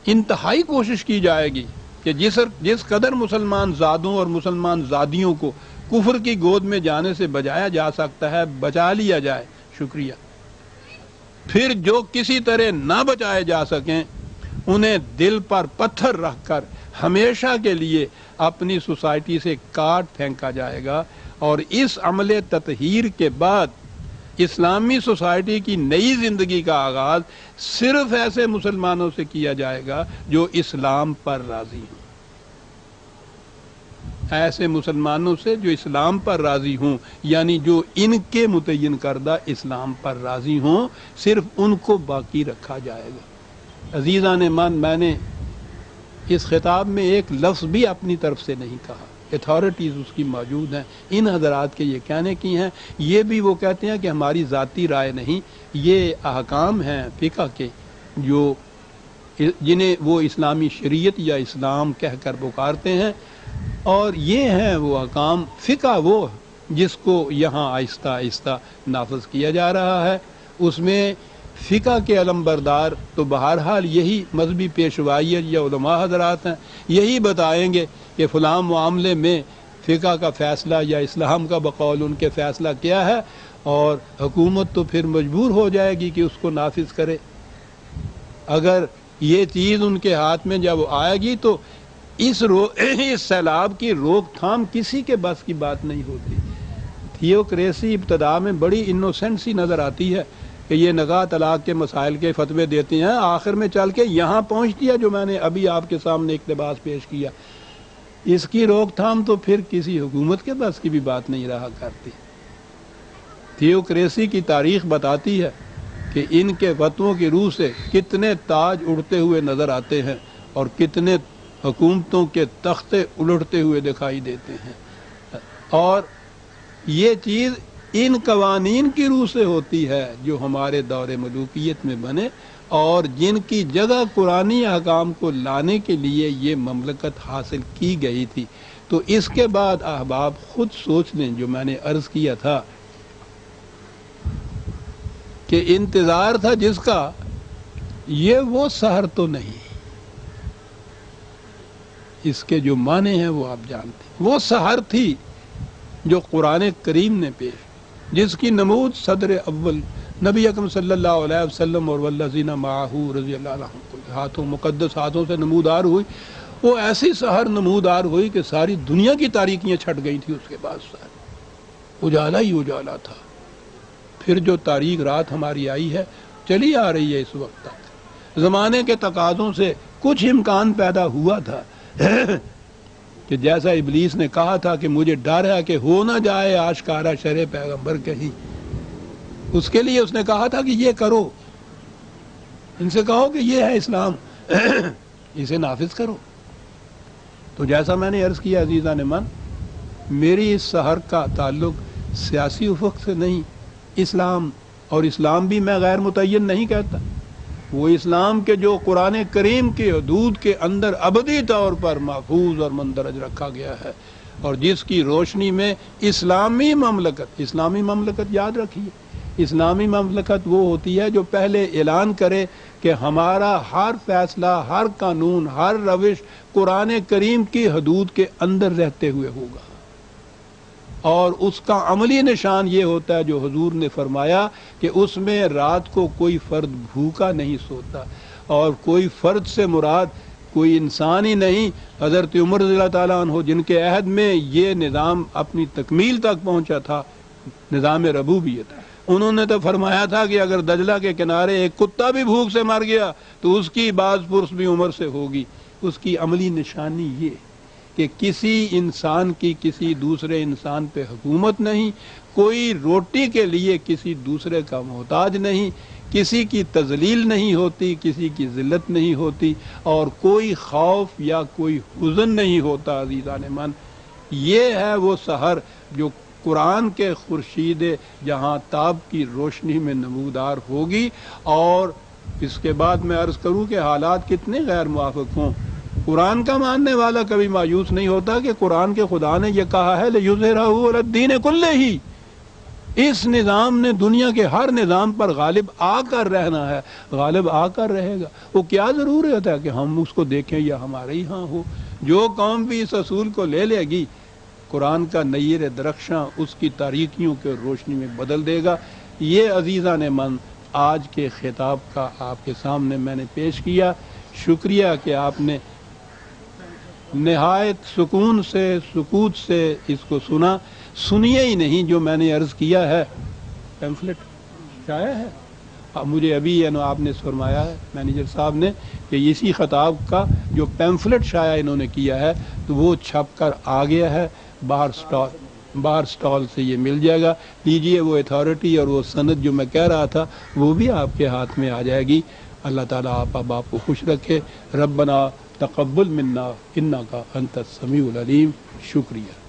انتہائی کوشش کی جائے گی کہ جس قدر مسلمان زادوں اور مسلمان زادیوں کو کفر کی گود میں جانے سے بچایا جا سکتا ہے بچا لیا جائے۔ شکریہ۔ پھر جو کسی طرح نہ بچائے جا سکیں انہیں دل پر پتھر رکھ کر ہمیشہ کے لیے اپنی سوسائٹی سے کاٹ پھینکا جائے گا، اور اس عمل تطہیر کے بعد اسلامی سوسائٹی کی نئی زندگی کا آغاز صرف ایسے مسلمانوں سے کیا جائے گا جو اسلام پر راضی ہوں، ایسے مسلمانوں سے جو اسلام پر راضی ہوں، یعنی جو ان کے متعین کردہ اسلام پر راضی ہوں، صرف ان کو باقی رکھا جائے گا۔ عزیزان من، میں نے اس خطاب میں ایک لفظ بھی اپنی طرف سے نہیں کہا، اتھارٹیز اس کی موجود ہیں، ان حضرات کے یہ کہنے کی ہیں، یہ بھی وہ کہتے ہیں کہ ہماری ذاتی رائے نہیں، یہ احکام ہیں فقہ کے جنہیں وہ اسلامی شریعت یا اسلام کہہ کر پکارتے ہیں، اور یہ ہیں وہ احکام فقہ وہ جس کو یہاں آہستہ آہستہ نافذ کیا جا رہا ہے۔ اس میں فقہ کے علمبردار تو بہرحال یہی مذہبی پیشوائیت یا علماء حضرات ہیں، یہی بتائیں گے کہ فلاں معاملے میں فقہ کا فیصلہ یا اسلام کا بقول ان کے فیصلہ کیا ہے، اور حکومت تو پھر مجبور ہو جائے گی کہ اس کو نافذ کرے۔ اگر یہ چیز ان کے ہاتھ میں جب آئے گی تو اس سیلاب کی روک تھام کسی کے بس کی بات نہیں ہوتی۔ تھیوکریسی ابتدا میں بڑی انوسنٹ سی نظر آتی ہے کہ یہ نکاح طلاق کے مسائل کے فتوے دیتے ہیں، آخر میں چل کے یہاں پہنچتی ہے جو میں نے ابھی آپ کے سامنے اقتباس پیش کیا۔ اس کی روک تھام تو پھر کسی حکومت کے بس کی بھی بات نہیں رہا کرتی۔ تھیوکریسی کی تاریخ بتاتی ہے کہ ان کے فتووں کی روح سے کتنے تاج اڑتے ہوئے نظر آتے ہیں اور کتنے حکومتوں کے تختے الٹتے ہوئے دکھائی دیتے ہیں، اور یہ چیز ان قوانین کی روح سے ہوتی ہے جو ہمارے دور ملوکیت میں بنے اور جن کی جگہ قرآنی احکام کو لانے کے لیے یہ مملکت حاصل کی گئی تھی۔ تو اس کے بعد احباب خود سوچ لیں، جو میں نے عرض کیا تھا کہ انتظار تھا جس کا، یہ وہ سحر تو نہیں، اس کے جو معنی ہیں وہ آپ جانتے ہیں، وہ سحر تھی جو قرآن کریم نے پیش، جس کی نمود صدر اول نبی اکرم صلی اللہ علیہ وسلم اور والذین معہ رضی اللہ عنہم ہاتھوں مقدس ہاتھوں سے نمودار ہوئی۔ وہ ایسی سحر نمودار ہوئی کہ ساری دنیا کی تاریکیاں چھٹ گئی تھی، اس کے بعد سحر اجالا ہی اجالا تھا۔ پھر جو تاریک رات ہماری آئی ہے، چلی آ رہی ہے اس وقت تک۔ زمانے کے تقاضوں سے کچھ امکان پیدا ہوا تھا کہ جیسا ابلیس نے کہا تھا کہ مجھے ڈر ہے کہ ہو نہ جائے آشکارا شرع پیغمبر کہیں، اس کے لیے اس نے کہا تھا کہ یہ کرو، ان سے کہو کہ یہ ہے اسلام، اسے نافذ کرو۔ تو جیسا میں نے عرض کیا عزیزان من، میری اس سحر کا تعلق سیاسی افق سے نہیں، اسلام، اور اسلام بھی میں غیر متعین نہیں کہتا، وہ اسلام کے جو قرآن کریم کے حدود کے اندر ابدی طور پر محفوظ اور مندرج رکھا گیا ہے، اور جس کی روشنی میں اسلامی مملکت یاد رکھیے، اسلامی مملکت وہ ہوتی ہے جو پہلے اعلان کرے کہ ہمارا ہر فیصلہ، ہر قانون، ہر روش قرآن کریم کی حدود کے اندر رہتے ہوئے ہوگا، اور اس کا عملی نشان یہ ہوتا ہے جو حضور نے فرمایا کہ اس میں رات کو کوئی فرد بھوکا نہیں سوتا، اور کوئی فرد سے مراد کوئی انسان ہی نہیں، حضرت عمر رضی اللہ تعالیٰ عنہ جن کے عہد میں یہ نظام اپنی تکمیل تک پہنچا تھا، نظام ربوبیت، انہوں نے تو فرمایا تھا کہ اگر دجلہ کے کنارے ایک کتا بھی بھوک سے مر گیا تو اس کی باز پرس بھی عمر سے ہوگی۔ اس کی عملی نشانی یہ کہ کسی انسان کی کسی دوسرے انسان پہ حکومت نہیں، کوئی روٹی کے لیے کسی دوسرے کا محتاج نہیں، کسی کی تذلیل نہیں ہوتی، کسی کی ذلت نہیں ہوتی، اور کوئی خوف یا کوئی حزن نہیں ہوتا۔ عزیزان من، یہ ہے وہ سحر جو قرآن کے خورشید جہاں تاب کی روشنی میں نمودار ہوگی۔ اور اس کے بعد میں عرض کروں کہ حالات کتنے غیر موافق ہوں، قرآن کا ماننے والا کبھی مایوس نہیں ہوتا کہ قرآن کے خدا نے یہ کہا ہے لِيُظْهِرَهُ عَلَى الدِّينِ كُلِّهِ، اس نظام نے دنیا کے ہر نظام پر غالب آ کر رہنا ہے، غالب آ کر رہے گا۔ وہ کیا ضرورت ہے کہ ہم اس کو دیکھیں یا ہمارے ہی ہاں ہو، جو قوم بھی اس اصول کو لے لے گی، قرآن کا نیر درخشاں اس کی تاریکیوں کے روشنی میں بدل دے گا۔ یہ عزیزان من آج کے خطاب کا آپ کے سامنے میں نے پیش کیا۔ شکریہ کہ آپ نے نہایت سکون سے، سکوت سے اس کو سنا۔ سنیے ہی نہیں جو میں نے عرض کیا ہے، پیمفلٹ شائع ہے، مجھے ابھی آپ نے فرمایا ہے مینیجر صاحب نے کہ اسی خطاب کا جو پیمفلٹ شائع انہوں نے کیا ہے تو وہ چھپ کر آ گیا ہے، باہر سٹال سے یہ مل جائے گا، لیجئے وہ اتھارٹی اور وہ سند جو میں کہہ رہا تھا وہ بھی آپ کے ہاتھ میں آ جائے گی۔ اللہ تعالیٰ آپ کو خوش رکھے۔ ربنا تقبل منا انک انت السمیع العلیم۔ شکریہ۔